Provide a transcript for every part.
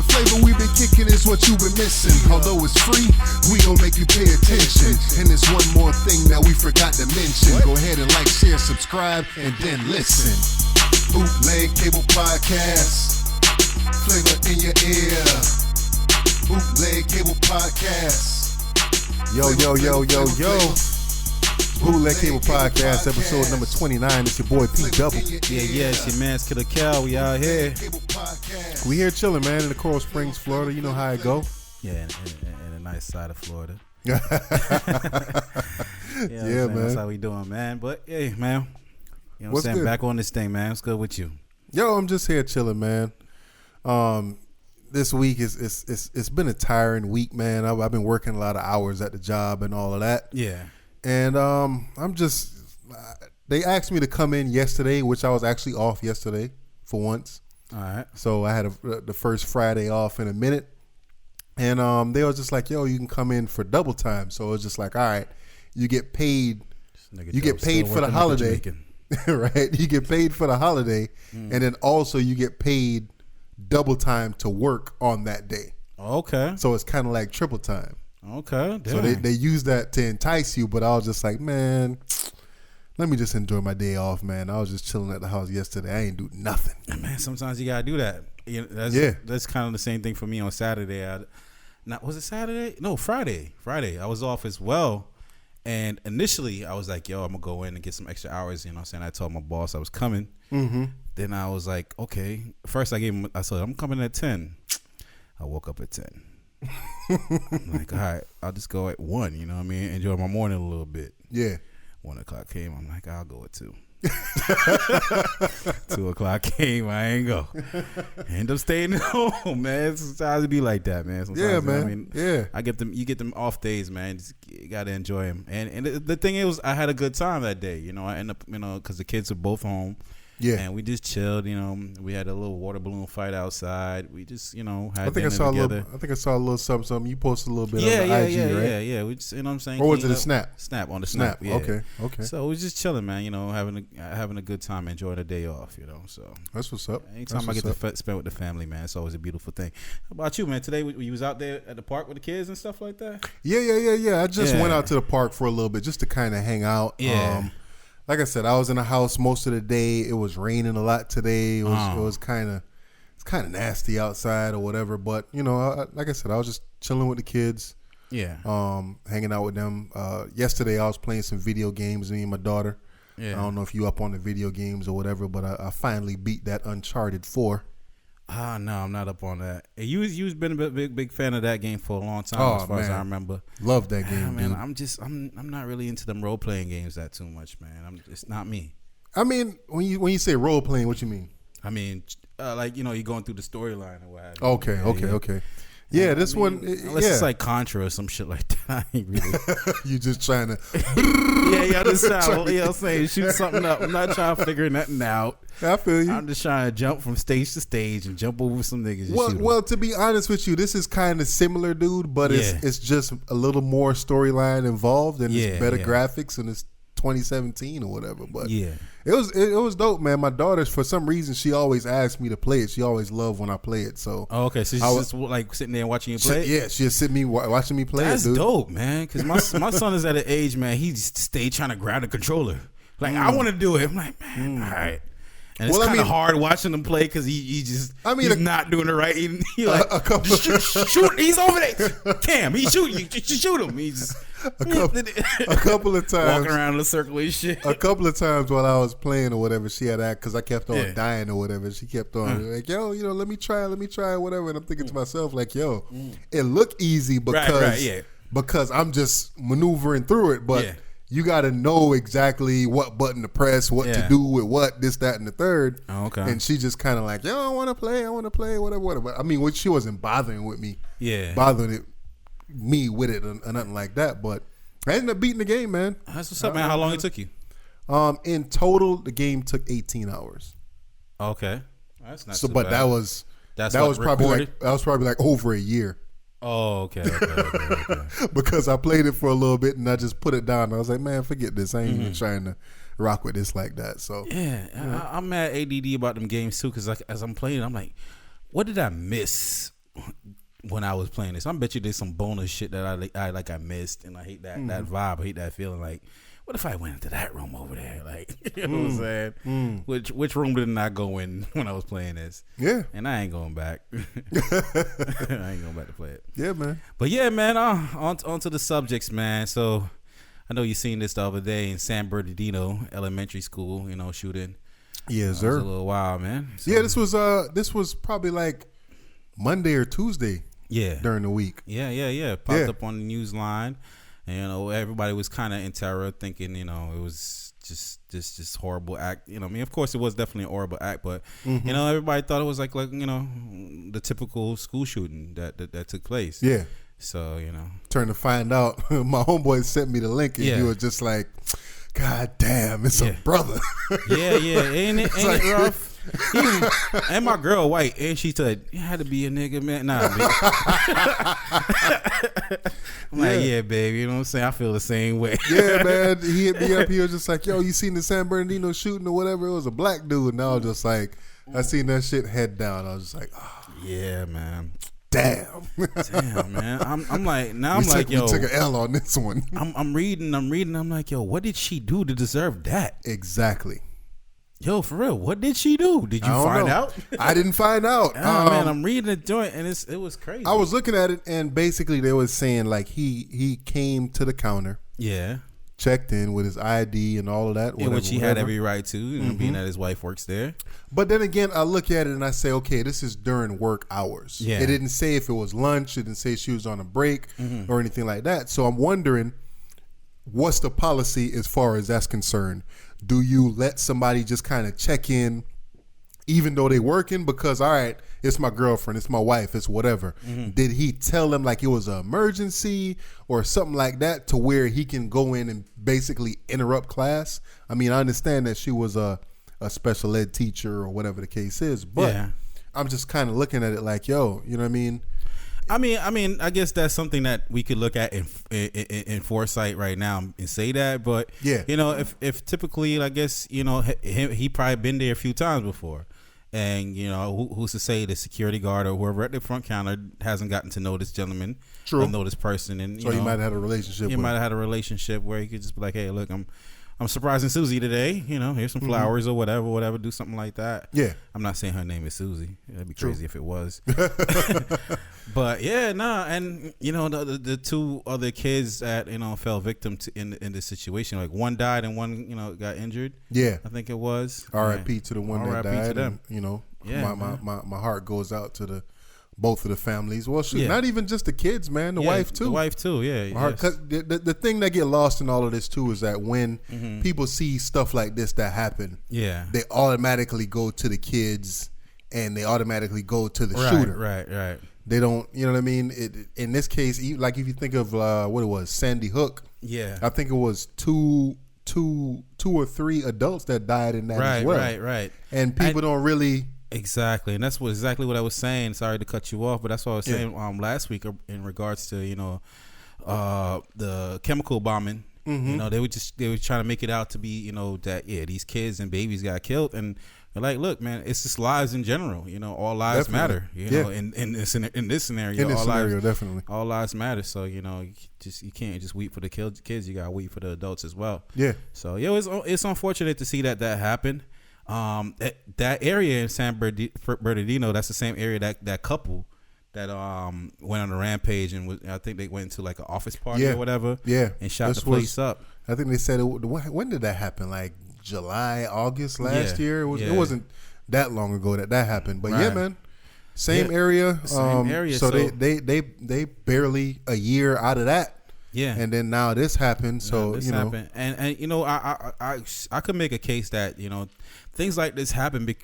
The flavor we've been kicking is what you've been missing. Although it's free, we gon' make you pay attention. And there's one more thing that we forgot to mention. Go ahead and like, share, subscribe, and then listen. Bootleg Cable Podcast. Flavor in your ear. Bootleg Cable Podcast. Yo. Bootleg Cable Podcast, episode number 29. It's your boy P Double. Yeah, it's your man's Killer Cal. We out here. We here chilling, man, in the Coral Springs, Florida. You know how it go. Yeah, in a nice side of Florida. Yeah, man. man. That's how we doing, man. But hey, man. You know what I'm saying? Good? Back on this thing, man. What's good with you? Yo, I'm just here chilling, man. This week it's been a tiring week, man. I've been working a lot of hours at the job and all of that. Yeah. And they asked me to come in yesterday, which I was actually off yesterday for once. All right. So I had the first Friday off in a minute. And they was just like, yo, you can come in for double time. So it was just like, all right, you get paid. You get paid for the holiday. Right? You get paid for the holiday. And then also you get paid double time to work on that day. Okay. So it's kind of like triple time. Okay. Damn. So they use that to entice you, but I was just like, man, let me just enjoy my day off, man. I was just chilling at the house yesterday. I ain't do nothing. Man, sometimes you gotta do that. You know, that's kind of the same thing for me on Saturday. Was it Saturday? No, Friday. I was off as well. And initially I was like, yo, I'm gonna go in and get some extra hours. You know what I'm saying? I told my boss I was coming. Mm-hmm. Then I was like, okay. First I said, I'm coming at 10. I woke up at 10. I'm like, all right, I'll just go at 1, you know what I mean? Enjoy my morning a little bit. Yeah. 1 o'clock came, I'm like, I'll go at 2. 2 o'clock came, I ain't go. End up staying at home, man. Sometimes it be like that, man. Sometimes, yeah, man. I mean, yeah. You get them off days, man. You got to enjoy them. And the thing is, I had a good time that day. You know, I ended up, because the kids are both home. Yeah. And we just chilled, we had a little water balloon fight outside. We just, had dinner I saw together. I think I saw a little something. You posted a little bit on the IG, right? Yeah. We just, you know what I'm saying? Or was it a Snap? Snap, on the Snap. Yeah. Okay. So we was just chilling, man, having a good time, enjoying a day off, so. That's what's up. Anytime I get to spend with the family, man, it's always a beautiful thing. How about you, man? Today, you was out there at the park with the kids and stuff like that? Yeah. I just went out to the park for a little bit just to kind of hang out. Yeah. Like I said, I was in the house most of the day. It was raining a lot today. It was kind of nasty outside or whatever. But like I said, I was just chilling with the kids. Yeah. Hanging out with them. Yesterday, I was playing some video games. Me and my daughter. Yeah. I don't know if you up on the video games or whatever, but I finally beat that Uncharted 4. No, I'm not up on that. You've been a big fan of that game for a long time, as far as I remember. Love that game, man. Dude. I'm not really into them role playing games that too much, man. It's not me. I mean, when you say role playing, what you mean? I mean, you're going through the storyline or what have you. Okay. Yeah, this one. Unless it's like Contra or some shit like that. I ain't really. You just trying to. Yeah, just trying. You know what I'm saying? Shoot something up. I'm not trying to figure nothing out. I feel you. I'm just trying to jump from stage to stage and jump over some niggas. Well, to be honest with you, this is kind of similar, dude. But it's just a little more storyline involved and it's better graphics and it's 2017 or whatever. But it was dope, man. My daughter, for some reason, she always asks me to play it. She always loved when I play it. So okay, so she's just like sitting there and watching you play it? Yeah, she's sitting watching me play That's it, dude. That's dope, man. Because my son is at an age, man, he just stayed trying to grab the controller. Like, I want to do it. I'm like, man, all right. And it's kind of hard watching him play because he's not doing it right. He like, shoot, he's over there. Cam, he's shooting you. Shoot him. He's a couple of times walking around in a circle and shit. A couple of times while I was playing or whatever, she had asked because I kept on dying or whatever. She kept on like, yo, let me try whatever. And I'm thinking to myself like, yo, it looked easy because I'm just maneuvering through it, but. You got to know exactly what button to press, what to do with what, this, that, and the third. Oh, okay. And she just kind of like, yo, I want to play, whatever. I mean, she wasn't bothering with me. Yeah. Bothering me with it or nothing like that. But I ended up beating the game, man. That's what's up, man. How long it took you? In total, the game took 18 hours. Okay. That's not so, too but bad. that was probably like over a year. Oh, okay. Because I played it for a little bit and I just put it down. I was like, man, forget this. I ain't even trying to rock with this like that. So I'm mad ADD about them games too because as I'm playing, I'm like, what did I miss when I was playing this. I bet you there's some bonus shit that I missed, and I hate that vibe. I hate that feeling. Like, what if I went into that room over there? Like, you know what I'm saying? Which room didn't I go in when I was playing this? Yeah, and I ain't going back. I ain't going back to play it. Yeah, man. But yeah, man. On to the subjects, man. So I know you seen this the other day in San Bernardino Elementary School. You know, shooting. Yes, sir. It was a little wild, man. So, yeah, this was probably like Monday or Tuesday. Yeah, during the week. Yeah. Popped up on the news line, and you know everybody was kind of in terror, thinking it was just horrible act. I mean, of course it was definitely a horrible act, but everybody thought it was like the typical school shooting that took place. Yeah. So turn to find out, my homeboy sent me the link, and he was just like, God damn, it's a brother. Yeah. Ain't it rough? And my girl white, and she said, "You had to be a nigga, man." Nah, I'm like, yeah, baby. You know what I'm saying? I feel the same way. Yeah, man. He hit me up. He was just like, "Yo, you seen the San Bernardino shooting or whatever?" It was a black dude, and I was just like, I seen that shit head down. I was just like, oh, yeah, man. Damn, man. I'm like, now I'm like, yo, we took an L on this one. I'm reading. I'm like, yo, what did she do to deserve that? Exactly. Yo, for real, what did she do? Did you find out? I didn't find out. Oh, man, I'm reading the joint, and it was crazy. I was looking at it, and basically they was saying like he came to the counter, checked in with his ID and all of that, which he had every right to, being that his wife works there. But then again, I look at it and I say, okay, this is during work hours. Yeah. It didn't say if it was lunch. It didn't say she was on a break or anything like that. So I'm wondering, what's the policy as far as that's concerned? Do you let somebody just kind of check in even though they working? Because, all right, it's my girlfriend, it's my wife, it's whatever. Did he tell them like it was an emergency or something like that to where he can go in and basically interrupt class? I mean, I understand that she was a special ed teacher or whatever the case is, but I'm just kind of looking at it like, yo, you know what I mean? I mean, I guess that's something that we could look at in foresight right now and say that. But if typically, I guess he probably been there a few times before, and who's to say the security guard or whoever at the front counter hasn't gotten to know this gentleman, or know this person, and so he might have had a relationship. He might have had a relationship where he could just be like, hey, look, I'm surprising Susie today. Here's some flowers or whatever. Do something like that. Yeah. I'm not saying her name is Susie. That'd be crazy if it was. But and the two other kids that fell victim to in this situation. Like one died and one got injured. Yeah. I think it was. R.I.P. to the one that died. To them. My heart goes out to both of the families. Well, shoot, not even just the kids, man. The wife too. The wife too. Yeah. Cause the thing that get lost in all of this too is that when people see stuff like this that happen, they automatically go to the kids and they automatically go to the shooter. Right. They don't, you know what I mean? In this case, like if you think of what it was, Sandy Hook. Yeah. I think it was two or three adults that died in that as well. Right. And people don't really. Exactly, and that's exactly what I was saying. Sorry to cut you off, but that's what I was saying last week in regards to the chemical bombing. They were trying to make it out to be that these kids and babies got killed, and they're like, look, man, it's just lives in general. All lives matter. In this scenario, definitely all lives matter. So you can't just weep for the kids. You gotta weep for the adults as well. Yeah. So it's unfortunate to see that happen. That area in San Bernardino, that's the same area that couple that went on a rampage and I think they went to like an office party or whatever, and shot the place up. I think they said when did that happen? Like July, August last year. It wasn't that long ago that happened. But man, same area. So they barely a year out of that. Yeah, and then now this happened. So happened. And I could make a case that things like this happen.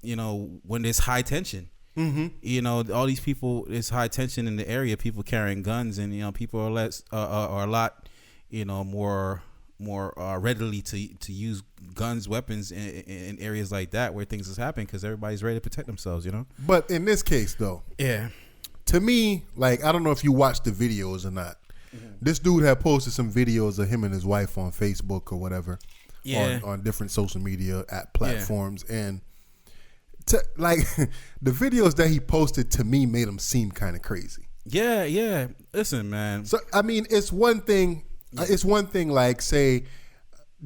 When there's high tension. All these people, there's high tension in the area. People carrying guns, and people are a lot more readily to use guns, weapons in areas like that where things is happening because everybody's ready to protect themselves. But in this case, though, to me, like I don't know if you watched the videos or not. This dude had posted some videos of him and his wife on Facebook or whatever, on different social media app platforms, and the videos that he posted to me made him seem kind of crazy. Yeah. Listen, man. So I mean, it's one thing. It's one thing. Like, say,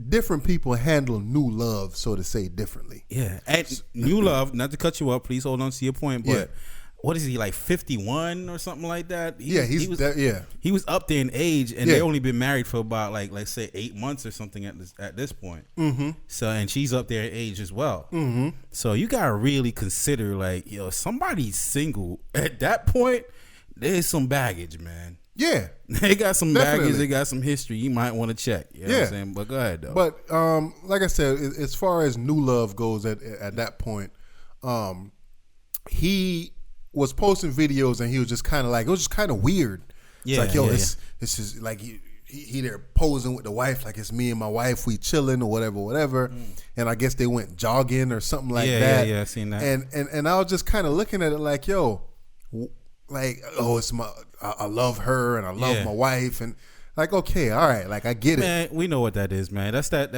different people handle new love, so to say, differently. Yeah, and new love. Not to cut you up, please hold on to your point. But what is he, like 51 or something like that? He was up there in age, and they only been married for about let's say 8 months or something at this point. Mm-hmm. So, and she's up there in age as well. Mm-hmm. So you gotta really consider somebody's single at that point. There's some baggage, man. Yeah, they got some baggage. They got some history. You might want to check. You know what I'm saying? But go ahead, though. But like I said, as far as new love goes, at that point, he was posting videos and he was just kind of it was just kind of weird. Yeah, it's like, this is like he there posing with the wife, like it's me and my wife, we chilling or whatever. And I guess they went jogging or something like that. Yeah, I seen that. And I was just kind of looking at it like, it's I love her and I love my wife, and like, okay, all right, like I get it. Man, we know what that is, man. That's that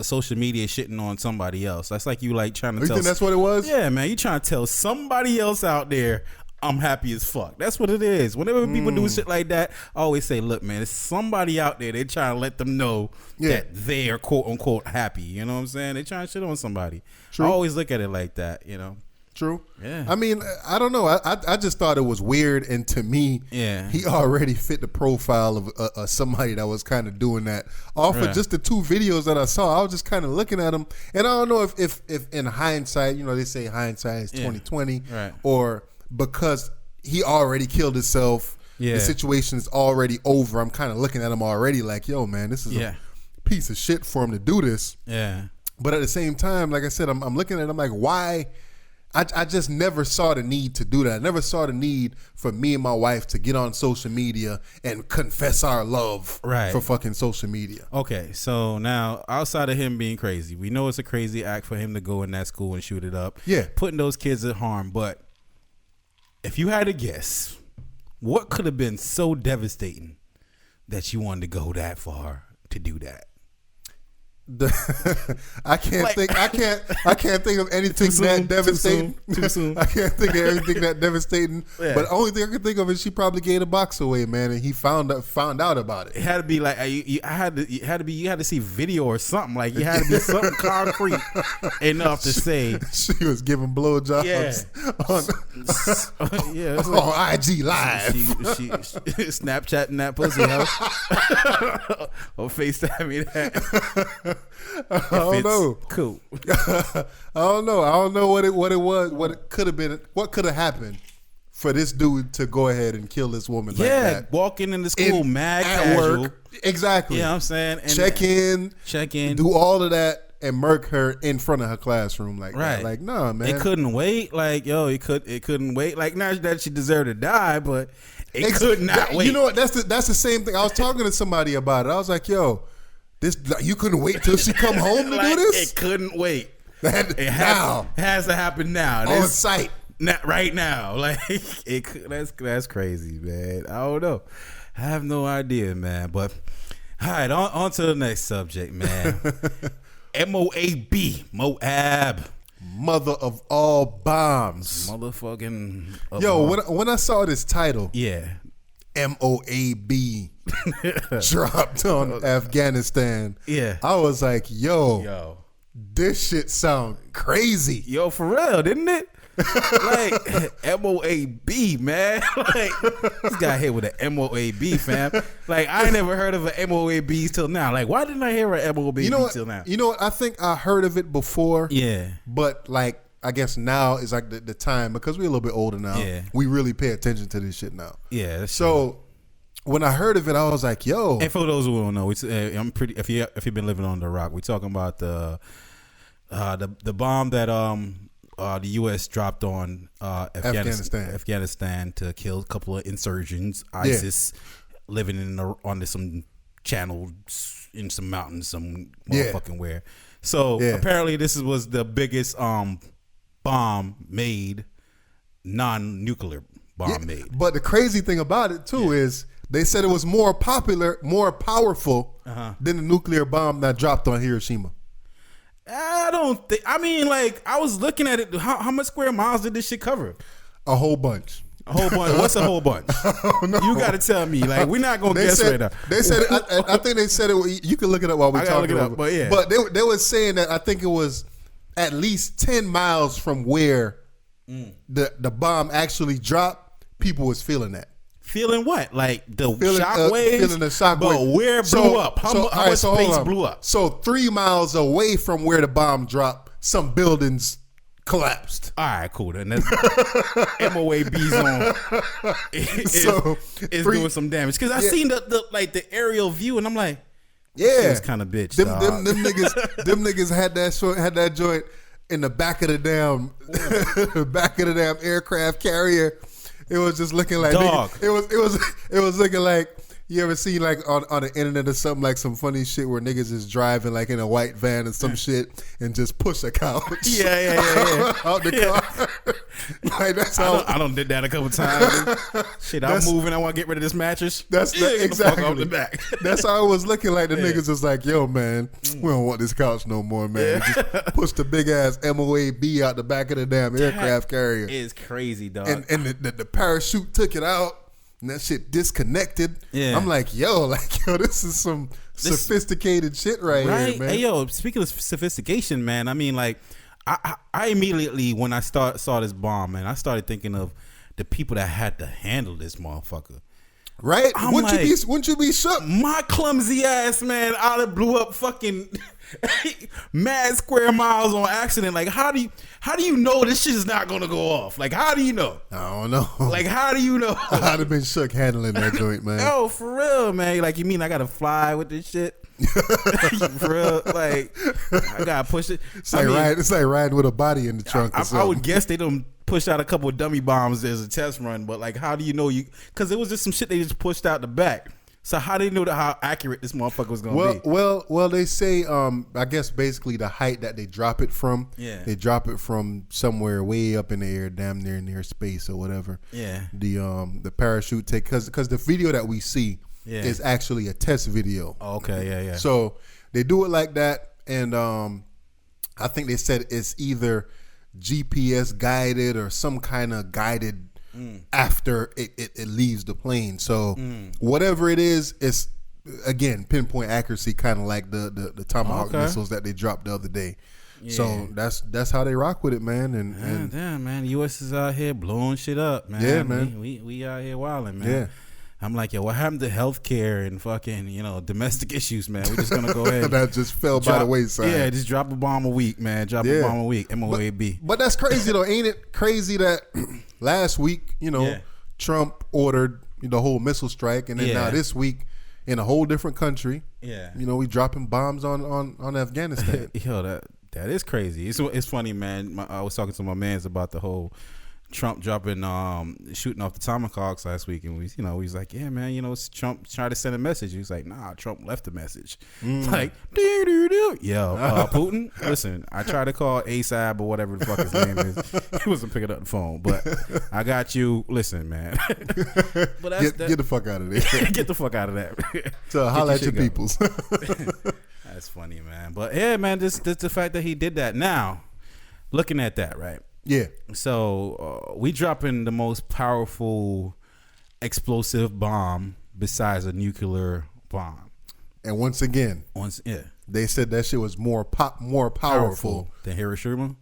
social media shitting on somebody else. That's like you trying to tell. You think that's what it was? Yeah, man. You trying to tell somebody else out there I'm happy as fuck. That's what it is. Whenever people do shit like that, I always say, look, man, there's somebody out there. They trying to let them know that they are quote unquote happy. You know what I'm saying? They trying to shit on somebody. True. I always look at it like that. True. Yeah. I mean, I don't know. I just thought it was weird, and to me, he already fit the profile of somebody that was kind of doing that. Off of just the 2 videos that I saw, I was just kind of looking at them, and I don't know if in hindsight, they say hindsight is 20/20, or because he already killed himself, the situation is already over. I'm kind of looking at him already like, yo, man, this is a piece of shit for him to do this. Yeah. But at the same time, like I said, I'm looking at him like, why? I just never saw the need to do that. I never saw the need for me and my wife to get on social media and confess our love for fucking social media. Okay, so now outside of him being crazy, we know it's a crazy act for him to go in that school and shoot it up. Yeah. Putting those kids at harm. But if you had to guess, what could have been so devastating that you wanted to go that far to do that? I can't think of anything that devastating. Too soon. I can't think of anything that devastating. But the only thing I can think of is she probably gave the box away, man, and he found out about it. It had to be like you had to see video or something. Like you had to be something concrete enough to say she was giving blowjobs on IG Live. She Snapchatting that pussy, or FaceTiming that. I don't know. Cool. I don't know what it was. What it could have been. What could have happened for this dude to go ahead and kill this woman like that? Walking in the school mad casual. Work. Exactly. You know what I'm saying? And check in, do all of that, and murk her in front of her classroom like that. Like, nah, man. It couldn't wait. Like, it couldn't wait. Like, not that she deserved to die, but it could not wait. You know what? That's the same thing. I was talking to somebody about it. I was like, yo, you couldn't wait till she come home to do this? It couldn't wait. It has to happen now. On site. Right now. Like, that's crazy, man. I don't know. I have no idea, man. But, all right, on to the next subject, man. M.O.A.B. M.O.A.B. Mother of all bombs. Motherfucking. Yo, when I saw this title. Yeah. M.O.A.B. dropped on Afghanistan. Yeah. I was like, yo, this shit sound crazy. Yo, for real, didn't it? Like, M.O.A.B, man. Like, this guy hit with an M.O.A.B, fam. Like, I ain't never heard of an M.O.A.B till now. Like, why didn't I hear an M.O.A.B till now? You know what? I think I heard of it before. Yeah. But, like, I guess now is like the time, because we're a little bit older now. Yeah. We really pay attention to this shit now. Yeah. That's so true. When I heard of it, I was like, yo. And for those who don't know, I'm pretty. If you've been living on the rock, we're talking about the bomb that the U.S. dropped on Afghanistan to kill a couple of insurgents, ISIS, living on some channels in some mountains, some motherfucking where. So apparently this was the biggest bomb made, non-nuclear bomb made. But the crazy thing about it too is they said it was more popular, more powerful than the nuclear bomb that dropped on Hiroshima. I don't think. I mean, like, I was looking at it. How much square miles did this shit cover? A whole bunch. A whole bunch. What's a whole bunch? You got to tell me. Like, we're not gonna guess right now. They said. I think they said it. You can look it up while we talking about it. But yeah. But they were saying that I think it was at least 10 miles from where the bomb actually dropped. People was feeling that. Feeling what? Like the shock waves? Feeling the shock wave. But where blew up? How much space blew up? So 3 miles away from where the bomb dropped, some buildings collapsed. All right, cool. Then that's M.O.A.B. zone is doing some damage. Because I seen the aerial view, and I'm like, this kind of bitch. Them niggas had that joint in the back of the damn aircraft carrier. It was just looking like dog. It was looking like, you ever seen like on the internet or something, like some funny shit where niggas is driving like in a white van or some shit and just push a couch. Yeah. out the car. Like that's how I done did that a couple times. Shit, I'm moving. I want to get rid of this mattress. That's exactly off the back. That's how it was looking like. The niggas was like, yo, man, we don't want this couch no more, man. Just push the big ass M.O.A.B. out the back of the damn aircraft carrier. It's crazy, dog. And the parachute took it out. And that shit disconnected. Yeah. I'm like, yo, this is some sophisticated shit right here, man. Hey, yo, speaking of sophistication, man, I mean, like, I immediately, when I saw this bomb, man, I started thinking of the people that had to handle this motherfucker. Right? Wouldn't you be shook? My clumsy ass, man, I blew up fucking mad square miles on accident. Like, how do you know this shit is not gonna go off? Like, how do you know? I don't know. Like, how do you know? I'd have been shook handling that joint, man. Oh, for real, man. Like, you mean I gotta fly with this shit? For real, like, I gotta push it. It's like riding with a body in the trunk. I would guess they don't push out a couple of dummy bombs as a test run, but like, how do you know because it was just some shit they just pushed out the back. So how do you know how accurate this motherfucker was gonna be? Well, they say I guess basically the height that they drop it from. Yeah. They drop it from somewhere way up in the air, damn near space or whatever. Yeah. The parachute take because the video that we see is actually a test video. Oh, okay, yeah. So they do it like that, and I think they said it's either GPS guided or some kind of guided after it leaves the plane. So whatever it is, it's again pinpoint accuracy, kind of like the Tomahawk missiles that they dropped the other day. Yeah. So that's how they rock with it, man. And damn, man, U.S. is out here blowing shit up, man. Yeah, man. We out here wilding, man. Yeah. I'm like, yo, what happened to healthcare and fucking, domestic issues, man? We're just gonna go ahead. That just fell by the wayside. Yeah, just drop a bomb a week, man. Drop a bomb a week. M.O.A.B. But that's crazy though, ain't it? Crazy that last week, Trump ordered the whole missile strike, and then now this week, in a whole different country, we dropping bombs on Afghanistan. Yo, that is crazy. It's funny, man. I was talking to my mans about the whole Trump dropping, shooting off the Tomahawks last week, and we was like, yeah, man, Trump tried to send a message. He was like, nah, Trump left a message. Like, Putin, listen, I tried to call ASAB or whatever the fuck his name is. He wasn't picking up the phone, but I got you. Listen, man. But get the fuck out of there. Get the fuck out of that. So holla at your peoples. That's funny, man. But yeah, man, just the fact that he did that. Now, looking at that, right? Yeah. So we dropping the most powerful explosive bomb besides a nuclear bomb. And once again, they said that shit was more powerful than Hiroshima.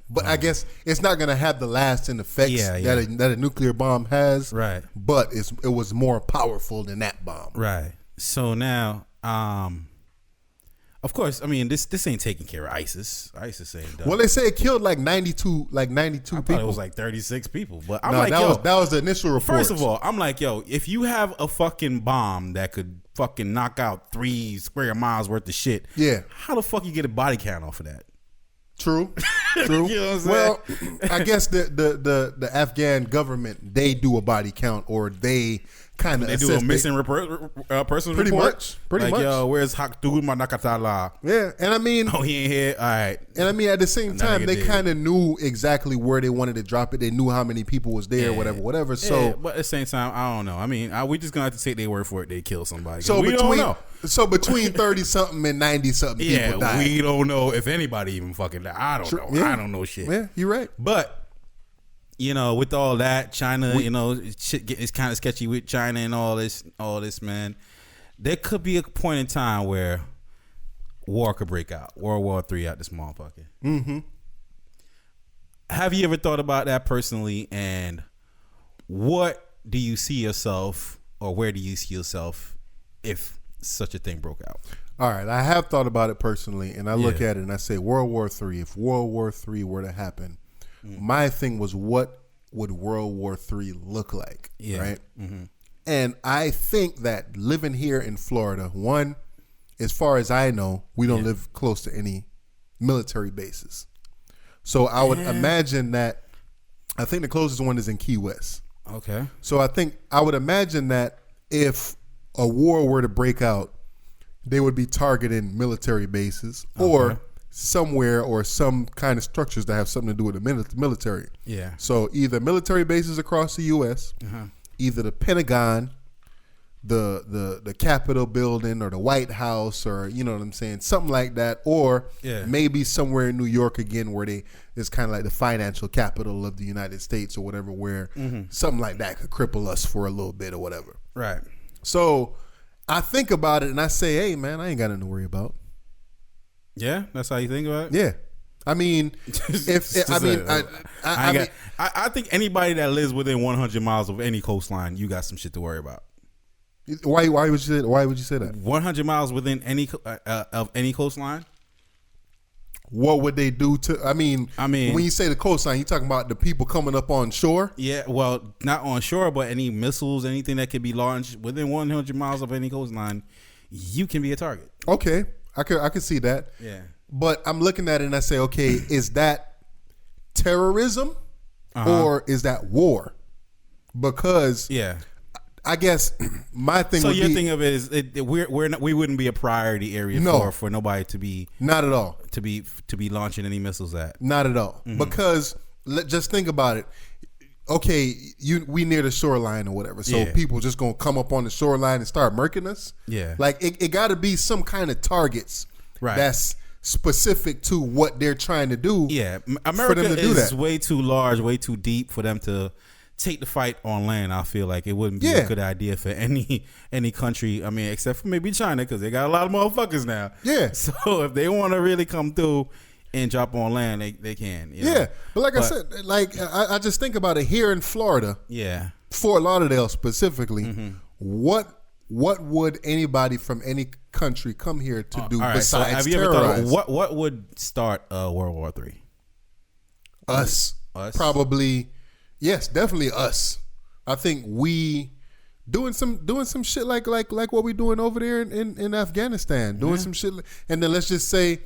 But I guess it's not gonna have the lasting effects that a nuclear bomb has. Right. But it was more powerful than that bomb. Right. So now, of course, I mean this ain't taking care of ISIS. ISIS ain't done. Well, they say it killed like 92 I people. thought it was like 36 people, but I'm that was the initial report. First of all, I'm like, yo, if you have a fucking bomb that could fucking knock out 3 square miles worth of shit, how the fuck you get a body count off of that? True. You know what I'm saying? Well, I guess the Afghan government, they do a body count, or they kind of do a missing persons pretty report. Pretty much. Like, yo, where's Hakdul Manakatala? Yeah, and I mean, oh, he ain't here. All right. And I mean, at the same time, they kind of knew exactly where they wanted to drop it. They knew how many people was there, whatever. So, but at the same time, I don't know. I mean, we just gonna have to take their word for it. They kill somebody. So we don't know. So between 30 something and 90 something people died. We don't know if anybody even fucking died. I don't know. Yeah. I don't know shit. Yeah, you're right. But you know, with all that, China, you know, it's kind of sketchy with China and all this, man. There could be a point in time where war could break out, World War III out this motherfucker. Mm-hmm. Have you ever thought about that personally? And what do you see yourself, or where do you see yourself if such a thing broke out? All right, I have thought about it personally, and I look at it and I say World War III. If World War III were to happen, my thing was, what would World War III look like? Yeah. Right? Mm-hmm. And I think that living here in Florida, one, as far as I know, we don't live close to any military bases. So I would imagine that, I think the closest one is in Key West. Okay. So I would imagine that if a war were to break out, they would be targeting military bases or somewhere, or some kind of structures that have something to do with the military. Yeah. So either military bases across the U.S., either the Pentagon, the Capitol building, or the White House, or, you know what I'm saying, something like that, or maybe somewhere in New York again, where it's kind of like the financial capital of the United States or whatever, where something like that could cripple us for a little bit or whatever. Right. So I think about it and I say, hey man, I ain't got nothing to worry about. Yeah, that's how you think about it. Yeah, I mean, I think anybody that lives within 100 miles of any coastline, you got some shit to worry about. Why would you say that? 100 miles within any of any coastline. What would they do to? I mean, when you say the coastline, you talking about the people coming up on shore? Yeah, well, not on shore, but any missiles, anything that could be launched within 100 miles of any coastline, you can be a target. Okay, I could see that. Yeah, but I'm looking at it and I say, okay, is that terrorism or is that war? Because I guess my thing. So would your be, thing of it is we wouldn't be a priority area for nobody to be, not at all, to be launching any missiles at. Not at all, because just think about it. Okay, we near the shoreline or whatever, so people just gonna come up on the shoreline and start murking us. Yeah, like it got to be some kind of targets that's specific to what they're trying to do. Yeah, America is way too large, way too deep for them to take the fight on land. I feel like it wouldn't be a good idea for any country. I mean, except for maybe China, because they got a lot of motherfuckers now. Yeah. So if they want to really come through and drop on land, they can. You know? But I said, I just think about it here in Florida. Yeah. Fort Lauderdale specifically. What would anybody from any country come here to do besides so have you terrorize? Ever thought what would start World War III? Us. Probably. Yes, definitely us. I think we doing some shit like what we doing over there in Afghanistan. Doing some shit, and then let's just say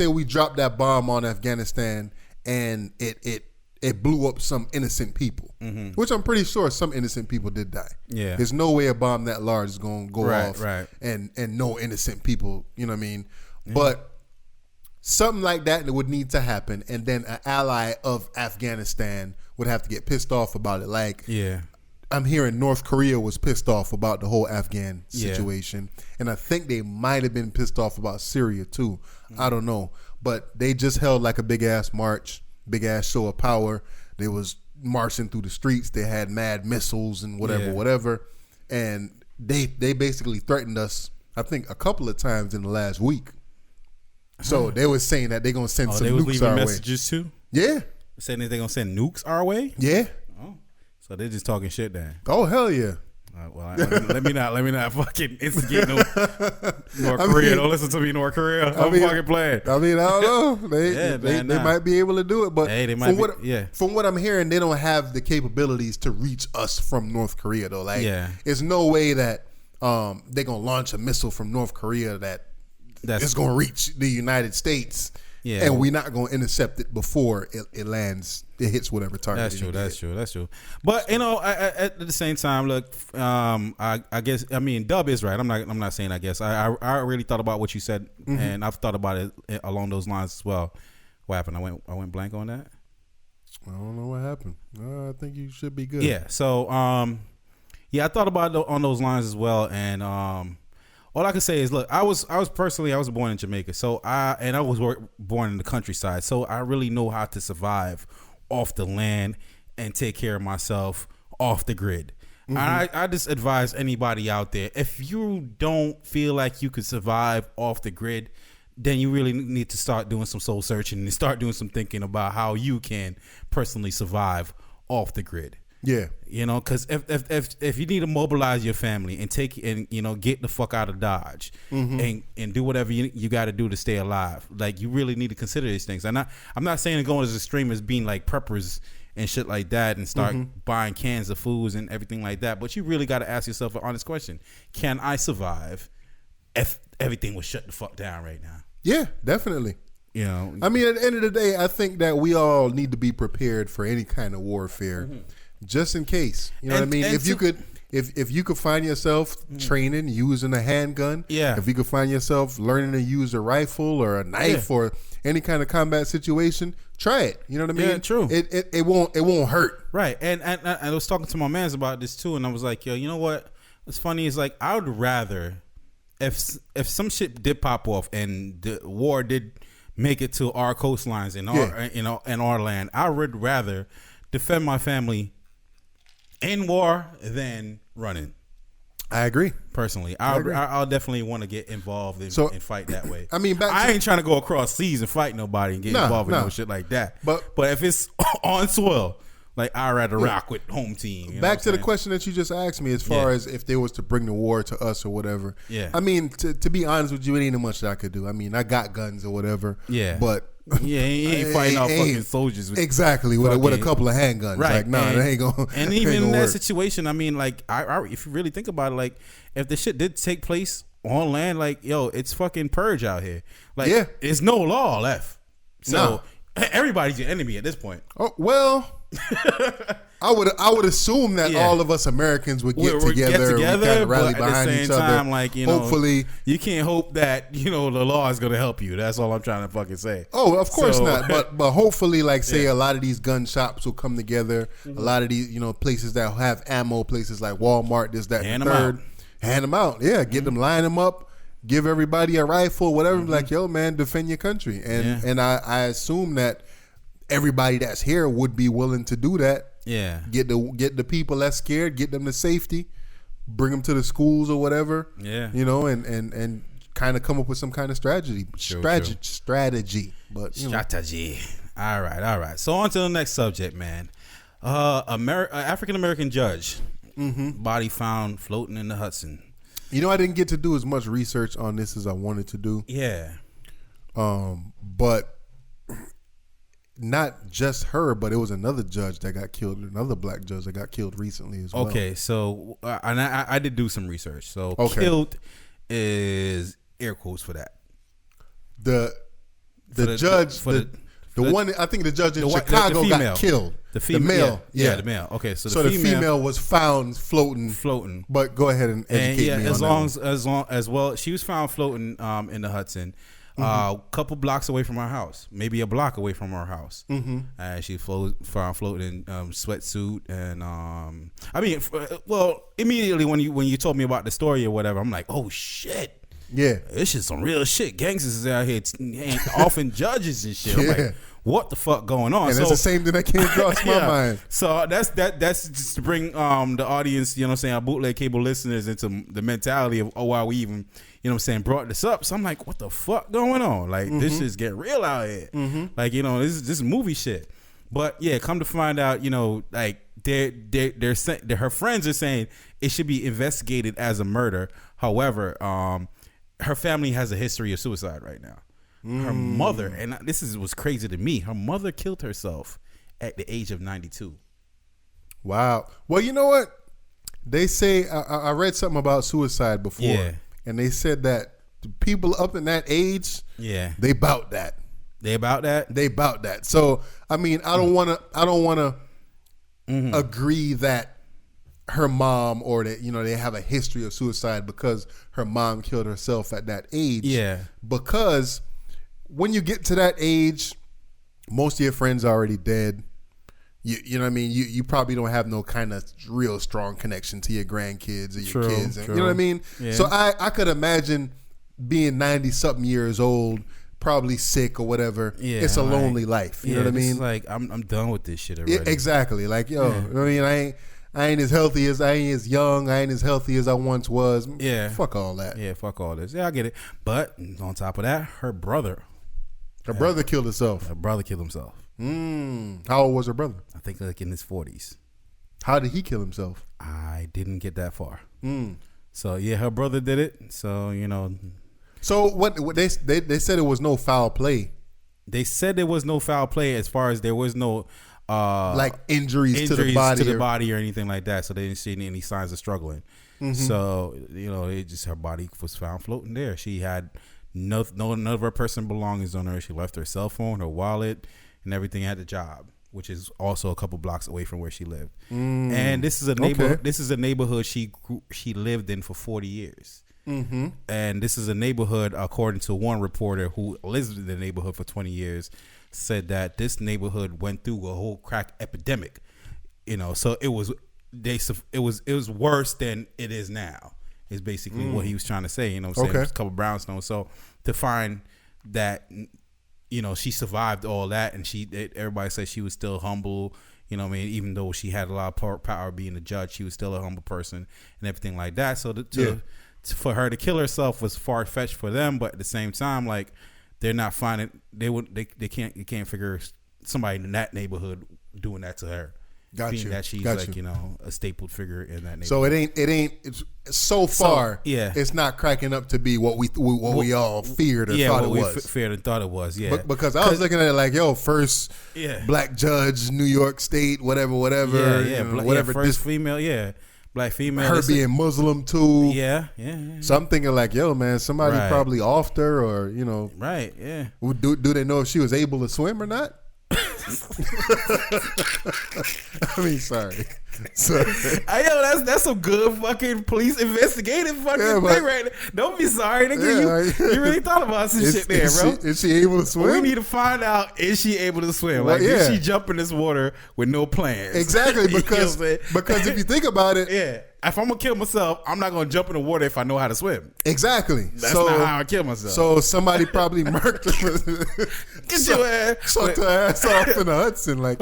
we dropped that bomb on Afghanistan and it blew up some innocent people, which I'm pretty sure some innocent people did die. Yeah, there's no way a bomb that large is gonna go off and no innocent people. You know what I mean? Yeah. But something like that would need to happen, and then an ally of Afghanistan would have to get pissed off about it. Like, I'm hearing North Korea was pissed off about the whole Afghan situation, and I think they might have been pissed off about Syria too. I don't know, but they just held like a big ass march, big ass show of power. They was marching through the streets. They had mad missiles and whatever, and they basically threatened us, I think, a couple of times in the last week. So they were saying that they're gonna send some nukes our way. Messages too. Yeah, saying that they're gonna send nukes our way. Yeah. Oh, so they're just talking shit then. Oh hell yeah. Well, let me not fucking instigate North Korea. Don't listen to me, North Korea. I'm fucking playing. I mean, I don't know. They might be able to do it, but from what I'm hearing, they don't have the capabilities to reach us from North Korea though. Like, there's no way that they're gonna launch a missile from North Korea that's going to reach the United States, and we're not going to intercept it before it lands. It hits whatever target. That's true. But at the same time, look, I guess Dub is right. I'm not saying I guess. I really thought about what you said, and I've thought about it along those lines as well. What happened? I went blank on that. I don't know what happened. I think you should be good. Yeah. So I thought about it on those lines as well, and all I can say is, look, I was born in Jamaica, so I was born in the countryside, so I really know how to survive off the land and take care of myself off the grid. I just advise anybody out there, if you don't feel like you could survive off the grid, then you really need to start doing some soul searching and start doing some thinking about how you can personally survive off the grid. Yeah, because if you need to mobilize your family and get the fuck out of Dodge and do whatever you got to do to stay alive, like, you really need to consider these things. I'm not saying going as extreme as being like preppers and shit like that and start buying cans of foods and everything like that, but you really got to ask yourself an honest question: can I survive if everything was shut the fuck down right now? Yeah, definitely. I mean, at the end of the day, I think that we all need to be prepared for any kind of warfare. Just in case, what I mean. If you could find yourself training using a handgun, if you could find yourself learning to use a rifle or a knife or any kind of combat situation, try it. You know what I mean? Yeah, true. It won't hurt. Right. And I was talking to my mans about this too, and I was like, yo, you know what? What's funny is, like, I would rather, if some shit did pop off and the war did make it to our coastlines and our land, I would rather defend my family in war than running. I agree. Personally, I'll definitely want to get involved and fight that way. I mean, I ain't trying to go across seas and fight nobody and get involved in no shit like that. But if it's on soil, like, I'd rather rock with home team. Back to the question that you just asked me, as far as if they was to bring the war to us or whatever. Yeah. I mean, to be honest with you, it ain't much that I could do. I mean, I got guns or whatever. Yeah. But he ain't fighting off fucking soldiers with with a couple of handguns. Right. Like, that ain't gonna. And even in that situation, I mean, like, if you really think about it, like, if the shit did take place on land, like, yo, it's fucking purge out here. Like, there's no law left. So everybody's your enemy at this point. Oh, well. I would assume that all of us Americans would get together and kind of rally behind each other. Like, hopefully, you can't hope that the law is going to help you. That's all I'm trying to fucking say. Oh, of course not. But hopefully, like, say a lot of these gun shops will come together. A lot of these places that have ammo, places like Walmart, this, that, and the third, hand them out. Yeah, get them, line them up. Give everybody a rifle, whatever. Like, yo, man, defend your country. And I assume that everybody that's here would be willing to do that. Yeah. Get the people that's scared, get them to safety, bring them to the schools or whatever. Yeah. And kind of come up with some kind of strategy. But strategy. All right. So on to the next subject, man. African American judge, body found floating in the Hudson. I didn't get to do as much research on this as I wanted to do. Yeah. But not just her, but it was another judge that got killed, another black judge that got killed recently as well. Okay, so and I did do some research. So killed is air quotes for that. The one, I think the judge in Chicago got killed. The male. The male. Okay, so the female was found floating. But go ahead and educate me on that. as well, she was found floating in the Hudson. A couple blocks away from our house, maybe a block away from our house. She found floating in sweatsuit, and I mean, immediately when you told me about the story or whatever, I'm like, oh shit, yeah, this is some real shit. Gangsters is out here offing judges and shit. I'm like, what the fuck going on? And that's the same thing that came across my mind. So that's just to bring the audience, our bootleg cable listeners into the mentality of why we even, brought this up. So I'm like, what the fuck going on? Like, this is getting real out here. Like, this is movie shit. But yeah, come to find out, like her friends are saying it should be investigated as a murder. However, her family has a history of suicide right now. Her mother, and this was crazy to me, her mother killed herself at the age of 92. Wow. Well, you know what? They say, I read something about suicide before, and they said that the people up in that age, they bout that. They about that? So, I mean, I don't want to agree that her mom or that, they have a history of suicide because her mom killed herself at that age. Yeah. Because when you get to that age, most of your friends are already dead. You know what I mean? You probably don't have no kind of real strong connection to your grandkids or your kids. And, you know what I mean? Yeah. So I could imagine being 90-something years old, probably sick or whatever. Yeah, it's a lonely life. You know what I mean? It's like I'm done with this shit already. Exactly. Like, yo, I mean, I ain't as healthy as I ain't as young. I ain't as healthy as I once was. Yeah. Fuck all that. Yeah, fuck all this. Yeah, I get it. But on top of that, her brother killed himself. Her brother killed himself. How old was her brother? I think like in his 40s. How did he kill himself? I didn't get that far. So yeah, her brother did it. So So what they said it was no foul play. They said there was no foul play as far as there was no like injuries to the body or anything like that. So they didn't see any signs of struggling. So it just her body was found floating there. She had none of her personal belongings on her. She left her cell phone, her wallet, and everything at the job, which is also a couple blocks away from where she lived. And this is a neighborhood. This is a neighborhood she lived in for 40 years. And this is a neighborhood, according to one reporter who lives in the neighborhood for 20 years, said that this neighborhood went through a whole crack epidemic. So it was worse than it is now. Is basically what he was trying to say. Saying a couple brownstones. So to find that she survived all that, and everybody said she was still humble. Even though she had a lot of power being a judge, she was still a humble person and everything like that. So for her to kill herself was far fetched for them, but at the same time, like they're not finding they can't figure somebody in that neighborhood doing that to her. Being that she's a stapled figure in that neighborhood. So it's so far. It's not cracking up to be what we all feared or thought it was. Feared and thought it was. Yeah, because I was looking at it like, first black judge, New York State, whatever. Whatever. First female. Yeah. Black female. Her being Muslim too. Yeah. So I'm thinking like, man, somebody probably offed her or, Right, yeah. Do they know if she was able to swim or not? I mean, sorry. That's some good fucking police investigative fucking thing right there. Don't be sorry, nigga. You really thought about some shit there, bro. Is she able to swim? We need to find out, is she able to swim? Like, did she jump in this water with no plans? Exactly, because if you think about it, if I'm gonna kill myself, I'm not gonna jump in the water if I know how to swim. Exactly. That's not how I kill myself. So somebody probably murked her. Get your ass. Sucked her ass off in the Hudson. Man.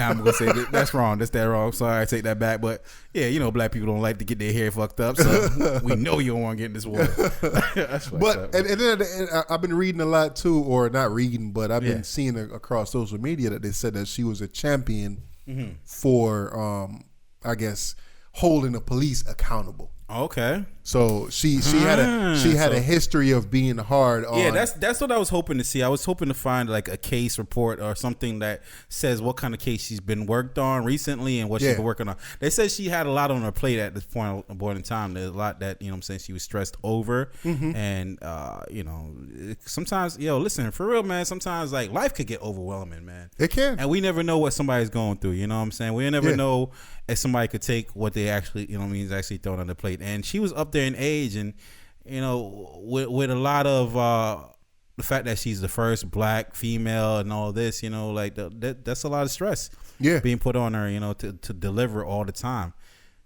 I'm gonna say that's wrong. That's that wrong. Sorry, I take that back. But yeah, black people don't like to get their hair fucked up, so we know you don't want to get in this water. That's but and then I've been reading a lot too, or not reading, but I've been seeing across social media that they said that she was a champion for, I guess, holding the police accountable. Okay. So she had a history of being hard on. Yeah, that's what I was hoping to see. I was hoping to find like a case report or something that says what kind of case she's been worked on recently and what she's been working on. They said she had a lot on her plate at this point in time. There's a lot that, she was stressed over. And sometimes, listen, for real, man, sometimes like life could get overwhelming, man. It can. And we never know what somebody's going through, you know what I'm saying? We never know if somebody could take what they actually, is actually thrown on the plate. And she was up there in age, and with a lot of the fact that she's the first black female and all this, that's a lot of stress being put on her, to deliver all the time.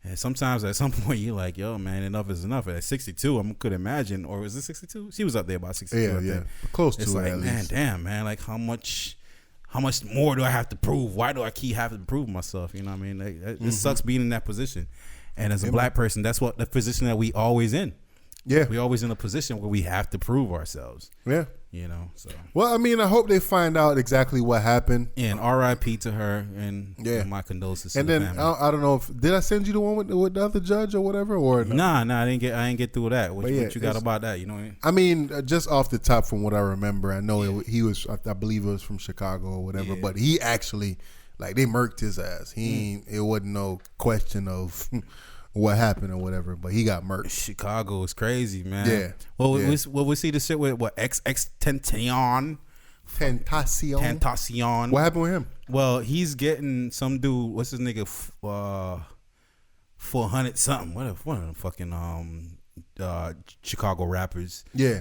And sometimes at some point you're like, yo, man, enough is enough. At 62, I could imagine, or was it 62? She was up there about 62. Yeah, close to it. It's like, at least. damn, man, like how much more do I have to prove? Why do I keep having to prove myself? You know what I mean? It sucks being in that position. And as a black person, that's what the position that we always in. Yeah. We always in a position where we have to prove ourselves. Yeah. So. Well, I mean, I hope they find out exactly what happened. And R.I.P. to her, and my condolences and to then, the family. I don't know did I send you the one with the other judge or whatever? Or no? Nah, I didn't get through that. What you got about that? You know what I mean? I mean, just off the top from what I remember, I know he was, I believe it was from Chicago or whatever, but he actually, like, they murked his ass. It wasn't no question of what happened or whatever, but he got murked. Chicago is crazy, man. Yeah. Well, we see the shit with Tentacion. What happened with him? Well, he's getting some dude. What's his nigga? 400 something. What of the fucking Chicago rappers? Yeah,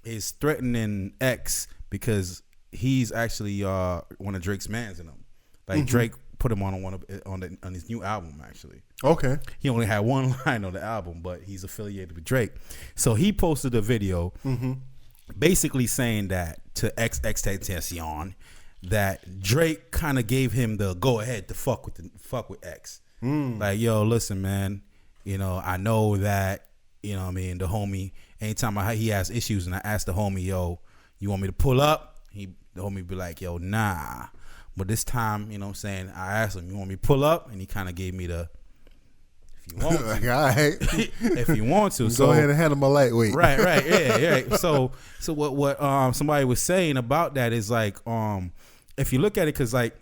is threatening X because he's actually one of Drake's mans in them. Like Drake put him on his new album, actually. Okay. He only had one line on the album, but he's affiliated with Drake. So he posted a video basically saying that to XXXTentacion that Drake kind of gave him the go ahead to fuck with X. Like, yo, listen, man, you know, I know that, you know what I mean, the homie, anytime he has issues and I ask the homie, yo, you want me to pull up? The homie be like, yo, nah. But this time, you know what I'm saying, I asked him, you want me to pull up? And he kind of gave me the, if you want to. Like, all right. If you want to. So, go ahead and handle my lightweight. Right. Yeah. So what somebody was saying about that is like, if you look at it, because like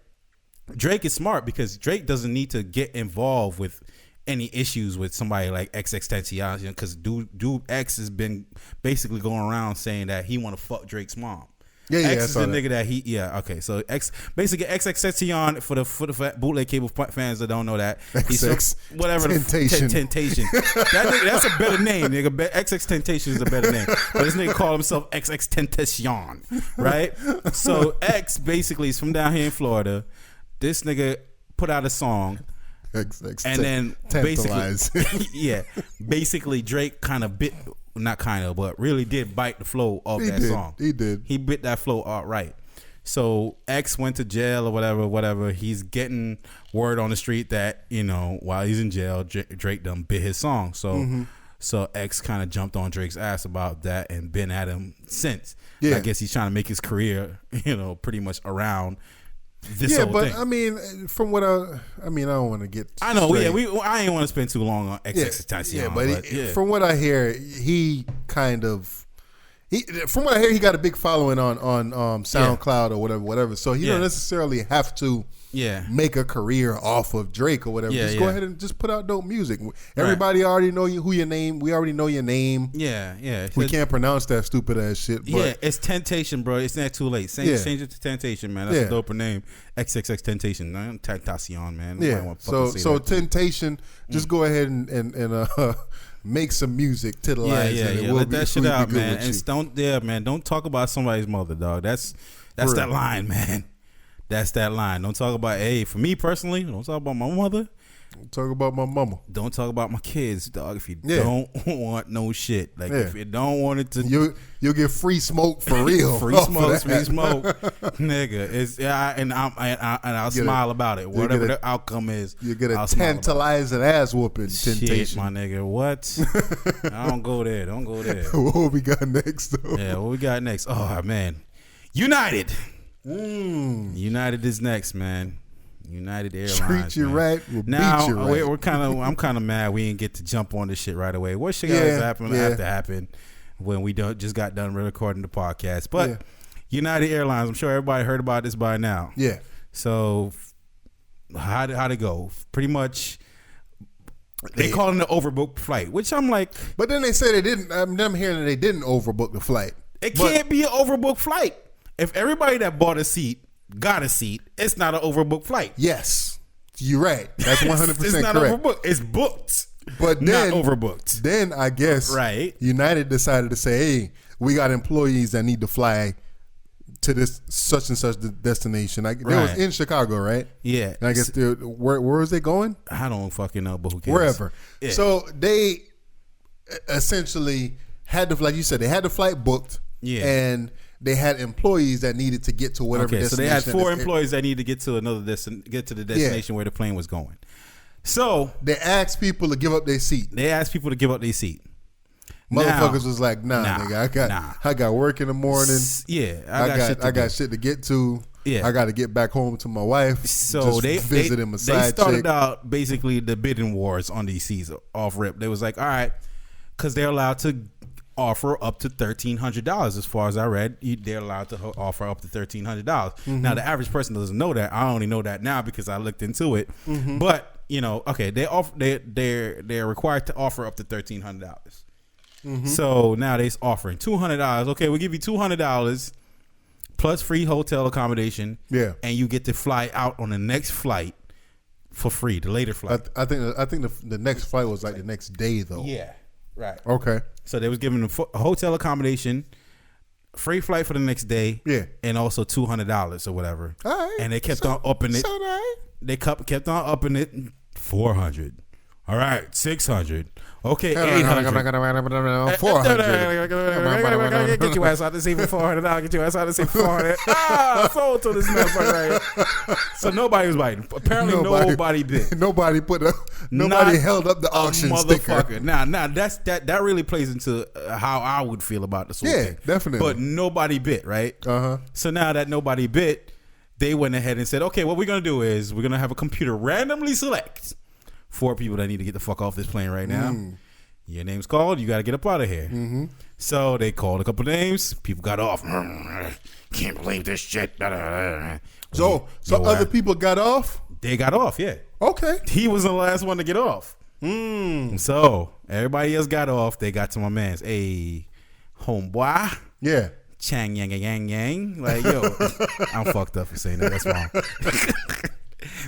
Drake is smart, because Drake doesn't need to get involved with any issues with somebody like XXXTentacion, because dude X has been basically going around saying that he want to fuck Drake's mom. Yeah, X is the nigga that okay. So basically XXXTentacion for the bootleg cable fans that don't know that, whatever Temptation. Temptation. That's a better name, nigga. XXXTentacion is a better name, but this nigga called himself XXXTentacion, right? So X basically is from down here in Florida. This nigga put out a song. And then basically Drake kind of but really did bite the flow of that song. He did. He bit that flow outright. So X went to jail or whatever. He's getting word on the street that, you know, while he's in jail, Drake done bit his song. So X kind of jumped on Drake's ass about that and been at him since. Yeah. I guess he's trying to make his career, you know, pretty much around this whole thing. I mean, from what I don't want to get. I know, I ain't want to spend too long on XXXTentacion. But from what I hear, he got a big following on SoundCloud or whatever. So he don't necessarily have to make a career off of Drake or whatever. Just go ahead and just put out dope music. Everybody already know who your name. We already know your name. Yeah. We can't pronounce that stupid ass shit. But it's Temptation, bro. It's not too late. Change it to Temptation, man. That's a doper name. XXXTentacion. Tentacion, man. Yeah. So Temptation. Just go ahead and make some music to the lines. Yeah. Let that shit out, man. And don't talk about somebody's mother, dog. That's that line, man. That's that line. Don't talk about, for me personally, don't talk about my mother. Don't talk about my mama. Don't talk about my kids, dog. If you don't want no shit. Like, if you don't want it to. You'll get free smoke for real. free smoke. Nigga. And I'll smile about it. Whatever the outcome is. You get a tantalizing ass whooping. Shit, my nigga. What? I don't go there. What we got next, though? Yeah, what we got next? Oh, man. United. United is next, man. United Airlines. Treat you right. We'll beat you right. I'm kind of mad we didn't get to jump on this shit right away. What shit have to happen when we just got done recording the podcast? But United Airlines, I'm sure everybody heard about this by now. Yeah. So how'd it go? Pretty much. They call it an overbooked flight, which I'm like. But then they say they didn't. I'm hearing that they didn't overbook the flight. It can't be an overbooked flight. If everybody that bought a seat got a seat, it's not an overbooked flight. Yes, you're right. That's 100% it's not correct. Overbooked. It's booked, but then, not overbooked. Then I guess United decided to say, "Hey, we got employees that need to fly to this such and such destination." They was in Chicago, right? Yeah. And I guess where was they going? I don't fucking know, but who cares? Wherever. Yeah. So they essentially had like you said, they had the flight booked. Yeah. And they had employees that needed to get to whatever destination. So they had 4 employees that needed to get to get to the destination where the plane was going. So they asked people to give up their seat. Motherfuckers was like, nigga, I got work in the morning. Yeah, I got shit to get to. Yeah, I got to get back home to my wife. So they started out basically the bidding wars on these seats off rip. They was like, all right, because they're allowed to offer up to $1,300. As far as I read, they're allowed to offer up to $1,300. Mm-hmm. Now the average person doesn't know that. I only know that now because I looked into it. Mm-hmm. But they're required to offer up to $1,300. Mm-hmm. So now they're offering $200. Okay, we'll give you $200 plus free hotel accommodation. Yeah, and you get to fly out on the next flight for free. The later flight. I think the next flight was like the next day though. Yeah. Right. Okay. So they was giving them a hotel accommodation, free flight for the next day, and also $200 or whatever. All right. And they kept on upping it. They kept on upping it. $400, All right, 600. Okay, 800. 400. Get your ass out this even $400. Get your ass out this even $400. Sold to this motherfucker. So nobody was biting. Apparently nobody bit. Nobody held up the auction sticker. Now that really plays into how I would feel about the sword thing. Definitely. But nobody bit, right? So now that nobody bit, they went ahead and said, okay, what we're gonna do is we're gonna have a computer randomly select 4 people that need to get the fuck off this plane right now. Your name's called. You got to get up out of here. So they called a couple names. People got off. Can't believe this shit. So other people got off? They got off, yeah. Okay. He was the last one to get off. So everybody else got off. They got to my man's. Hey, homeboy. Yeah. Chang yang yang yang. Like, yo, I'm fucked up for saying that. That's wrong.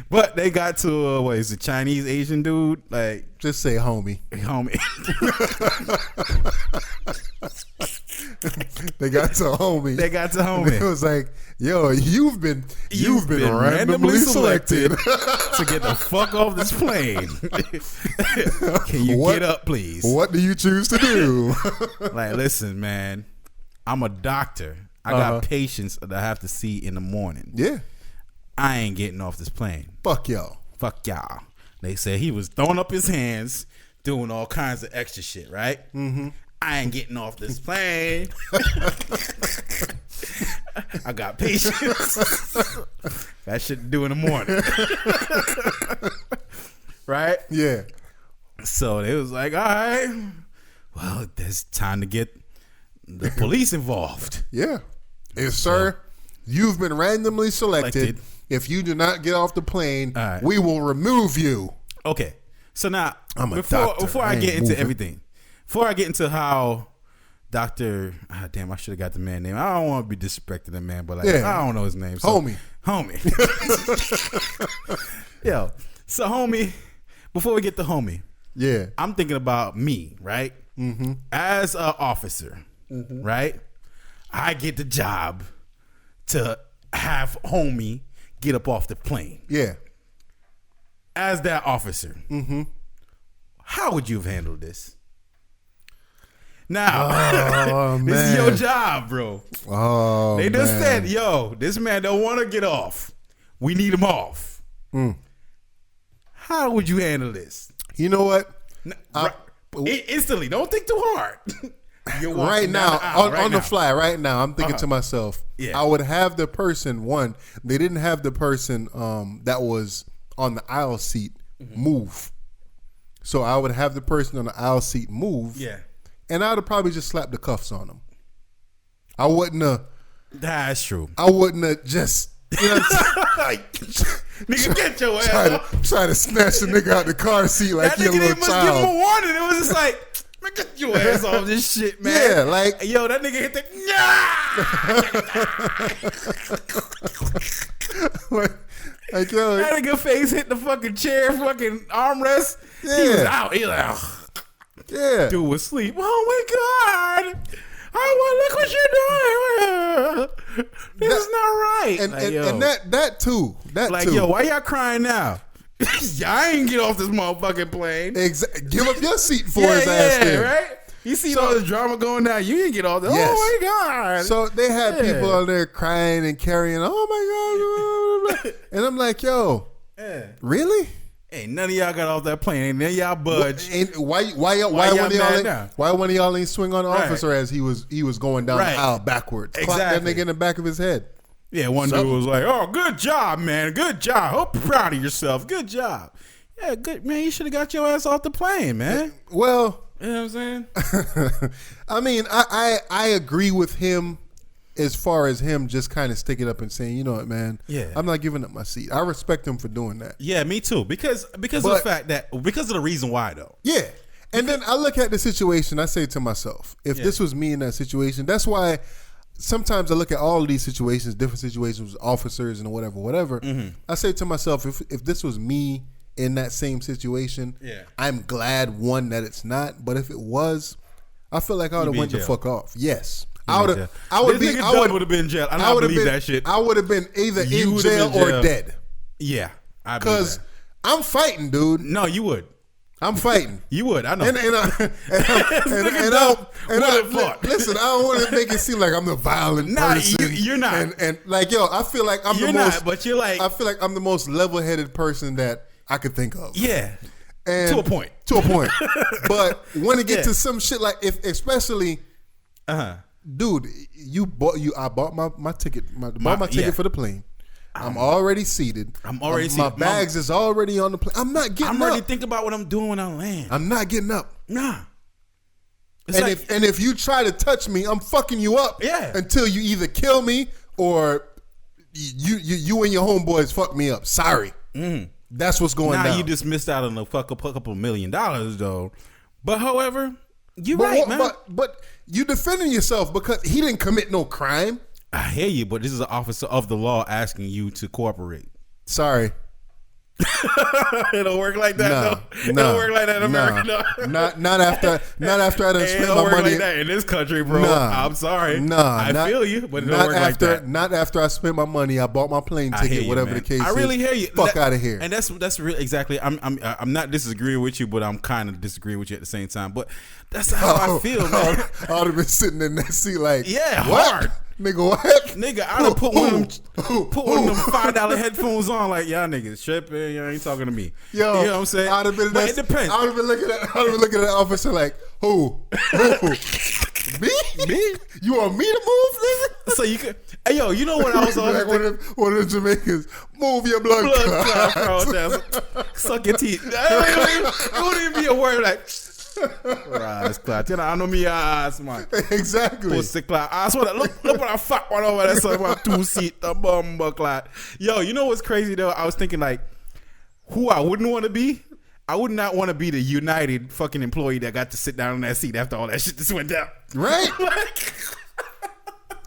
But they got to what is it, Chinese Asian dude? Like, just say homie. They got to homie. It was like, yo, you've been randomly selected to get the fuck off this plane. Can you get up, please? What do you choose to do? Like, listen, man, I'm a doctor. I got patients that I have to see in the morning. Yeah. I ain't getting off this plane. Fuck y'all. They said he was throwing up his hands, doing all kinds of extra shit, right? I ain't getting off this plane. I got patience. That shit to do in the morning. Right? Yeah. So it was like, all right, well, there's time to get the police involved. Yeah. Yes, sir. You've been randomly selected. If you do not get off the plane, we will remove you. Okay. So now, before I get into everything, before I get into how Dr. Damn, I should have got the man name. I don't want to be disrespecting the man, but like, I don't know his name. So, homie. Yo, so homie, before we get to homie, I'm thinking about me, right? As an officer, right? I get the job to have homie get up off the plane. Yeah. As that officer, how would you have handled this? Now, this is your job, bro. They just said, yo, this man don't want to get off. We need him off. How would you handle this? You know what? Instantly, don't think too hard. Right now, on the fly, right now, I'm thinking to myself, I would have the person, they didn't have the person that was on the aisle seat move. So I would have the person on the aisle seat move. Yeah. And I would have probably just slapped the cuffs on him. I wouldn't have. That's true. I wouldn't have just, you know like, nigga, get your ass. Try to snatch the nigga out the car seat like he a little child. Give him a warning. It was just like, man, get your ass off this shit, man. Yeah, like, yo, that nigga hit the like yo, that nigga face hit the fucking chair, fucking armrest. Yeah. He was out. He was like, yeah, dude was asleep. Oh my god. Oh, well, look what you're doing. This is not right. And that too. Like, yo, why y'all crying now? Y'all ain't get off this motherfucking plane. Give up your seat for his ass there. Right? You see all this drama going down. You didn't get off this. Yes. Oh, my God. So they had people out there crying and carrying, oh, my God. And I'm like, yo, really? Ain't none of y'all got off that plane. Ain't none of y'all budge. Why one of y'all ain't swing on the officer as he was going down the aisle backwards? Exactly. Clock that nigga in the back of his head. Yeah, one dude was like, oh, good job, man. Good job. Hope you're proud of yourself. Good job. Yeah, good, man. You should have got your ass off the plane, man. Well, you know what I'm saying? I mean, I agree with him as far as him just kind of sticking up and saying, you know what, man? Yeah. I'm not giving up my seat. I respect him for doing that. Yeah, me too. Because of the fact that, because of the reason why, though. Yeah. And then I look at the situation, I say to myself, if this was me in that situation, that's why sometimes I look at all of these situations, different situations with officers and whatever. I say to myself, if this was me in that same situation, I'm glad, one, that it's not. But if it was, I feel like I would have went the fuck off. Yes. I would have been in jail. I don't believe that shit. I would have been either in jail or dead. Yeah. Because I'm fighting, dude. No, you would. I'm fighting. You would, I know. Listen, I don't want to make it seem like I'm the violent person. You're not. And like, yo, I feel like I'm you're the most. Not, but you're like. I feel like I'm the most level-headed person that I could think of. Yeah. And to a point. But when it gets to some shit like, especially, dude, I bought my ticket, my ticket for the plane. I'm already seated. My bags is already on the plane. I'm not getting up. I'm already thinking about what I'm doing when I land. I'm not getting up. Nah. And if you try to touch me, I'm fucking you up. Yeah. Until you either kill me or you and your homeboys fuck me up. Sorry. That's what's going down. You just missed out on a couple $1 million though. But however, you're right, man. But you defending yourself because he didn't commit no crime. I hear you, but this is an officer of the law asking you to cooperate. Sorry. It don't work like that. No, it don't work like that in America. No. Not after I done spent my money. It don't work like that in this country, bro. I'm sorry. I feel you, but it don't work like that. Not after I spent my money. I bought my plane ticket, whatever the case is. I really hear you. Fuck out of here. And that's really exactly. I'm not disagreeing with you, but I'm kind of disagreeing with you at the same time. But that's how I feel, man. I would have been sitting in that seat like, hard. Nigga, what? Nigga, I done put one of them $5 headphones on like, y'all niggas tripping. Y'all ain't talking to me. Yo, you know what I'm saying? I'd have been it depends. I would have been looking at that officer like, who? Me? You want me to move, nigga? So you could, hey, yo, you know what I was like one of the Jamaicans, move your blood clot. Suck your teeth. It wouldn't even be a word like, rise clot. You know, I know me ass, man. Exactly. Pussy clot. I swear, look what I fuck one over there. So about 2 seat, the bumper clot. Yo, you know what's crazy though? I was thinking like, who I wouldn't want to be? I would not want to be the United fucking employee that got to sit down in that seat after all that shit just went down. Right?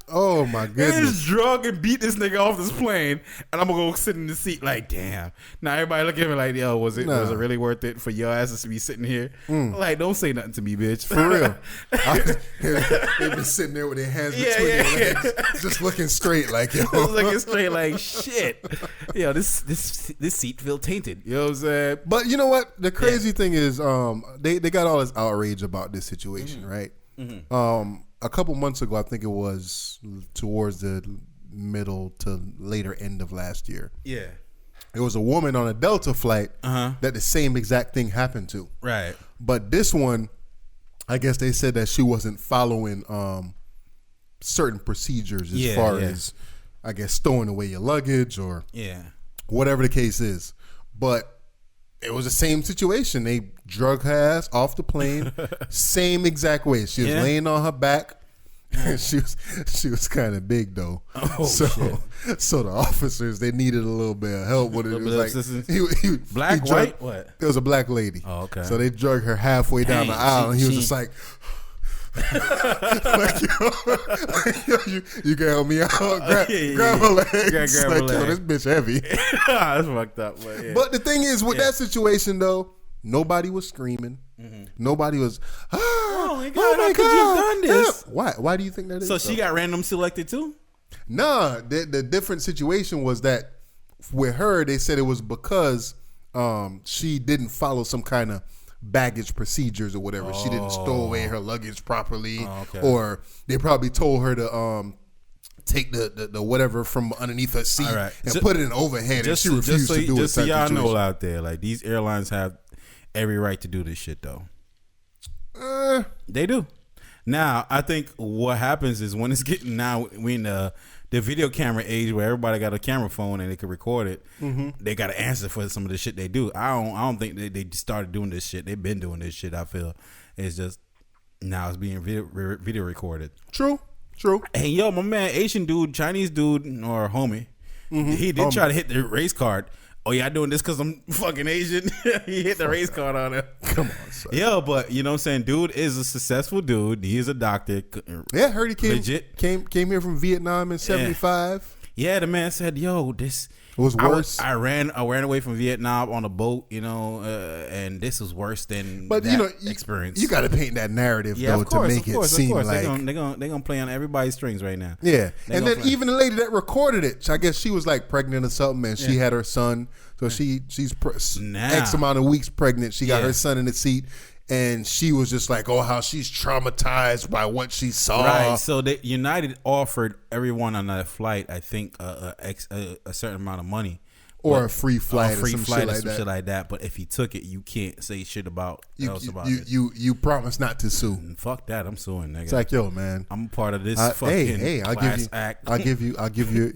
Oh my goodness. They just drug and beat this nigga off this plane, and I'm gonna go sit in the seat like, damn. Now everybody look at me like, yo, was it really worth it for your asses to be sitting here? Like, don't say nothing to me, bitch. For real. They've been sitting there with their hands between their legs, just looking straight like, yo. Looking straight like, shit. Yo, this seat feel tainted. You know what I'm saying? But you know what? The crazy thing is, they got all this outrage about this situation, right? A couple months ago, I think it was towards the middle to later end of last year. Yeah. There was a woman on a Delta flight that the same exact thing happened to. Right. But this one, I guess they said that she wasn't following certain procedures as far as, I guess, stowing away your luggage or whatever the case is. But it was the same situation. They drug her ass off the plane, same exact way. She was laying on her back. she was kind of big though. So the officers, they needed a little bit of help with it. It was like black, white, what? It was a black lady. Oh, okay. So they drug her halfway down the aisle, and he was just like. Like, you can help me out. Grab her legs. Like, yo, this bitch heavy. That's fucked up. But the thing is, with that situation though, nobody was screaming. Nobody was. Oh my god! How could you have done this? Why do you think that is? So she got random selected too? Nah, the different situation was that with her, they said it was because she didn't follow some kind of baggage procedures or whatever. She didn't stow away her luggage properly, or they probably told her to take the whatever from underneath her seat and put it in overhead, and she refused to do it. Just so y'all know out there, like these airlines have every right to do this shit though. They do. Now, I think what happens is when it's getting we in the video camera age where everybody got a camera phone and they can record it, they got to answer for some of the shit they do. I don't think they started doing this shit. They've been doing this shit. I feel it's just now it's being video recorded. True. Hey, yo, my man, Asian dude, Chinese dude, or homie, he did try to hit the race card. Oh, y'all doing this because I'm fucking Asian? He hit the race card on it. Come on, son. Yo, but you know what I'm saying? Dude is a successful dude. He is a doctor. Yeah, heard he came here from Vietnam in 75. Yeah, the man said, "Yo, this it was worse. I ran away from Vietnam on a boat, and this was worse than but that experience." You got to paint that narrative though of course, to make it seem like they're gonna play on everybody's strings right now. Yeah, and then even the lady that recorded it, I guess she was like pregnant or something, and she had her son. So she's X amount of weeks pregnant. She got her son in the seat. And she was just like, oh, how she's traumatized by what she saw. Right. So United offered everyone on that flight, I think, a certain amount of money. Or a free flight or some shit like that. But if he took it, you can't say shit about it. You promise not to sue. Fuck that. I'm suing, nigga. It's like, yo, man. I'm a part of this fucking class act. I'll give you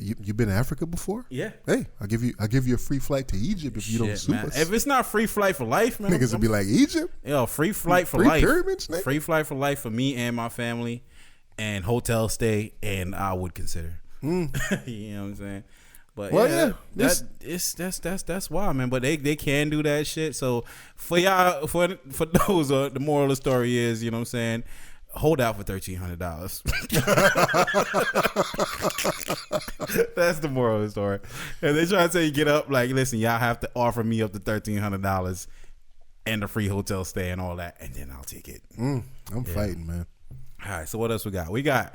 you been to Africa before? Yeah. Hey, I'll give you a free flight to Egypt if you don't sue us. If it's not free flight for life, man. Niggas will be like, Egypt? Yo, free flight for life. Pyramids, nigga? Free flight for life for me and my family and hotel stay, and I would consider. You know what I'm saying? But that's wild, man. But they can do that shit. So for y'all, for those, the moral of the story is, you know what I'm saying, hold out for $1,300. That's the moral of the story. And they try to say, get up, like, listen, y'all have to offer me up to $1,300 and a free hotel stay and all that, and then I'll take it. I'm fighting, man. All right, so what else we got? We got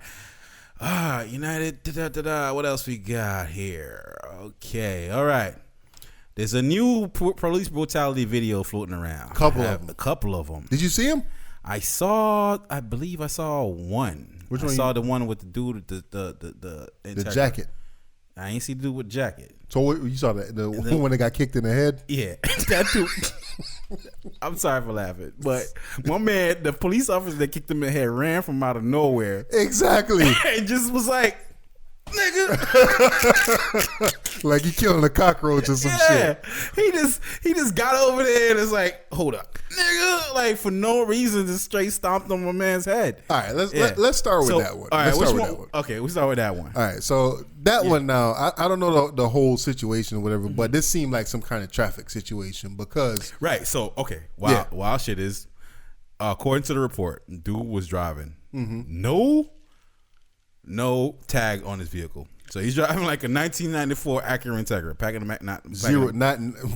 United. What else we got here? Okay, all right. There's a new police brutality video floating around. A couple of them. Did you see them? I believe I saw one. Which one? I saw the one with the dude with the jacket. I ain't see the dude with the jacket. So what, you saw the one that got kicked in the head? Yeah, that dude. I'm sorry for laughing, but my man, the police officer that kicked him in the head, ran from out of nowhere. Exactly. And just was like, nigga. Like he killing a cockroach or some shit. He just got over there and it's like, hold up, nigga. Like for no reason, just straight stomped on my man's head. All right, let's start with that one. All right, let's start with that one. Okay, we start with that one. All right, so that one now, I don't know the whole situation or whatever, but this seemed like some kind of traffic situation because right. So okay, wild shit is, according to the report, dude was driving, no tag on his vehicle. So he's driving like a 1994 Acura Integra, packing the back, not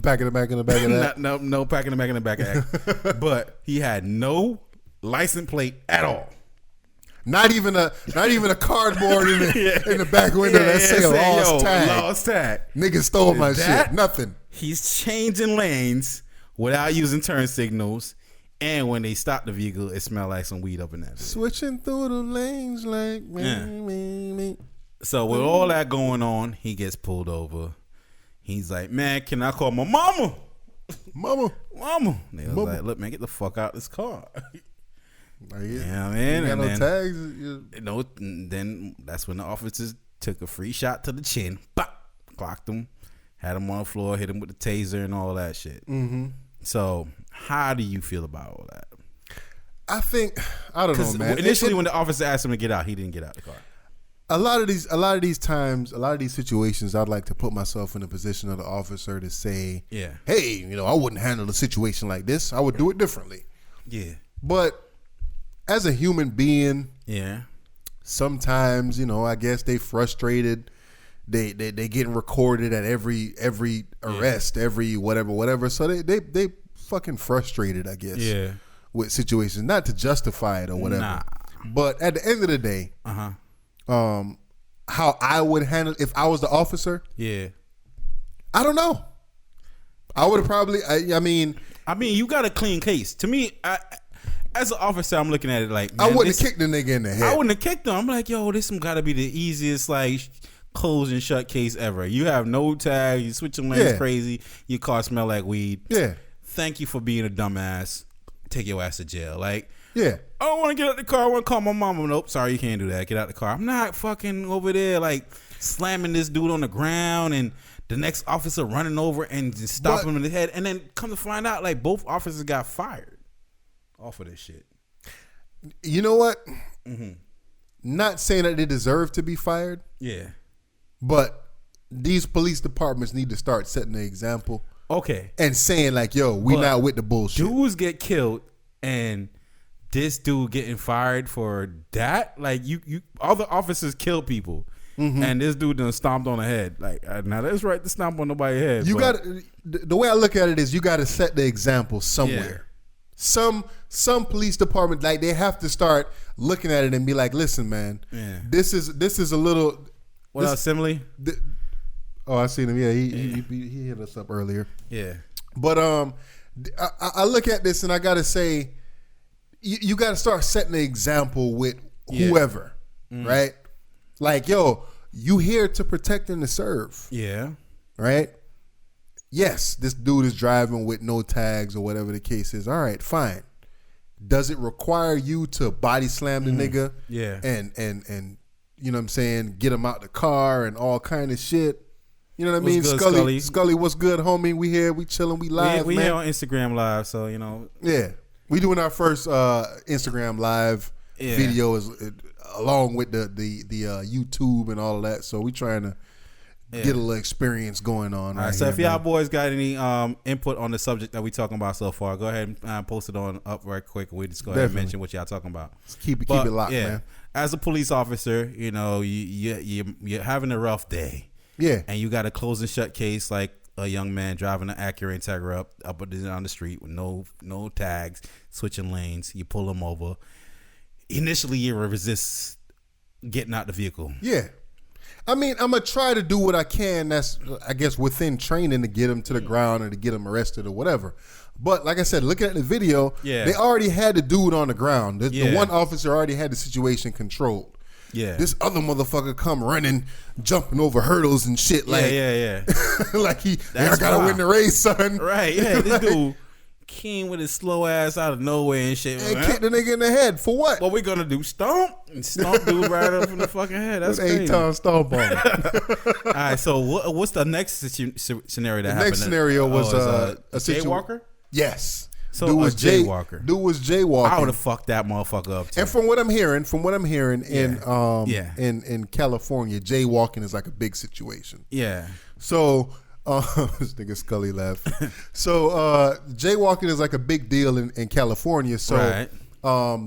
packing the back in the back of that. no packing the back in the back of that. But he had no license plate at all. Not even a cardboard in the back window that say lost tag. Niggas stole my shit. Nothing. He's changing lanes without using turn signals. And when they stop the vehicle, it smelled like some weed up in that. Switching through the lanes like me. So with all that going on, he gets pulled over. He's like, man, can I call my mama? Mama. They was like, look, man, get the fuck out of this car. Yeah, man. You got no tags. Then that's when the officers took a free shot to the chin. Bop, clocked him, had him on the floor, hit him with the taser and all that shit. So how do you feel about all that? I don't know, man. Initially, when the officer asked him to get out, he didn't get out the car. A lot of these times, a lot of these situations, I'd like to put myself in the position of the officer to say, hey, I wouldn't handle a situation like this. I would do it differently. Yeah. But as a human being, sometimes, I guess they frustrated. They getting recorded at every arrest, every whatever. So they fucking frustrated, I guess. Yeah. With situations, not to justify it or whatever. Nah. But at the end of the day, how I would handle if I was the officer, I don't know. I would have probably. I mean, you got a clean case. To me, as an officer, I'm looking at it like, man, I wouldn't have kicked the nigga in the head. I wouldn't have kicked him. I'm like, yo, this got to be the easiest close and shut case ever. You have no tag. You switching lanes crazy. Your car smell like weed. Yeah. Thank you for being a dumbass. Take your ass to jail. Like, I don't want to get out the car. I want to call my mama. Nope, sorry, you can't do that. Get out the car. I'm not fucking over there like slamming this dude on the ground and the next officer running over and just stop him in the head. And then come to find out, like, both officers got fired off of this shit. You know what? Not saying that they deserve to be fired. Yeah. But these police departments need to start setting the example. Okay. And saying like, yo, we not with the bullshit. Dudes get killed and this dude getting fired for that? Like you other officers kill people and this dude done stomped on the head. Like, now that's right to stomp on nobody's head. You got the way I look at it is you got to set the example somewhere. Yeah. Some police department, like, they have to start looking at it and be like, listen, man, this is a little. What else, Simile? I seen him. Yeah, he hit us up earlier. Yeah, but I look at this and I gotta say, you got to start setting the example with whoever, right? Like, yo, you here to protect and to serve. Yeah. Right? Yes, this dude is driving with no tags or whatever the case is. All right, fine. Does it require you to body slam the nigga? Yeah. And you know what I'm saying, get him out the car and all kind of shit? You know what I mean? Good, Scully, what's good, homie? We here, we chilling, we live, we man. here on Instagram Live, so, you know. Yeah. We doing our first Instagram Live video along with the YouTube and all of that. So we trying to get a little experience going on. All right, so if y'all boys got any input on the subject that we talking about so far, go ahead and post it on up right quick. We just go ahead and mention what y'all talking about. Just keep it locked, man. As a police officer, you know, you're having a rough day. Yeah. And you got a close and shut case like a young man driving an Acura Integra up and down the street with no tags, switching lanes. You pull him over. Initially, you resist getting out the vehicle. Yeah. I mean, I'm going to try to do what I can. That's, I guess, within training to get him to the ground or to get him arrested or whatever. But like I said, looking at the video, they already had the dude on the ground. The one officer already had the situation controlled. Yeah. This other motherfucker come running, jumping over hurdles and shit. Like, like I gotta win the race, son. Right, yeah. This dude came with his slow ass out of nowhere and shit. And kicked the nigga in the head. For what? What we gonna do? Stomp? And stomp dude right up in the fucking head. That's crazy. 8-time stomp on him. All right, so what's the next scenario that happened? The next scenario was a jaywalker? Yes. So dude was jaywalker. Dude was jaywalking. I would have fucked that motherfucker up too. And from what I'm hearing in California, jaywalking is like a big situation. Yeah. So this nigga Scully laughing. So jaywalking is like a big deal in California. So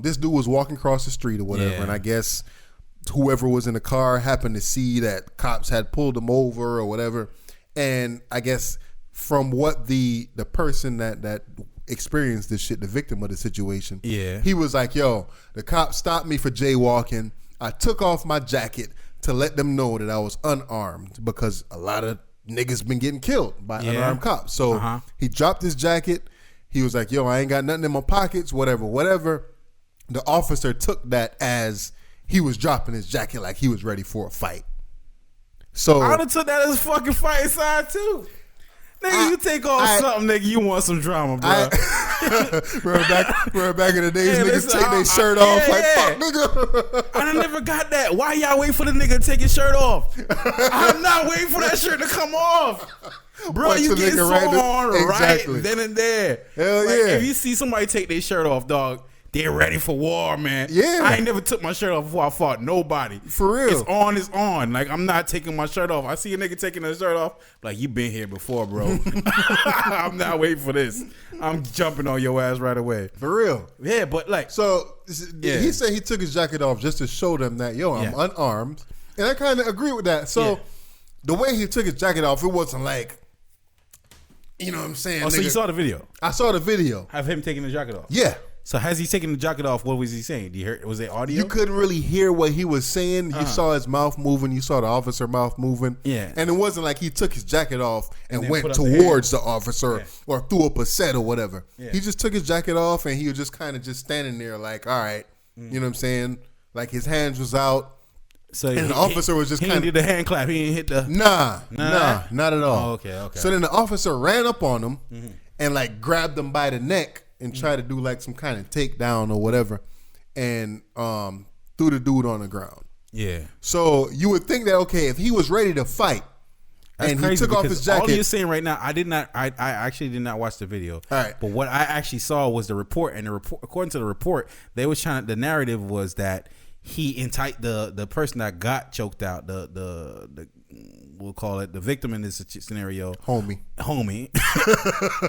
this dude was walking across the street or whatever, and I guess whoever was in the car happened to see that cops had pulled him over or whatever. And I guess from what the person that experienced this shit, the victim of the situation, he was like, yo, the cops stopped me for jaywalking. I took off my jacket to let them know that I was unarmed because a lot of niggas been getting killed by unarmed cops. So he dropped his jacket. He was like, yo, I ain't got nothing in my pockets, whatever. The officer took that as he was dropping his jacket like he was ready for a fight. So I would have took that as a fucking fight side too. Nigga, you take off something, nigga, you want some drama, bro. Remember back in the days, niggas take their shirt off fuck, nigga. I never got that. Why y'all wait for the nigga to take his shirt off? I'm not waiting for that shirt to come off. Bro, you get so on right then and there. Hell yeah. If you see somebody take their shirt off, dog, they're ready for war, man. Yeah. I ain't never took my shirt off before I fought nobody. For real. It's on. Like, I'm not taking my shirt off. I see a nigga taking his shirt off. Like, you been here before, bro. I'm not waiting for this. I'm jumping on your ass right away. For real. Yeah, but like. So, he said he took his jacket off just to show them that, yo, I'm unarmed. And I kind of agree with that. So, the way he took his jacket off, it wasn't like, you know what I'm saying? Oh, nigga. So you saw the video? I saw the video. Have him taking the jacket off? Yeah. So has he taken the jacket off? What was he saying? You hear? Was it audio? You couldn't really hear what he was saying. You saw his mouth moving. You saw the officer mouth moving. Yeah. And it wasn't like he took his jacket off and went towards the officer or threw up a set or whatever. Yeah. He just took his jacket off and he was just kind of just standing there like, all right. You know what I'm saying? Like his hands was out. So and the officer was just kind of did the hand clap. He didn't hit the Nah, not at all. Oh, okay. So then the officer ran up on him and like grabbed him by the neck and tried to do like some kind of takedown or whatever, and threw the dude on the ground. Yeah. So you would think that, okay, if he was ready to fight, that's and crazy he took off his jacket. All you're saying right now, I actually did not watch the video. All right. But what I actually saw was the report, and according to the report, the narrative was that he enticed the person that got choked out, the we'll call it the victim in this scenario, homie,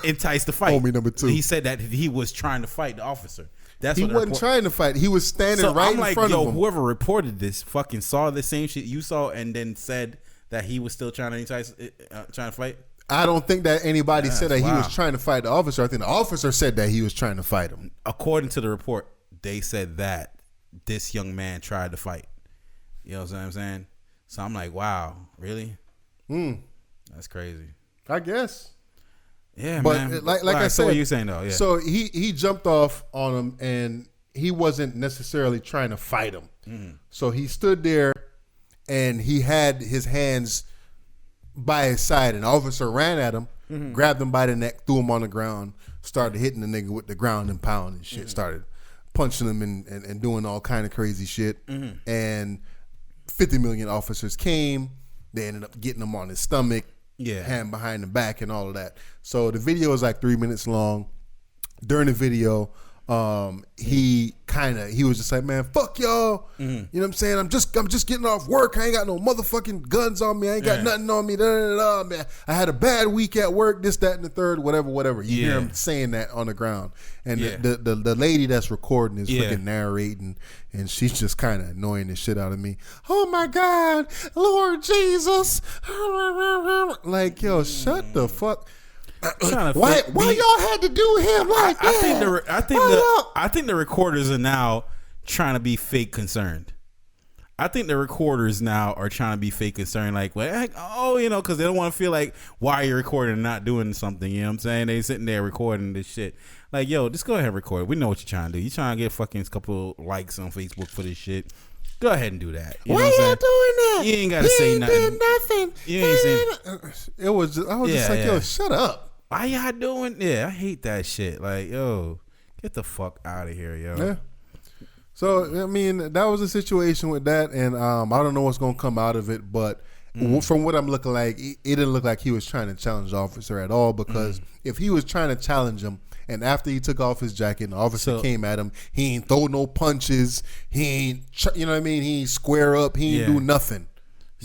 enticed the fight. Homie number 2. He said that he was trying to fight the officer. He wasn't trying to fight. He was standing right in front of him. Whoever reported this fucking saw the same shit you saw and then said that he was still trying to fight. I don't think that anybody said that he was trying to fight the officer. I think the officer said that he was trying to fight him. According to the report, they said that this young man tried to fight. You know what I'm saying? So I'm like, wow, really? That's crazy. I guess. Yeah, but man. Like I said, so what are you saying though? Yeah. So he jumped off on him, and he wasn't necessarily trying to fight him. So he stood there, and he had his hands by his side, and the officer ran at him, grabbed him by the neck, threw him on the ground, started hitting the nigga with the ground and pound and shit, started punching him and doing all kind of crazy shit. And 50 million officers came. They ended up getting him on his stomach, hand behind the back and all of that. So the video is like 3 minutes long. During the video, he was just like, man, fuck y'all. You know what I'm saying? I'm just getting off work. I ain't got no motherfucking guns on me. I ain't got nothing on me. Man, I had a bad week at work. This, that, and the third. Whatever. You hear him saying that on the ground, and the lady that's recording is freaking narrating, and she's just kind of annoying the shit out of me. Oh my God, Lord Jesus! Like, yo, shut the fuck. Why y'all had to do him like that? I think the recorders are now trying to be fake concerned. I think the recorders now are trying to be fake concerned, like, because they don't want to feel like, why are you recording and not doing something? You know what I'm saying? They sitting there recording this shit. Like, yo, just go ahead and record. We know what you're trying to do. You're trying to get fucking a couple likes on Facebook for this shit. Go ahead and do that. You why y'all doing that? You ain't got to say nothing. Did nothing. You ain't saying. I was just like, yo, shut up. Why y'all doing? Yeah, I hate that shit. Like, yo, get the fuck out of here, yo. Yeah. So, I mean, that was a situation with that, and I don't know what's going to come out of it, but from what I'm looking like, it didn't look like he was trying to challenge the officer at all, because if he was trying to challenge him, and after he took off his jacket and the officer came at him, he ain't throw no punches, he ain't, you know what I mean, he ain't square up, he ain't do nothing,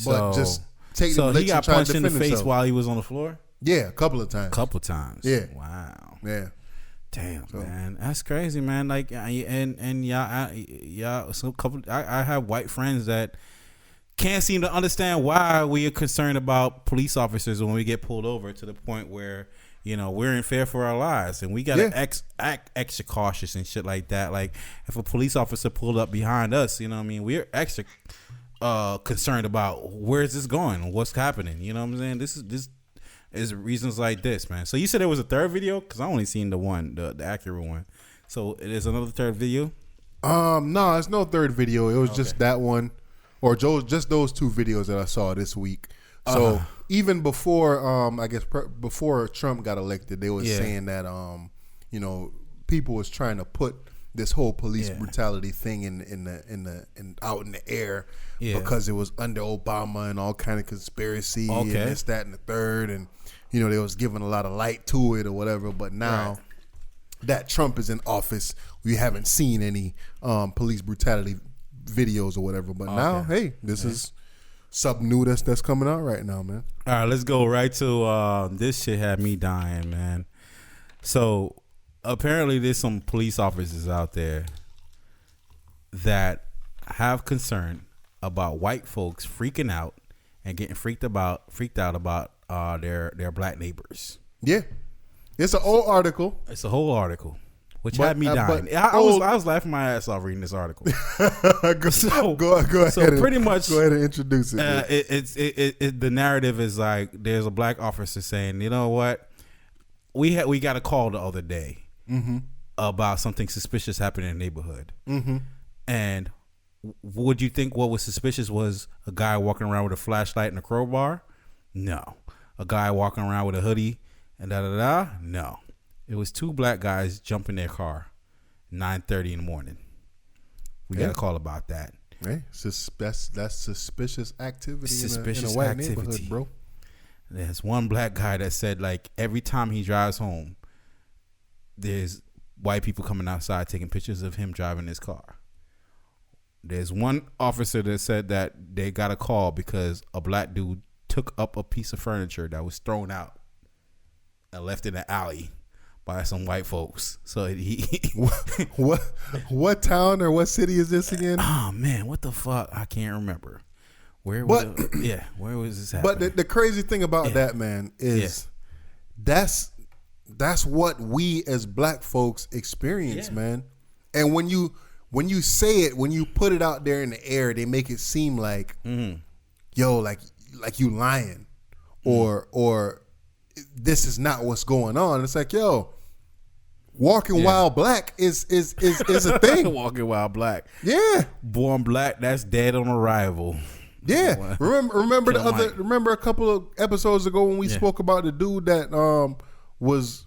but just take the licks and try to defend himself. So he got punched in the face while he was on the floor? Yeah, a couple of times. Yeah. Wow. Yeah. Damn, man, that's crazy, man. Like, and y'all, some couple. I have white friends that can't seem to understand why we are concerned about police officers when we get pulled over, to the point where, you know, we're in fear for our lives, and we gotta act extra cautious and shit like that. Like, if a police officer pulled up behind us, you know what I mean, we're extra concerned about where's this going, what's happening. You know what I'm saying? This is reasons like this, man. So you said there was a third video? Because I only seen the one, the accurate one. So it is another third video? No, it's no third video. It was just that one, or just those two videos that I saw this week. So even before, I guess before Trump got elected, they was saying that you know, people was trying to put this whole police brutality thing in out in the air because it was under Obama and all kind of conspiracy and this, that, and the third, and you know, they was giving a lot of light to it or whatever. But now that Trump is in office, we haven't seen any police brutality videos or whatever. But now, hey, this is something new that's coming out right now, man. All right, let's go right to this shit had me dying, man. So apparently there's some police officers out there that have concern about white folks freaking out and getting freaked out about their black neighbors. Yeah, it's an old article. It's a whole article, which had me dying. I was laughing my ass off reading this article. Go ahead. So pretty much, go ahead and introduce it. The narrative is like, there's a black officer saying, you know what, we got a call the other day about something suspicious happening in the neighborhood, and would you think what was suspicious was a guy walking around with a flashlight and a crowbar? No. A guy walking around with a hoodie and No. It was two black guys jumping their car 9:30 in the morning. We got a call about that. Hey, that's suspicious activity in a white neighborhood, bro. There's one black guy that said, like, every time he drives home, there's white people coming outside taking pictures of him driving his car. There's one officer that said that they got a call because a black dude took up a piece of furniture that was thrown out and left in the alley by some white folks. So what town or what city is this again? Oh man, what the fuck? I can't remember. Where was this happening? But the crazy thing about that, man, is that's what we as black folks experience, man. And when you say it, when you put it out there in the air, they make it seem like, yo, like you lying, or this is not what's going on. It's like, yo, walking while black is a thing. Walking while black, born black, that's dead on arrival. Yeah, remember a couple of episodes ago when we spoke about the dude that was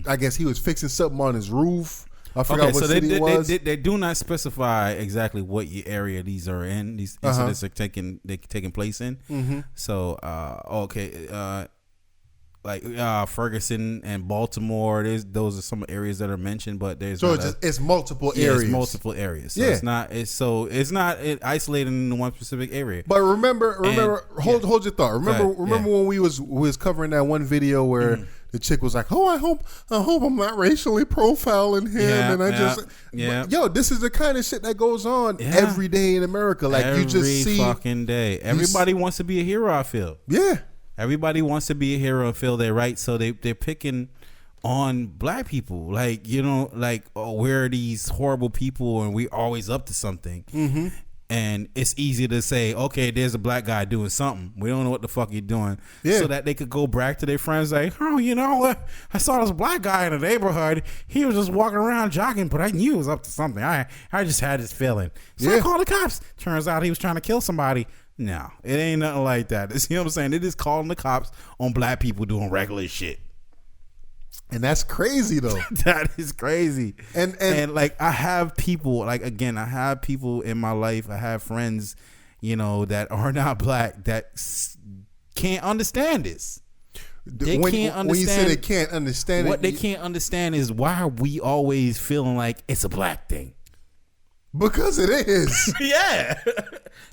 I guess he was fixing something on his roof. I forgot what city it was. They do not specify exactly what area these are in. These incidents are taking place in. Mm-hmm. So like Ferguson and Baltimore, those are some areas that are mentioned, but there's it's multiple areas. It's multiple areas. So it's not isolated in one specific area. But remember, hold your thought. Remember when we was covering that one video where the chick was like, "Oh, I hope I'm not racially profiling him," yo, this is the kind of shit that goes on every day in America. Like every you just see fucking day. Everybody wants to be a hero. I feel. Yeah. Everybody wants to be a hero and feel they're right, so they're picking on black people. Like, we're these horrible people and we're always up to something. Mm-hmm. And it's easy to say, okay, there's a black guy doing something. We don't know what the fuck he's doing. Yeah. So that they could go back to their friends like, oh, I saw this black guy in the neighborhood. He was just walking around jogging, but I knew he was up to something. I just had this feeling. So I called the cops. Turns out he was trying to kill somebody. No, it ain't nothing like that. You know what I'm saying? It is calling the cops on black people doing regular shit. And that's crazy though. That is crazy. And like I have people in my life. I have friends, that are not black that can't understand this. They can't understand. When you say they can't understand what they can't understand is why are we always feeling like it's a black thing? Because it is. Yeah.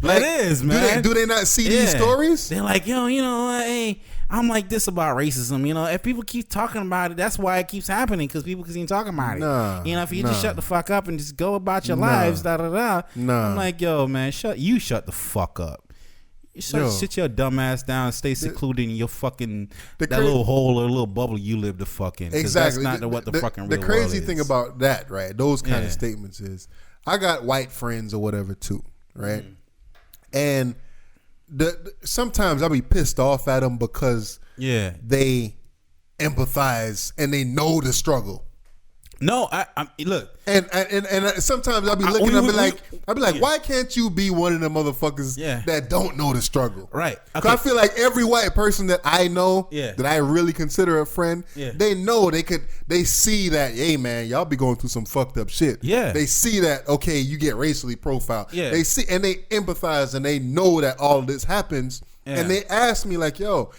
It is, man. Do they not see these stories? They're like, hey, I'm like this about racism. If people keep talking about it, that's why it keeps happening, because people keep talking about it. If you just shut the fuck up and just go about your lives, da-da-da. I'm like, yo, man, shut the fuck up. Sit your dumb ass down, stay secluded in your fucking little hole or little bubble you live the fuck in. Exactly. That's not what the fucking real world is. The crazy thing is. about that, right, those kind of statements is, I got white friends or whatever too, right? And sometimes I'll be pissed off at them because they empathize and they know the struggle. No, I look, and sometimes I'll be looking, I'll be like, why can't you be one of the motherfuckers that don't know the struggle? Right. Because I feel like every white person that I know, that I really consider a friend, they know they see that, hey man, y'all be going through some fucked up shit. Yeah. They see that, okay, you get racially profiled. Yeah. They see and they empathize and they know that all of this happens. Yeah. And they asked me like, yo,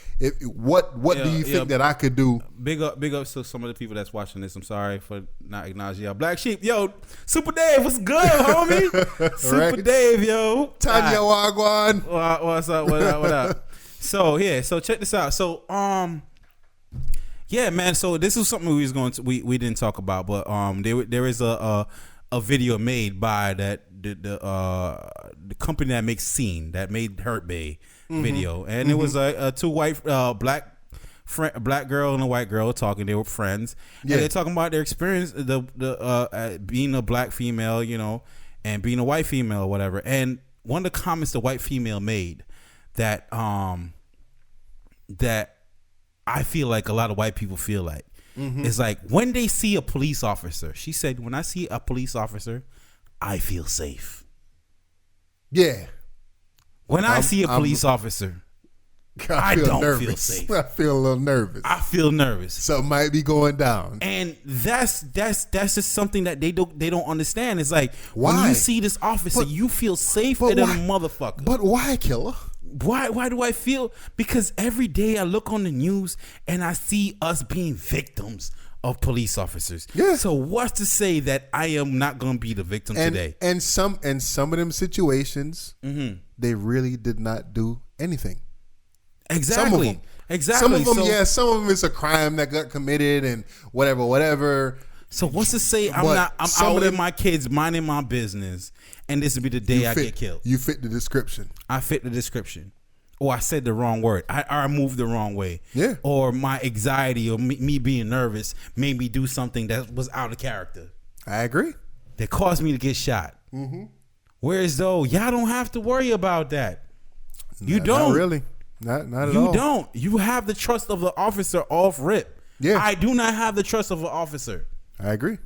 what do you think that I could do? Big up to some of the people that's watching this. I'm sorry for not acknowledging y'all. Black Sheep, yo, Super Dave, what's good, homie? Super Dave, yo. Tanya Wagwan. What's up? What up? So check this out. So man. So this is something we didn't talk about, but there is a video made by the company that makes Scene, that made Hurt Bay video, and it was a two white black girl and a white girl talking. They were friends, and they're talking about their experience, the being a black female, and being a white female or whatever. And one of the comments the white female made that that I feel like a lot of white people feel like is like when they see a police officer. She said, "When I see a police officer, I feel safe." Yeah. When I see a police officer, I don't feel safe. I feel a little nervous. I feel nervous. Something might be going down. And that's just something that they don't understand. It's like, why? When you see this officer, you feel safer than a motherfucker. But why, killer? Why do I feel? Because every day I look on the news and I see us being victims of police officers. Yeah. So what's to say that I am not going to be the victim today? And some of them situations, they really did not do anything. Exactly. Exactly. Some of them, some of them it's a crime that got committed and whatever. So what's to say I'm out with my kids minding my business and this will be the day I get killed? You fit the description. I fit the description. Or I said the wrong word. I moved the wrong way. Yeah. Or my anxiety or me being nervous made me do something that was out of character. I agree. That caused me to get shot. Mm-hmm. Whereas though, y'all don't have to worry about that. You don't. Not really. Not at all. You don't. You have the trust of the officer off rip. Yeah. I do not have the trust of an officer. I agree.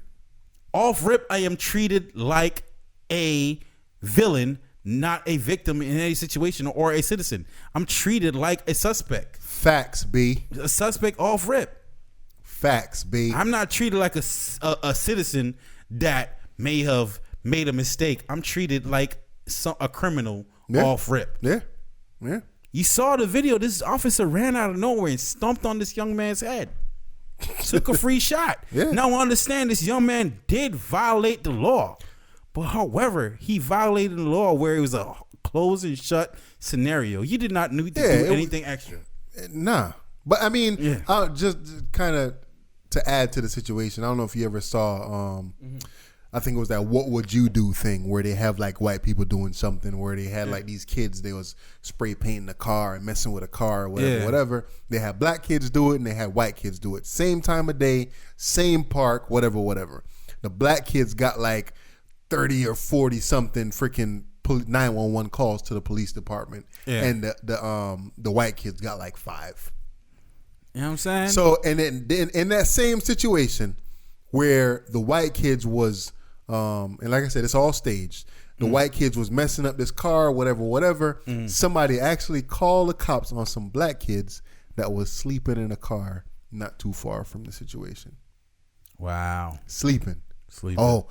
Off rip, I am treated like a villain, not a victim in any situation or a citizen. I'm treated like a suspect. Facts, B. A suspect off rip. Facts, B. I'm not treated like a citizen that may have made a mistake. I'm treated like a criminal off rip. Yeah. You saw the video. This officer ran out of nowhere and stomped on this young man's head. Took a free shot. Yeah. Now I understand this young man did violate the law. But however, he violated the law where it was a close and shut scenario. You did not need to do anything extra. Nah. But I mean, just kind of to add to the situation, I don't know if you ever saw, I think it was that "What Would You Do" thing where they have like white people doing something where they had like these kids, they was spray painting the car and messing with a car or whatever. They had black kids do it and they had white kids do it. Same time of day, same park, whatever. The black kids got like 30 or 40 something freaking 911 calls to the police department, and the white kids got like 5. You know what I'm saying? So and then in that same situation where the white kids was and like I said, it's all staged. The white kids was messing up this car, whatever. Somebody actually called the cops on some black kids that was sleeping in a car not too far from the situation. Wow. Sleeping. Oh,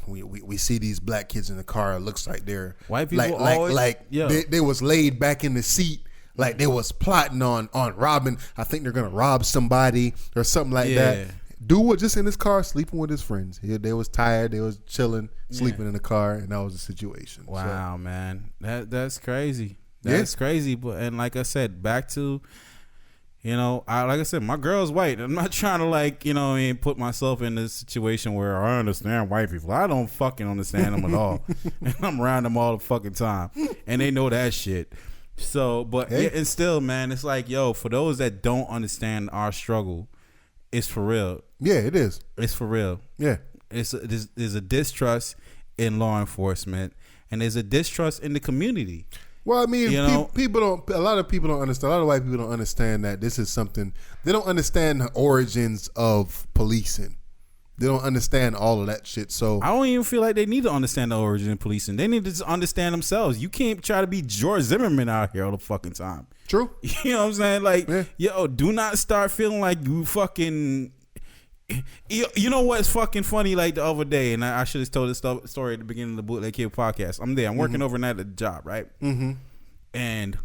we see these black kids in the car. It looks like they're white people they was laid back in the seat, like they was plotting on robbing. I think they're gonna rob somebody or something like that. Dude was just in his car sleeping with his friends. They was tired. They was chilling, sleeping in the car, and that was the situation. Wow, man, that's crazy. That's crazy. But and like I said, back to. Like I said, my girl's white. I'm not trying to put myself in this situation where I understand white people. I don't fucking understand them at all. And I'm around them all the fucking time. And they know that shit. So, but and still, man, it's like, for those that don't understand our struggle, it's for real. Yeah, it is. It's for real. Yeah. There's a distrust in law enforcement and there's a distrust in the community. Well, I mean, people don't. A lot of people don't understand. A lot of white people don't understand that this is something. They don't understand the origins of policing. They don't understand all of that shit. So I don't even feel like they need to understand the origin of policing. They need to just understand themselves. You can't try to be George Zimmerman out here all the fucking time. True. You know what I'm saying? Like, do not start feeling like you fucking. You know what's fucking funny? Like the other day, and I should have told this story at the beginning of the Bootleg Kid podcast. I'm there. I'm working overnight at the job, right? Mm-hmm. And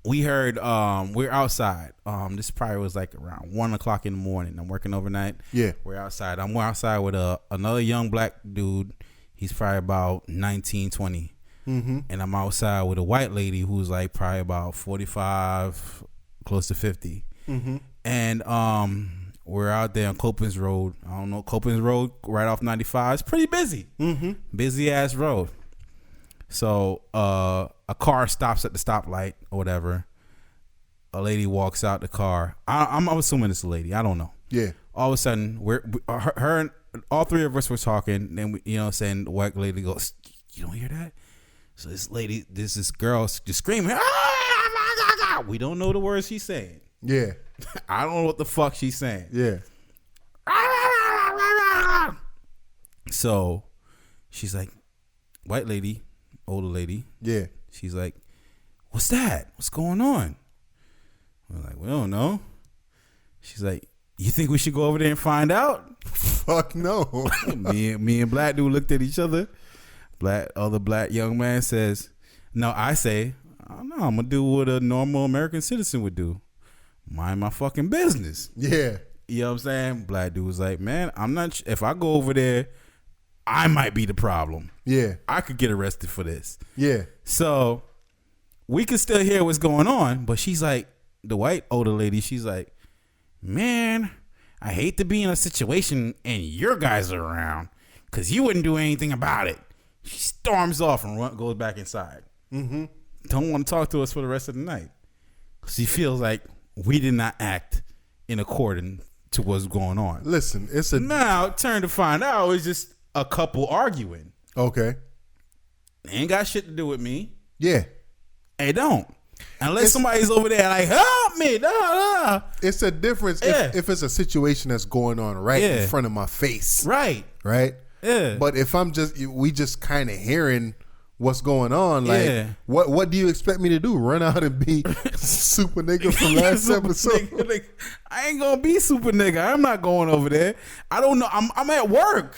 we heard we're outside. This probably was like around 1:00 in the morning. I'm working overnight. Yeah, we're outside. I'm outside with another young black dude. He's probably about 19, 20. Mm-hmm. And I'm outside with a white lady who's like probably about 45, close to 50. Mm-hmm. And we're out there on Copens Road. I don't know, Copens Road, right off 95. It's pretty busy. Mm-hmm. Busy ass road. So a car stops at the stoplight or whatever. A lady walks out the car. I'm assuming it's a lady. I don't know. Yeah. All of a sudden, her and all three of us were talking. And saying the white lady goes, "You don't hear that?" So this girl just screaming. We don't know the words she's saying. Yeah. I don't know what the fuck she's saying. Yeah. So she's like, white lady, older lady. Yeah. She's like, "What's that? What's going on?" We're like, "We don't know." She's like, "You think we should go over there and find out?" Fuck no. me and black dude looked at each other. Other black young man says, "No." I say, "Oh, no, I'm gonna do what a normal American citizen would do. Mind my fucking business." Yeah. You know what I'm saying? Black dude was like, "Man, I'm not. If I go over there, I might be the problem. Yeah. I could get arrested for this." Yeah. So we can still hear what's going on, but she's like, the white older lady, she's like, man, I hate to be in a situation and your guys are around because you wouldn't do anything about it. She storms off and goes back inside. Mm-hmm. Don't want to talk to us for the rest of the night. She feels like we did not act in accordance to what's going on. Listen, now turn to find out it's just a couple arguing. Okay. Ain't got shit to do with me. Yeah. It don't. Unless somebody's over there like, help me. Nah. It's a difference if it's a situation that's going on right in front of my face. Right. Right? Yeah. But if we just kind of hearing what's going on, like, what do you expect me to do? Run out and be super nigga from last episode? Nigga. I ain't gonna be super nigga. I'm not going over there. I don't know. I'm at work.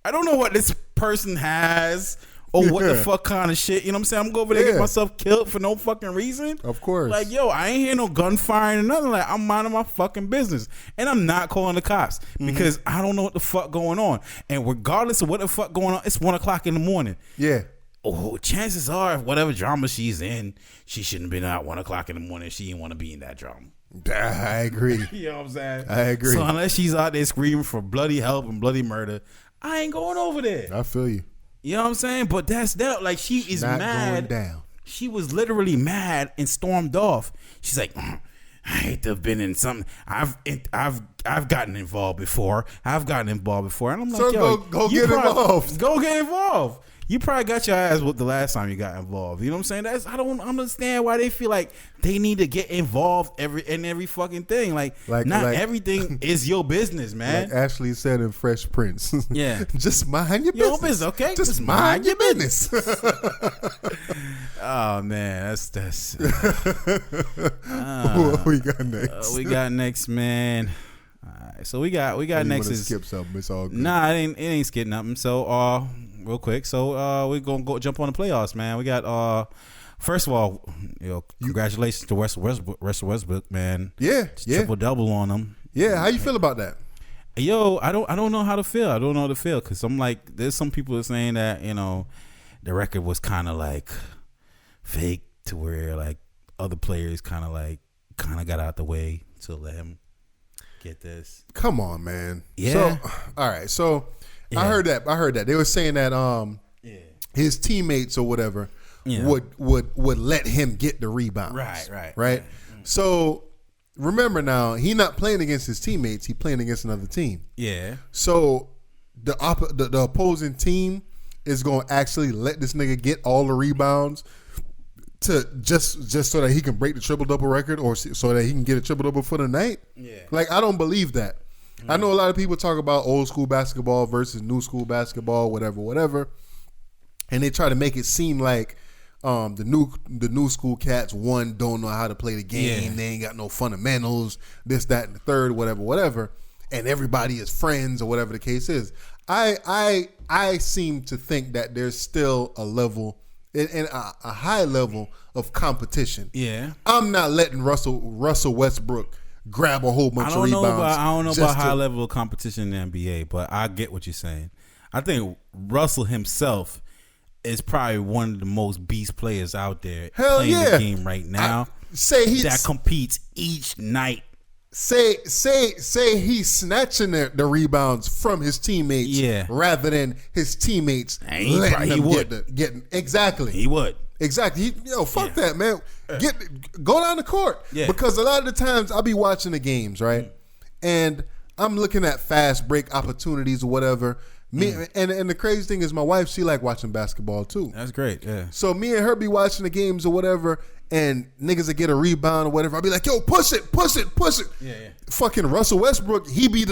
I don't know what this person has. Or what the fuck kind of shit, you know what I'm saying? I'm going over there and get myself killed for no fucking reason. Of course. Like, yo, I ain't hear no gunfire or nothing. Like, I'm minding my fucking business. And I'm not calling the cops because I don't know what the fuck going on. And regardless of what the fuck going on, it's 1 o'clock in the morning. Yeah. Oh, chances are, whatever drama she's in, she shouldn't have been out 1 o'clock in the morning. She didn't want to be in that drama. I agree. You know what I'm saying? I agree. So unless she's out there screaming for bloody help and bloody murder, I ain't going over there. I feel you. You know what I'm saying? But that's that. Like, she is not mad. Going down. She was literally mad and stormed off. She's like, I hate to have been in something. I've gotten involved before. And I'm like, so yo, go get involved. Go get involved. You probably got your ass whooped the last time you got involved. You know what I'm saying? I don't understand why they feel like they need to get involved in every fucking thing. Like everything is your business, man. Like Ashley said in Fresh Prince. Yeah. Just mind your business. Okay? Just mind your business. Oh, man. That's what we got next? Man. All right. So we got next is skip something. It's all good. Nah, it ain't skip nothing. So real quick. So we're gonna go jump on the playoffs, man. We got first of all, congratulations to Russell Westbrook, man. Yeah. Triple double on him. Yeah, how you feel about that? Yo, I don't know how to feel. I don't know how to feel because I'm like, there's some people are saying that, you know, the record was kind of like fake to where like other players kind of got out the way to let him get this. Come on, man. Yeah. So, all right. So I heard that. They were saying that his teammates or whatever would let him get the rebound. Right. Yeah. So remember now, he not playing against his teammates. He playing against another team. Yeah. So the opposing team is going to actually let this nigga get all the rebounds to just so that he can break the triple-double record or so that he can get a triple-double for the night? Yeah. Like, I don't believe that. I know a lot of people talk about old school basketball versus new school basketball, whatever. And they try to make it seem like the new school cats, one, don't know how to play the game. Yeah. They ain't got no fundamentals, this, that, and the third, whatever. And everybody is friends or whatever the case is. I seem to think that there's still a level and a high level of competition. Yeah. I'm not letting Russell Westbrook grab a whole bunch of rebounds. I don't know about high level of competition in the NBA, but I get what you're saying. I think Russell himself is probably one of the most beast players out there playing the game right now. That competes each night. Say he's snatching the rebounds from his teammates rather than his teammates letting him get exactly. He would. Exactly. Fuck that, man. Go down the court. Yeah. Because a lot of the times I'll be watching the games, right? And I'm looking at fast break opportunities or whatever. And the crazy thing is my wife, she like watching basketball too. That's great, yeah. So me and her be watching the games or whatever, and niggas that get a rebound or whatever, I'll be like, yo, push it. Yeah. Fucking Russell Westbrook, he do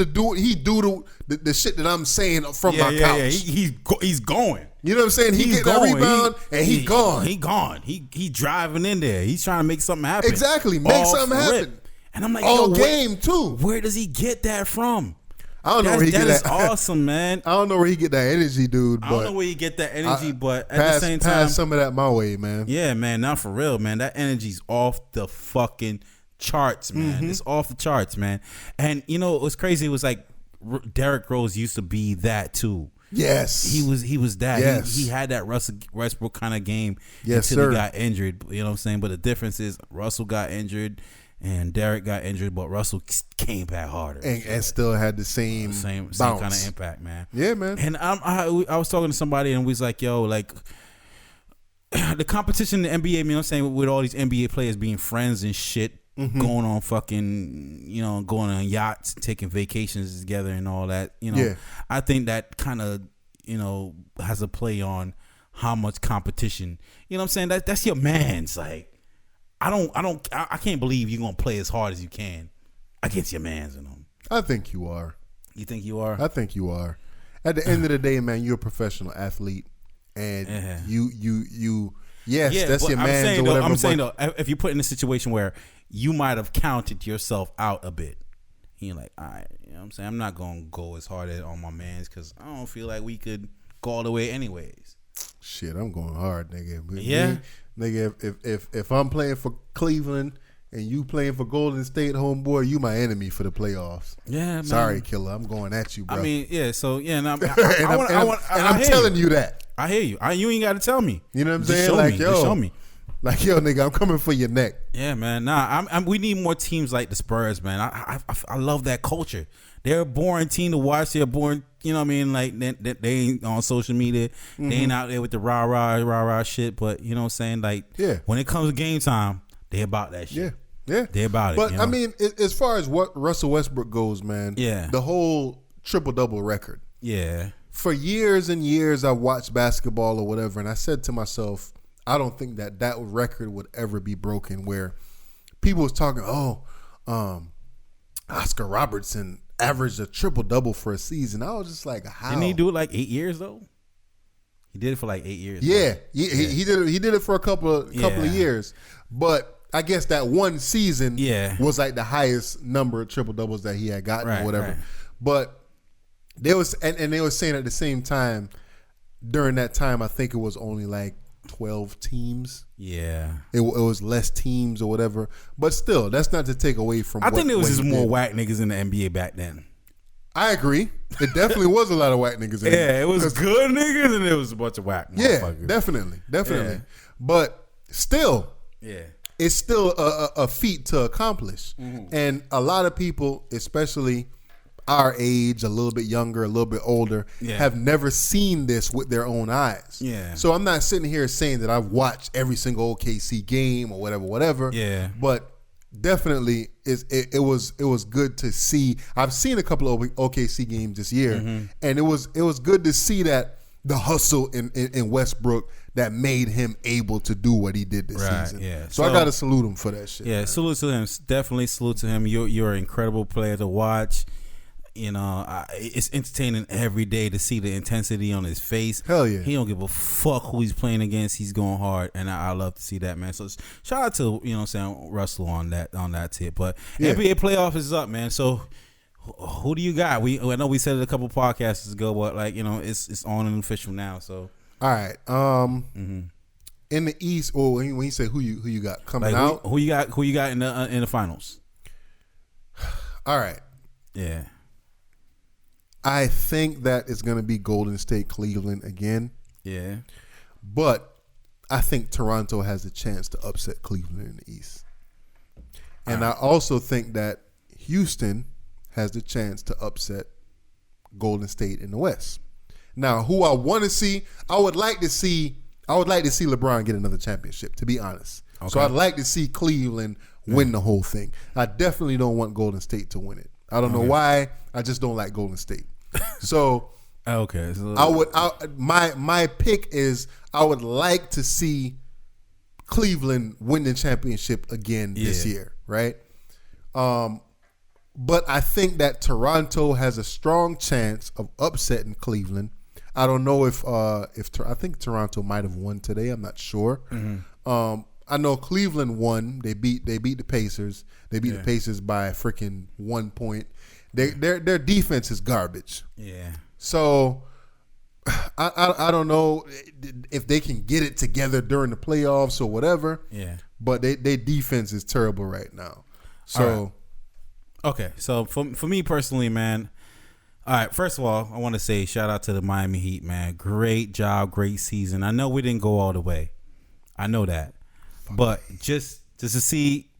the shit that I'm saying from my couch. Yeah. He's going. You know what I'm saying? He get that rebound and he gone. He gone. He driving in there. He's trying to make something happen. Exactly. Make something happen. And I'm like, all game too. Where does he get that from? I don't know where he get that. That is awesome, man. I don't know where he get that energy, dude. I don't know where you get that energy, but at the same time, pass some of that my way, man. Yeah, man, not for real, man. That energy's off the fucking charts, man. Mm-hmm. It's off the charts, man. And you know, it was crazy. It was like Derrick Rose used to be that too. Yes, he was that. Yes. He had that Russell Westbrook kind of game yes, until sir. he got injured. You know what I'm saying? But the difference is Russell got injured and Derek got injured, but Russell came back harder and still had the same kind of impact, man. Yeah, man. And I was talking to somebody and we was like, yo, like the competition in the NBA, you know what I'm saying, with all these NBA players being friends and shit, going on fucking, you know, going on yachts, taking vacations together and all that, you know. Yeah. I think that kind of, you know, has a play on how much competition, you know what I'm saying? That's your man's. Like, I can't believe you're going to play as hard as you can against your man's and them. I think you are. You think you are? I think you are. At the end of the day, man, you're a professional athlete. And yes, that's your man's or whatever. I'm saying though, if you put in a situation where you might have counted yourself out a bit, you're like, all right, you know what I'm saying? I'm not going to go as hard on my man's because I don't feel like we could go all the way anyways. Shit, I'm going hard, nigga. Yeah? Nigga, if I'm playing for Cleveland and you playing for Golden State, homeboy, you my enemy for the playoffs. Yeah, man. Sorry, killer. I'm going at you, bro. I mean, yeah, so, yeah, and I'm telling you that. I hear you. You ain't got to tell me. You know what I'm Just saying? show Like, me. yo. Just show me. Like, yo, nigga, I'm coming for your neck. Yeah, man. Nah, we need more teams like the Spurs, man. I love that culture. They're a boring team to watch. They're boring, you know what I mean? Like, they ain't on social media. They ain't out there with the rah-rah shit. But, you know what I'm saying? Like, when it comes to game time, they about that shit. Yeah. They about it. But, you know? I mean, as far as what Russell Westbrook goes, man, the whole triple-double record. Yeah. For years and years, I watched basketball or whatever, and I said to myself, I don't think that record would ever be broken. Where people was talking, Oscar Robertson averaged a triple double for a season. I was just like, how? Didn't he do it like 8 years though? He did it for like 8 years. Yeah, he did it. He did it for a couple of years, but I guess that one season was like the highest number of triple doubles that he had gotten or whatever. Right. But there was, and they were saying at the same time during that time, I think it was only like 12 teams. Yeah. It was less teams or whatever. But still, that's not to take away from I think there was just more whack niggas in the NBA back then. I agree. It definitely was a lot of whack niggas in there. Yeah, it was good niggas and it was a bunch of whack motherfuckers. Yeah, definitely. Yeah. But still, it's still a feat to accomplish. Mm-hmm. And a lot of people, especially our age, a little bit younger, a little bit older, have never seen this with their own eyes. Yeah. So I'm not sitting here saying that I've watched every single OKC game or whatever. Yeah. But definitely, it was good to see. I've seen a couple of OKC games this year, and it was good to see that the hustle in Westbrook that made him able to do what he did this season. Yeah. So I got to salute him for that shit. Yeah. Man. Salute to him. Definitely salute to him. You're an incredible player to watch. You know, it's entertaining every day to see the intensity on his face. Hell yeah. He don't give a fuck who he's playing against. He's going hard, and I love to see that, man. So shout out to, you know what I'm saying, Russell on that tip. But NBA playoff is up, man. So who do you got? I know we said it a couple podcasts ago, but like, you know, it's on and official now. So all right. In the East, or when you say who you got coming like, out, who you got in the finals? All right. Yeah. I think that it's going to be Golden State, Cleveland again. Yeah. But I think Toronto has a chance to upset Cleveland in the East. And I also think that Houston has the chance to upset Golden State in the West. Now, who I want to see, I would like to see LeBron get another championship, to be honest. Okay. So I'd like to see Cleveland win the whole thing. I definitely don't want Golden State to win it. I don't know why. I just don't like Golden State. So okay, so my pick is I would like to see Cleveland win the championship again this year, right? But I think that Toronto has a strong chance of upsetting Cleveland. I don't know if I think Toronto might have won today. I'm not sure. Mm-hmm. I know Cleveland won. They beat the Pacers. They beat the Pacers by a freaking 1 point. Their defense is garbage. Yeah. So I don't know if they can get it together during the playoffs or whatever. Yeah. But their defense is terrible right now. So okay. So for me personally, man, All right, first of all, I want to say shout out to the Miami Heat, man. Great job, great season. I know we didn't go all the way. I know that. But just to see,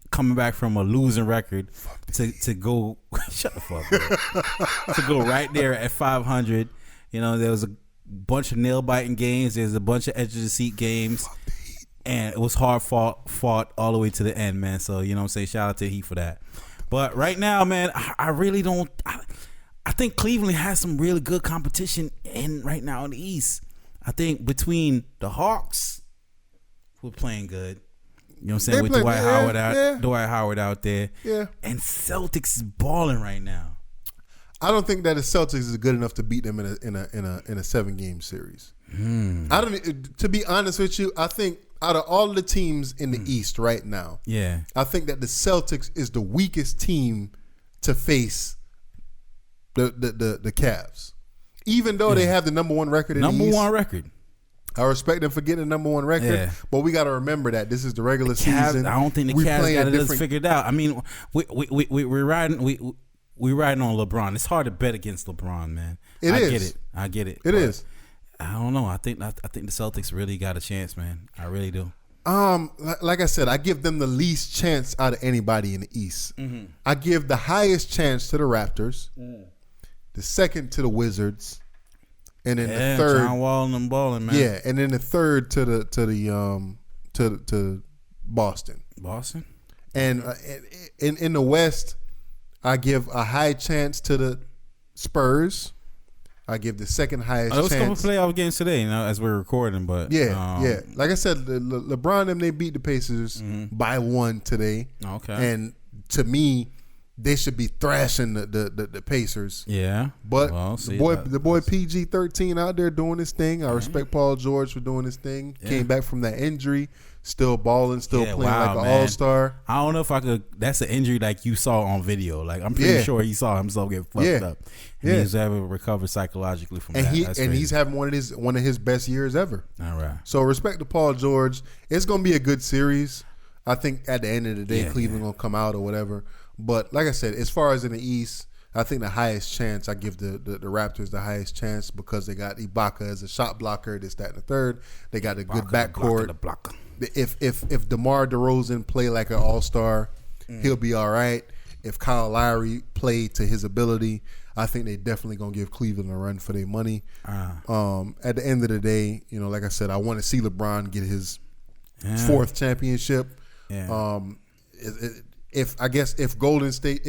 coming back from a losing record to go shut the fuck up. To go right there at 500. There was a bunch of nail biting games, there's a bunch of edge of the seat games. And it was hard fought all the way to the end, man. So, what I'm saying? Shout out to the Heat for that. But right now, man, I really don't I think Cleveland has some really good competition right now in the East. I think between the Hawks, who are playing good, you know what I'm saying, with Dwight Howard out there, and Celtics is balling right now. I don't think that the Celtics is good enough to beat them in a 7-game series. I don't. To be honest with you, I think out of all the teams in the East right now, I think that the Celtics is the weakest team to face the Cavs, even though they have the number one record in the East. Number one record. I respect them for getting the number one record, but we got to remember that this is the regular season. I don't think the Cavs got it figured out. I mean, we're riding on LeBron. It's hard to bet against LeBron, man. I get it. It is. I don't know. I think the Celtics really got a chance, man. I really do. Like I said, I give them the least chance out of anybody in the East. Mm-hmm. I give the highest chance to the Raptors. The second to the Wizards, and then the third, John Wall and them balling, man. Yeah, and then the third to Boston. Boston, and in the West, I give a high chance to the Spurs. I give the second highest chance. Let's go for playoff games today, as we're recording. But yeah. Like I said, LeBron them, they beat the Pacers by 1 today. Okay, and to me, they should be thrashing the Pacers. Yeah. But the boy PG-13 out there doing his thing. I respect Paul George for doing his thing. Yeah. Came back from that injury, still balling, still playing like an all-star. I don't know if I could. That's an injury like you saw on video. Like I'm pretty sure he saw himself get fucked up. And he's able to recover psychologically from that. He's having one of his best years ever. All right. So respect to Paul George. It's gonna be a good series. I think at the end of the day, Cleveland gonna come out or whatever. But like I said, as far as in the East, I think the highest chance, I give the Raptors the highest chance because they got Ibaka as a shot blocker, this, that, and the third. They got a good backcourt. If DeMar DeRozan play like an all-star, he'll be all right. If Kyle Lowry played to his ability, I think they definitely going to give Cleveland a run for their money. At the end of the day, like I said, I want to see LeBron get his 4th championship. Yeah. If Golden State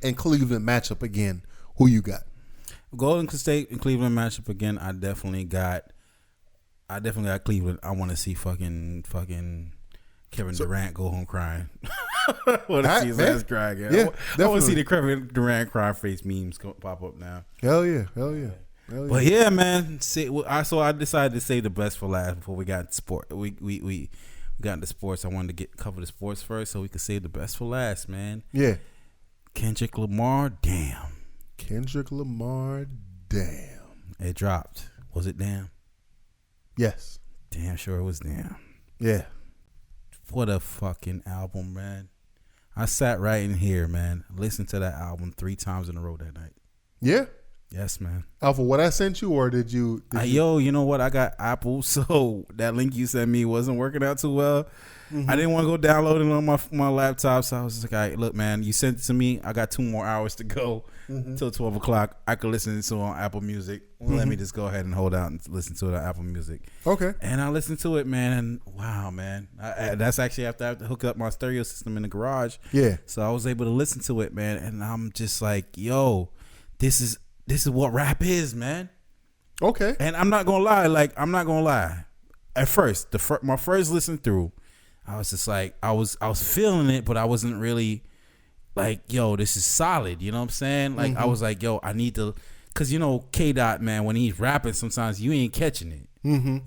and Cleveland match up again, who you got? Golden State and Cleveland match up again. I definitely got Cleveland. I want to see fucking Kevin Durant go home crying. I want to see his ass cry again. Yeah, I want to see the Kevin Durant cry face memes pop up now. Hell yeah. But yeah, man. So I decided to save the best for last before we got sport. We got into sports. I wanted to cover the sports first so we could save the best for last, man. Yeah. Kendrick Lamar, damn. It dropped. Was it damn? Yes. Damn sure it was damn. Yeah. What a fucking album, man. I sat right in here, man. Listened to that album 3 times in a row that night. Yeah? Yes, man. Alpha, what I sent you, or did you? Yo, you know what? I got Apple, so that link you sent me wasn't working out too well. Mm-hmm. I didn't want to go download it on my laptop, so I was just like, all right, look, man, you sent it to me. I got 2 more hours to go till 12 o'clock. I could listen to it on Apple Music. Let me just go ahead and hold out and listen to it on Apple Music. Okay. And I listened to it, man, and wow, man. That's actually after I have to hook up my stereo system in the garage. Yeah. So I was able to listen to it, man, and I'm just like, yo, this is what rap is, man. Okay. And I'm not gonna lie. At first, my first listen through, I was just like, I was feeling it, but I wasn't really like, yo, this is solid. You know what I'm saying? Like, I was like, yo, I need to, cause K-Dot, man, when he's rapping, sometimes you ain't catching it.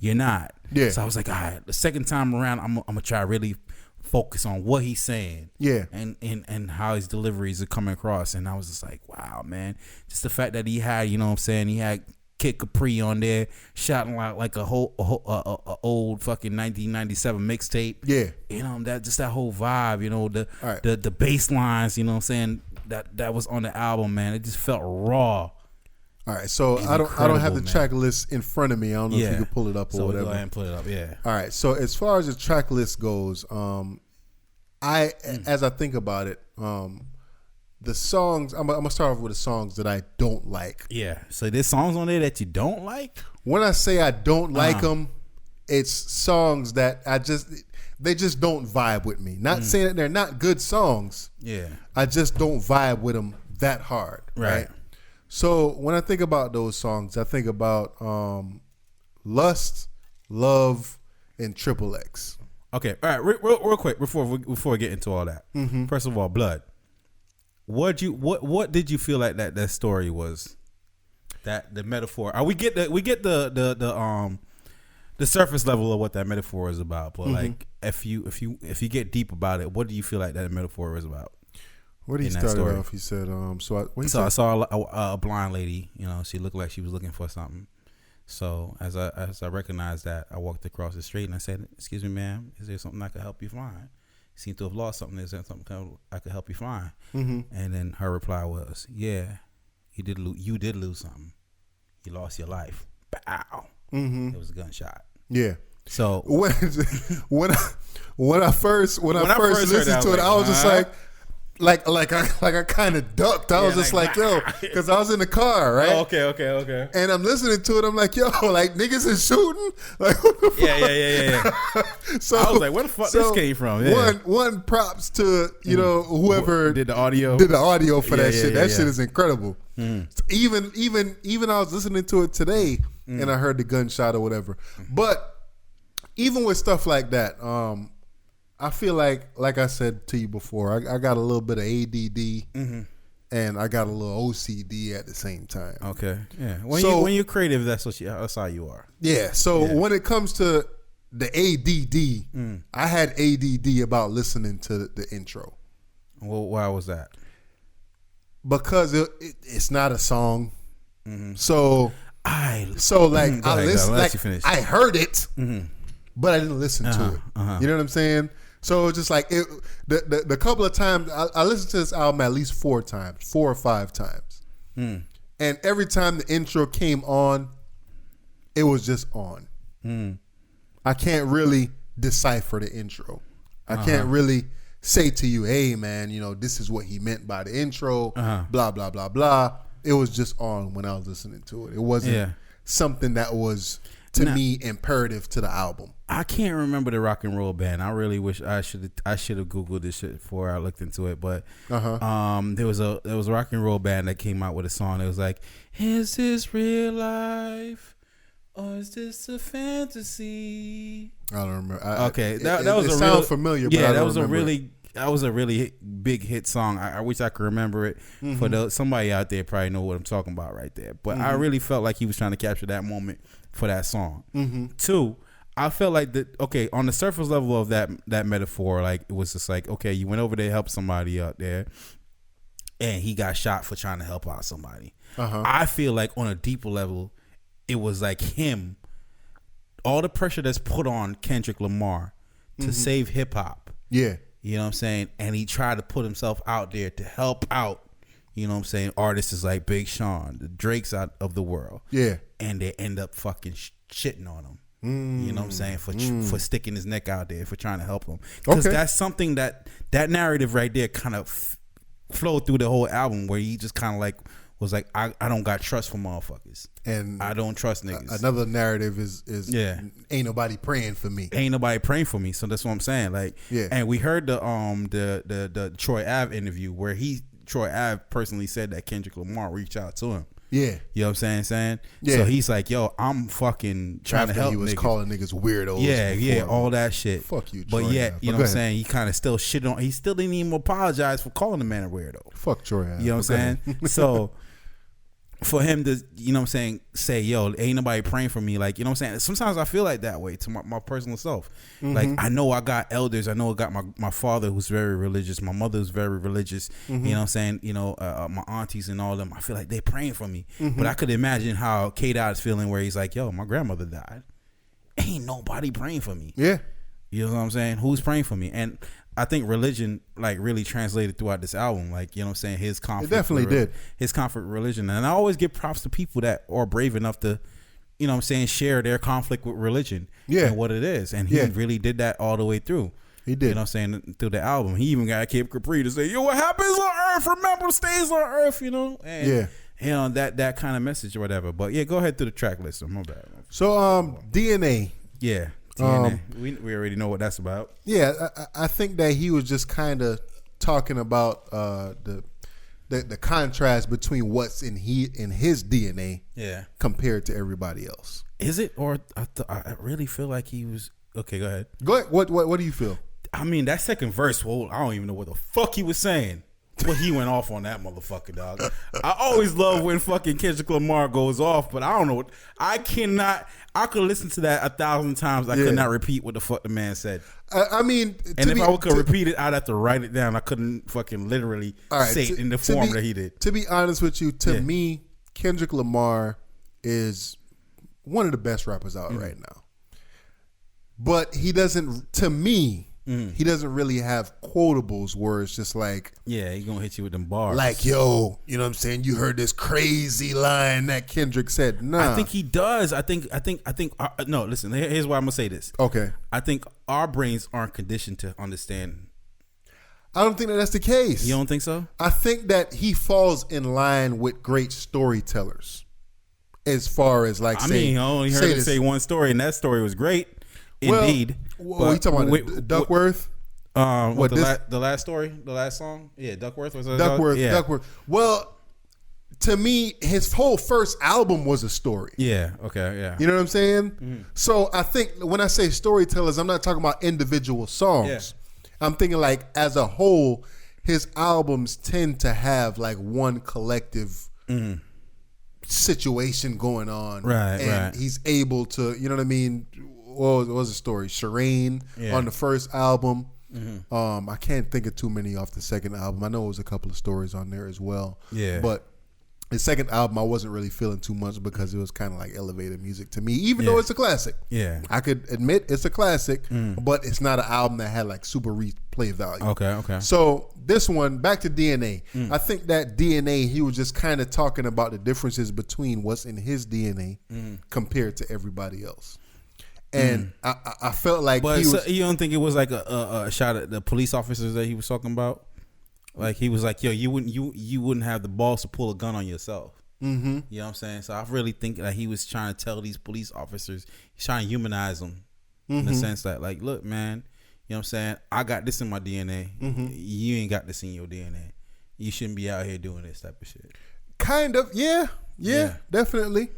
You're not. Yeah. So I was like, all right, the second time around, I'm gonna try to really focus on what he's saying. Yeah. And how his deliveries are coming across. And I was just like, wow, man. Just the fact that he had, you know what I'm saying, he had Kid Capri on there, shouting like a whole old fucking 1997 mixtape. Yeah. That whole vibe, the bass lines, you know what I'm saying, that was on the album, man. It just felt raw. All right, so I don't have the track list in front of me. I don't know if you can pull it up or whatever. Go ahead and pull it up. Yeah. All right. So as far as the track list goes, as I think about it, the songs. I'm gonna start off with the songs that I don't like. Yeah. So there's songs on there that you don't like. When I say I don't like them, it's songs that they just don't vibe with me. Not saying that they're not good songs. Yeah. I just don't vibe with them that hard. Right. So when I think about those songs, I think about Lust, Love, and Triple X. Okay, all right, real quick before we get into all that. Mm-hmm. First of all, Blood. What did you feel like that story was? That the metaphor. We get the surface level of what that metaphor is about, but like if you get deep about it, what do you feel like that metaphor was about? What did he start off? He said, I saw a blind lady. You know, she looked like she was looking for something. So as I recognized that, I walked across the street and I said, "Excuse me, ma'am, is there something I could help you find? You seem to have lost something. Is there something I could help you find?" Mm-hmm. And then her reply was, "Yeah, you did lose something. You lost your life. Bow." Mm-hmm. It was a gunshot. Yeah. So when I first listened to it, I was just like I kind of ducked. I was just like, yo, because I was in the car, right? Oh, okay. And I'm listening to it. I'm like, yo, like niggas is shooting. Like, what the fuck? Yeah. So I was like, where the fuck this came from? Yeah. One props to whoever did the audio for that shit. That shit is incredible. Mm. So even I was listening to it today and I heard the gunshot or whatever. But even with stuff like that, I feel like I said to you before, I got a little bit of ADD and I got a little OCD at the same time. Okay, yeah. When you're creative, that's how you are. Yeah. So when it comes to the ADD, I had ADD about listening to the intro. Well, why was that? Because it's not a song. Mm-hmm. So I heard it, but I didn't listen to it. You know what I'm saying? So it's just like the couple of times I listened to this album at least 4 or 5 times, and every time the intro came on, it was just on. I can't really decipher the intro. I can't really say to you, hey man, this is what he meant by the intro. Blah blah blah blah. It was just on when I was listening to it. It wasn't something that was to me imperative to the album. I can't remember the rock and roll band. I really wish I should have Googled this shit before I looked into it. But there was a rock and roll band that came out with a song. It was like, "Is this real life or is this a fantasy?" I don't remember. That was a real familiar. Yeah, that was a really big hit song. I wish I could remember it. For somebody out there probably know what I'm talking about right there. But I really felt like he was trying to capture that moment for that song. 2, I felt like on the surface level of that metaphor, like it was just like, okay, you went over there to help somebody out there and he got shot for trying to help out somebody. I feel like on a deeper level, it was like him, all the pressure that's put on Kendrick Lamar to save hip hop. Yeah. You know what I'm saying? And he tried to put himself out there to help out, you know what I'm saying, artists like Big Sean, the Drakes out of the world. Yeah. And they end up fucking shitting on him. You know what I'm saying? For sticking his neck out there, for trying to help him. Because that's something that narrative right there kind of flowed through the whole album, where he just kind of like was like, I don't got trust for motherfuckers. And I don't trust niggas. Another narrative is ain't nobody praying for me. Ain't nobody praying for me. So that's what I'm saying. Like, and we heard the Troy Ave interview where Troy Ave personally said that Kendrick Lamar reached out to him. Yeah. You know what I'm saying? Yeah. So he's like, yo, I'm fucking trying to help niggas. He was calling niggas weirdos. Yeah, all that shit. Fuck you, Troy. But yet, you know what I'm saying? He kind of still shit on. He still didn't even apologize for calling the man a weirdo. Fuck Troy. You know what I'm saying? So for him to, you know what I'm saying, say, yo, ain't nobody praying for me. Like, you know what I'm saying? Sometimes I feel like that way to my personal self. Like, I know I got elders. I know I got my father who's very religious. My mother who's very religious. You know what I'm saying? You know, my aunties and all of them, I feel like they praying for me. But I could imagine how K-Dot's feeling where he's like, yo, my grandmother died. Ain't nobody praying for me. Yeah. You know what I'm saying? Who's praying for me? And I think religion like really translated throughout this album. Like, you know what I'm saying? His conflict. It definitely did. His conflict with religion. And I always give props to people that are brave enough to, you know what I'm saying, share their conflict with religion and what it is. And he really did that all the way through. He did. You know what I'm saying? Through the album. He even got Kid Capri to say, yo, what happens on earth, remember, stays on earth, you know? And, you know, that kind of message or whatever. But yeah, go ahead through the track list. My bad. So DNA. Yeah. DNA. We already know what that's about. Yeah, I think that he was just kind of talking about the contrast between what's in his DNA compared to everybody else. Is it? Or I really feel like he was... Okay, go ahead. Go ahead. What do you feel? I mean, that second verse, well, I don't even know what the fuck he was saying. But he went off on that motherfucker, dog. I always love when fucking Kendrick Lamar goes off, but I don't know. I could listen to that 1,000 times. I could not repeat what the fuck the man said. I mean, and if I could repeat it, I'd have to write it down. I couldn't fucking literally say it in the form that he did. To be honest with you, to me, Kendrick Lamar is one of the best rappers out right now. But he doesn't, to me, he doesn't really have quotables where it's just like, yeah, he's gonna hit you with them bars. Like, yo, you know what I'm saying? You heard this crazy line that Kendrick said. Nah, I think he does. I think. No, listen. Here's why I'm gonna say this. Okay. I think our brains aren't conditioned to understand. I don't think that's the case. You don't think so? I think that he falls in line with great storytellers. As far as like, I mean, I only heard him say one story, and that story was great. Indeed. Well, you talking about Duckworth? What the last story, the last song? Yeah, Duckworth was a Duckworth. Yeah. Duckworth. Well, to me, his whole first album was a story. Yeah. Okay. Yeah. You know what I'm saying? Mm-hmm. So I think when I say storytellers, I'm not talking about individual songs. Yeah. I'm thinking like as a whole, his albums tend to have like one collective situation going on, right? And he's able to, you know what I mean. What was the story? Shireen on the first album. Mm-hmm. I can't think of too many off the second album. I know it was a couple of stories on there as well. Yeah. But the second album I wasn't really feeling too much because it was kind of like elevated music to me, even though it's a classic. Yeah. I could admit it's a classic, but it's not an album that had like super replay value. Okay. So this one, back to DNA. I think that DNA, he was just kind of talking about the differences between what's in his DNA compared to everybody else. And I felt like but he was. You don't think it was like a shot at the police officers that he was talking about? Like he was like, yo, you wouldn't have the balls to pull a gun on yourself. Mm-hmm. You know what I'm saying? So I really think that he was trying to tell these police officers, he's trying to humanize them in the sense that, like, look, man, you know what I'm saying? I got this in my DNA. You ain't got this in your DNA. You shouldn't be out here doing this type of shit. Kind of, yeah, definitely.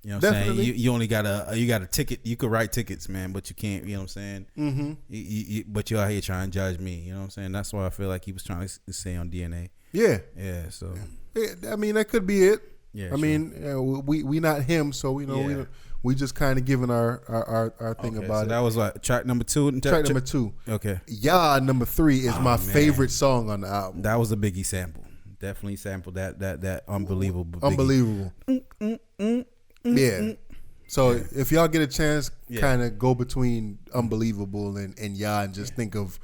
You know what I'm saying? You only got a ticket. You could write tickets, man, but you can't. You know what I'm saying? Mm-hmm. But you're out here trying to judge me. You know what I'm saying? That's why I feel like he was trying to say on DNA. Yeah. So. I mean, that could be it. Yeah. I mean, we not him, so you know we just kind of giving our thing about it. That was like track number 2. Track number 2. Okay. Yeah, number 3 is my favorite song on the album. That was a Biggie sample. Definitely sampled that unbelievable. Unbelievable. Yeah. So if y'all get a chance, kind of go between Unbelievable and Yeah, and just think of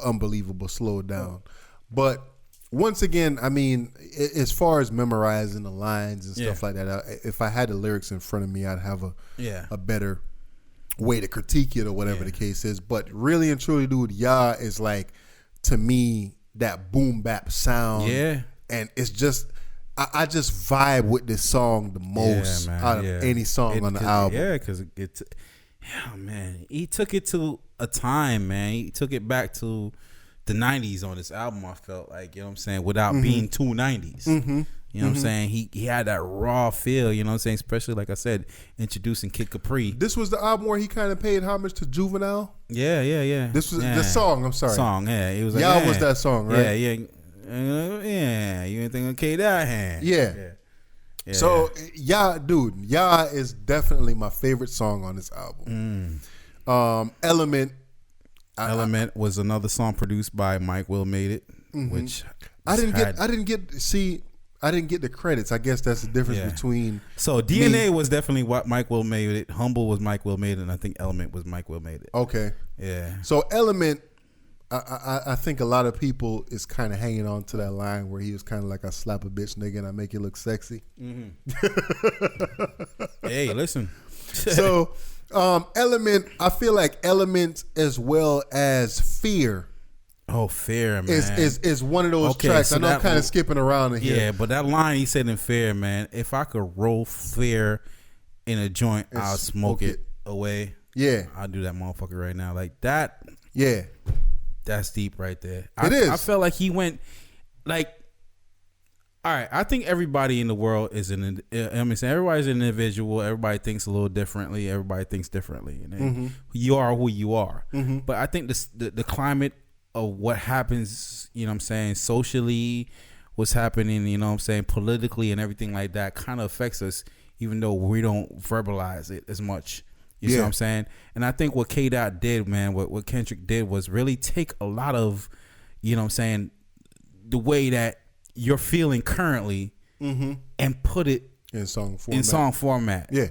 Unbelievable slowed down. But once again, I mean, as far as memorizing the lines and stuff like that, if I had the lyrics in front of me, I'd have a better way to critique it or whatever the case is. But really and truly, dude, Yeah is like, to me, that boom bap sound. Yeah. And it's just... I just vibe with this song the most out of any song on the album. Yeah, because man, he took it to a time, man. He took it back to the 90s on this album. I felt like, you know what I'm saying, without being too 90s. You know what I'm saying? He had that raw feel, you know what I'm saying? Especially, like I said, introducing Kid Capri. This was the album where he kind of paid homage to Juvenile? Yeah. This was the song, I'm sorry. It was like, Y'all was that song, right? Yeah. You ain't think okay that hand. Yeah. So dude, Yeah is definitely my favorite song on this album. Element was another song produced by Mike Will Made It, which I didn't get the credits. I guess that's the difference between. So DNA was definitely what Mike Will Made It. Humble was Mike Will Made It, and I think Element was Mike Will Made It. Okay. Yeah. So Element, I think a lot of people is kind of hanging on to that line where he was kind of like, I slap a bitch nigga and I make you look sexy. Hey, listen. So, Element, I feel like Element as well as Fear. Oh, Fear, man. Is one of those tracks. So I know I'm kind of skipping around in here. Yeah, but that line he said in Fear, man, if I could roll Fear in a joint, I'll smoke it away. Yeah. I'll do that motherfucker right now. Like that. Yeah. That's deep right there. It is. I felt like he went like, all right, I think everybody in the world is everybody's an individual. Everybody thinks a little differently. Everybody thinks differently. And you are who you are. But I think the climate of what happens, you know what I'm saying, socially, what's happening, you know what I'm saying, politically and everything like that kind of affects us, even though we don't verbalize it as much. You see what I'm saying? And I think what K-Dot did, man, what Kendrick did was really take a lot of, you know what I'm saying, the way that you're feeling currently and put it in song format. Yeah.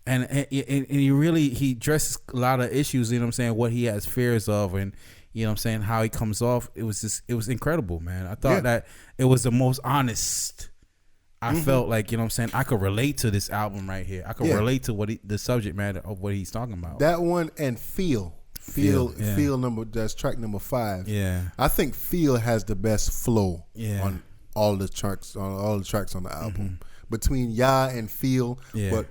And he addresses a lot of issues, you know what I'm saying, what he has fears of, and you know what I'm saying, how he comes off. It was incredible, man. I thought that it was the most honest. I felt like, you know what I'm saying, I could relate to this album right here. I could relate to the subject matter of what he's talking about. That one and Feel number, that's track number 5. Yeah. I think Feel has the best flow on all the tracks on the album. Between Ya and Feel, but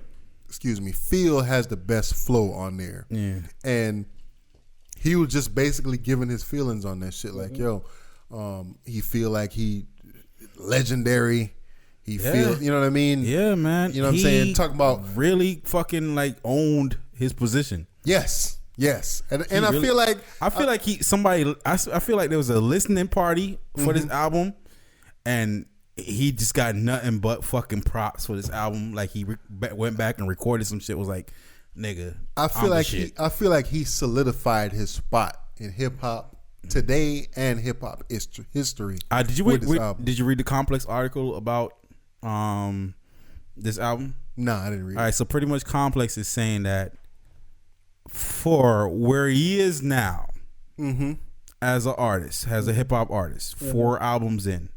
Feel has the best flow on there. Yeah. And he was just basically giving his feelings on that shit. Like, he feel like he legendary. He feel, you know what I mean? Yeah, man. You know what I'm saying? Talking about really fucking like owned his position. Yes. And I really, feel like I feel like there was a listening party for this album, and he just got nothing but fucking props for this album. Like he went back and recorded some shit. Was like, nigga, I feel like he solidified his spot in hip hop today and hip hop history. Did you read the Complex article about this album? No, I didn't read. All right, so pretty much Complex is saying that for where he is now, as an artist, as a hip hop artist, 4 albums in,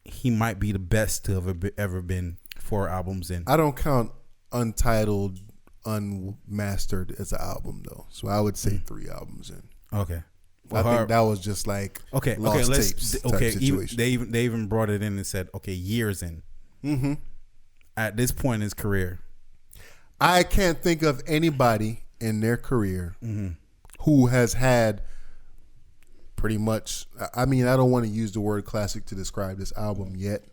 he might be the best to have ever been 4 albums in. I don't count Untitled, Unmastered as an album though, so I would say 3 albums in. Okay. Well, I think that was just like lost tapes type situation. They even brought it in and said, okay, years in. At this point in his career, I can't think of anybody in their career who has had pretty much. I mean, I don't want to use the word classic to describe this album yet,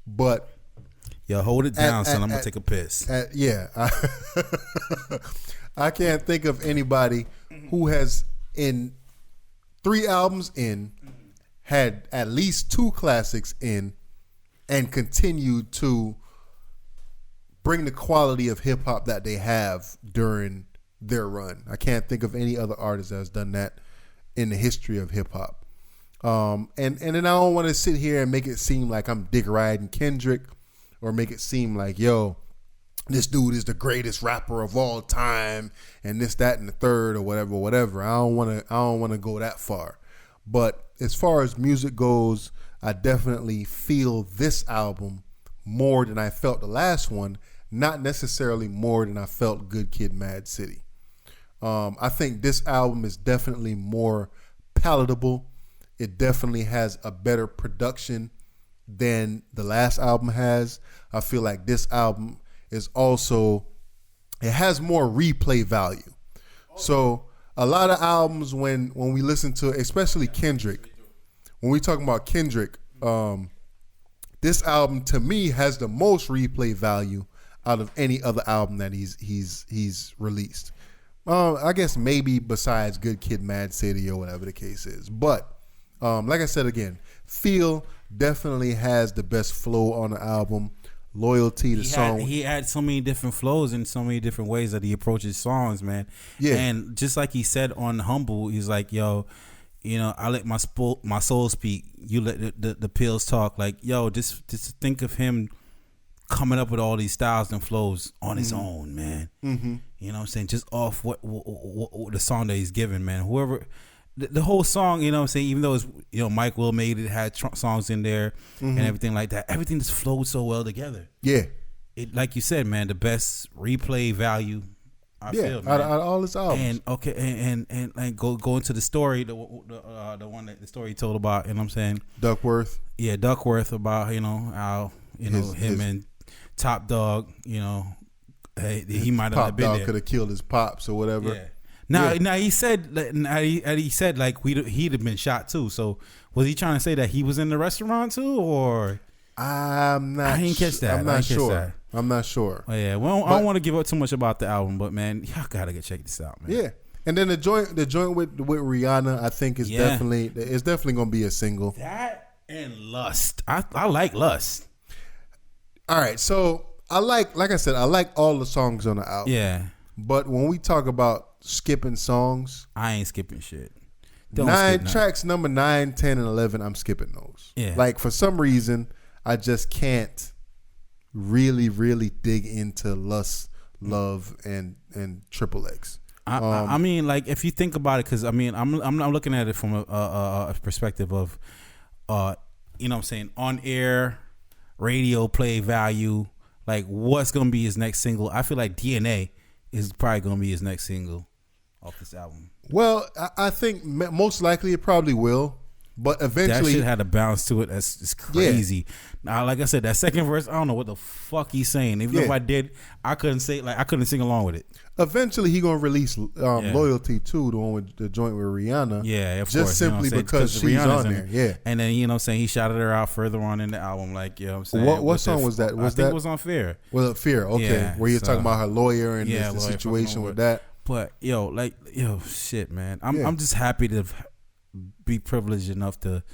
but hold it down, son. I'm gonna take a piss. I can't think of anybody who has in 3 albums in had at least 2 classics in and continued to bring the quality of hip hop that they have during their run. I can't think of any other artist that has done that in the history of hip hop. And then I don't want to sit here and make it seem like I'm dick riding Kendrick or make it seem like, this dude is the greatest rapper of all time and this, that, and the third or whatever. I don't want to go that far. But as far as music goes, I definitely feel this album more than I felt the last one, not necessarily more than I felt Good Kid, Mad City. I think this album is definitely more palatable. It definitely has a better production than the last album has. I feel like this album is also, it has more replay value. So a lot of albums when we listen to, especially Kendrick, when we talk about Kendrick, this album to me has the most replay value out of any other album that he's released. I guess maybe besides Good Kid, Mad City or whatever the case is. But like I said again, Feel definitely has the best flow on the album. Loyalty, song. He had so many different flows and so many different ways that he approaches songs, man. Yeah. And just like he said on Humble, he's like, I let my soul speak. You let the pills talk. Like, just think of him coming up with all these styles and flows on his own, man. You know what I'm saying? Just off what the song that he's given, man. Whoever, the whole song, you know what I'm saying, even though it's, you know, Mike Will made it, had songs in there and everything like that, everything just flowed so well together. Yeah. It, like you said, man, the best replay value I feel, man. Out of all his albums. And okay, and go into the story, the one that the story he told about, you know what I'm saying? Duckworth. Yeah, Duckworth, about, you know, how, you know, him and Top Dog, you know, he might have been there. Top Dog could have killed his pops or whatever. Yeah. Now he said like he'd have been shot too. So was he trying to say that he was in the restaurant too, or? I didn't catch that. I'm not sure. I'm not sure. Oh, yeah, well, I don't want to give up too much about the album, but man, y'all gotta check this out, man. Yeah, and then the joint with Rihanna, I think is definitely gonna be a single. That and Lust. I like Lust. All right, so I like I said, I like all the songs on the album. Yeah, but when we talk about skipping songs, I ain't skipping shit. Tracks number 9, 10, and 11, I'm skipping those. Yeah, like for some reason, I just can't really dig into Lust, Love, and Triple X. I mean, like if you think about it, because I mean, I'm looking at it from a perspective of, you know what I'm saying, on air, radio play value. Like what's gonna be his next single? I feel like DNA is probably gonna be his next single off this album. Well, I think most likely it probably will, but eventually that shit had a bounce to it. That's crazy. Yeah. Now, like I said, that second verse, I don't know what the fuck he's saying. Even if I did, I couldn't sing along with it. Eventually, he gonna release Loyalty too, the one with the joint with Rihanna. Yeah, of just course. Simply you know because she's Rihanna's on there. Yeah, and then you know what I'm saying, he shouted her out further on in the album. Like, you know what I'm saying. What song was that? I think it was on Fear. Well, Fear. Okay, yeah, where you're talking about her lawyer and the situation with that. But shit, man. I'm just happy to be privileged enough to,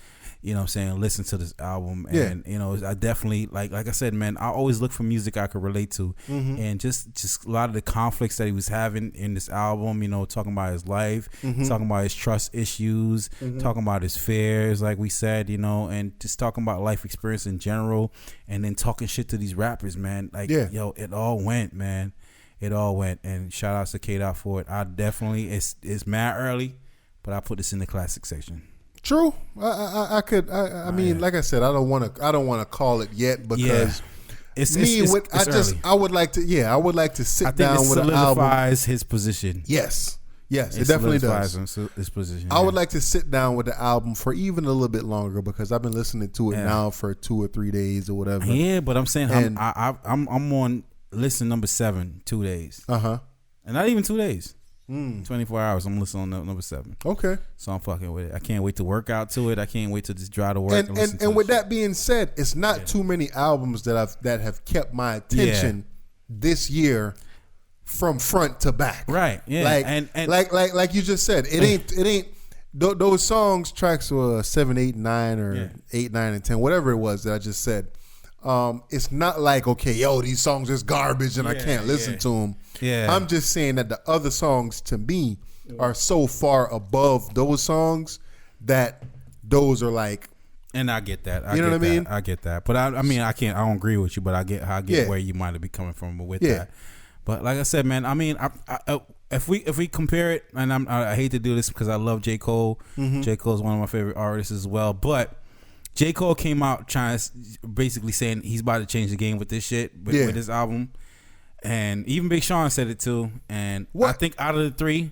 you know what I'm saying, listen to this album. And you know, I definitely like I said, man, I always look for music I could relate to. And just a lot of the conflicts that he was having in this album, you know, talking about his life, talking about his trust issues, talking about his fears, like we said, you know, and just talking about life experience in general, and then talking shit to these rappers, man. Like, yo, it all went, man. It all went, and shout out to K-Dot for it. I definitely, it's mad early, but I put this in the classic section. True. I mean, like I said, I don't want to call it yet because I would like to sit down with an album. It solidifies his position. Yes, it definitely does. His position. I would like to sit down with the album for even a little bit longer because I've been listening to it now for 2 or 3 days or whatever. Yeah, but I'm saying I'm on listen number 7, 2 days. And not even 2 days. 24 hours. I'm listening on number 7. Okay. So I'm fucking with it. I can't wait to work out to it. I can't wait to just drive to work. And with that being said, it's not too many albums that have kept my attention this year from front to back. Right. Yeah. Like you just said, it ain't those songs, tracks were 7, 8, 9 or 8, 9, and 10, whatever it was that I just said. It's not like, okay, yo, these songs is garbage and I can't listen to them. Yeah. I'm just saying that the other songs to me are so far above those songs that those are like. And I get that. You know what I mean? I get that. But I mean, I don't agree with you, but I get where you might be coming from with that. But like I said, man, I mean, if we compare it, and I hate to do this because I love J. Cole. J. Cole is one of my favorite artists as well, but J. Cole came out trying to basically saying he's about to change the game with this shit, with this album. And even Big Sean said it too. And I think out of the 3,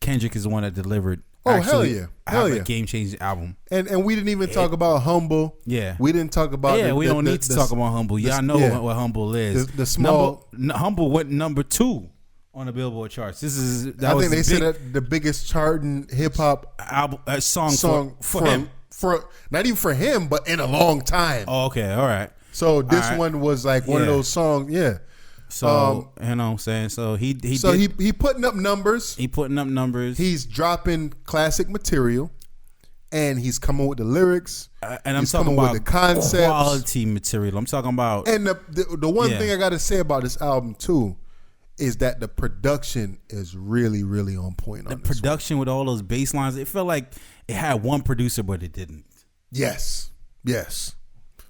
Kendrick is the one that delivered. Hell yeah. A game-changing album. And we didn't even talk about Humble. Yeah. We didn't talk about we don't need to talk about Humble. Y'all know what Humble is. The small... Humble went number 2 on the Billboard charts. I think they said that the biggest charting hip-hop album song for him. For not even for him, but in a long time. Oh, okay, all right. So this one was like one of those songs, So you know what I'm saying? So he putting up numbers. He's dropping classic material, and he's coming with the lyrics. And I'm talking about the concepts, quality material. I'm talking about. And the one thing I got to say about this album too is that the production is really, really on point. The production with all those bass lines, it felt like it had one producer, but it didn't. Yes.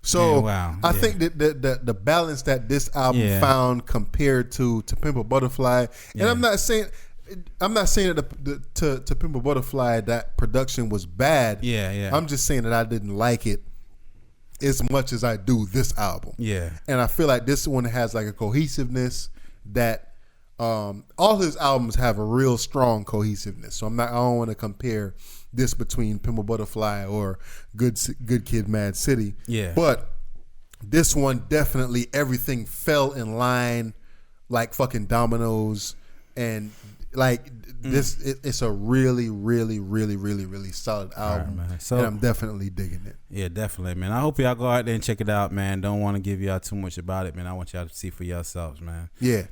So I think that the balance that this album found compared to Pimp a Butterfly, and I'm not saying I'm not saying that to Pimp a Butterfly that production was bad. Yeah. I'm just saying that I didn't like it as much as I do this album. Yeah. And I feel like this one has like a cohesiveness that all his albums have a real strong cohesiveness. So I don't want to compare this between Pimp a Butterfly or Good Kid, Mad City. Yeah. But this one definitely everything fell in line like fucking dominoes, and like it's a really, really, really, really, really solid album. Right, man. So, and I'm definitely digging it. Yeah, definitely, man. I hope y'all go out there and check it out, man. Don't want to give y'all too much about it, man. I want y'all to see for yourselves, man. Yeah.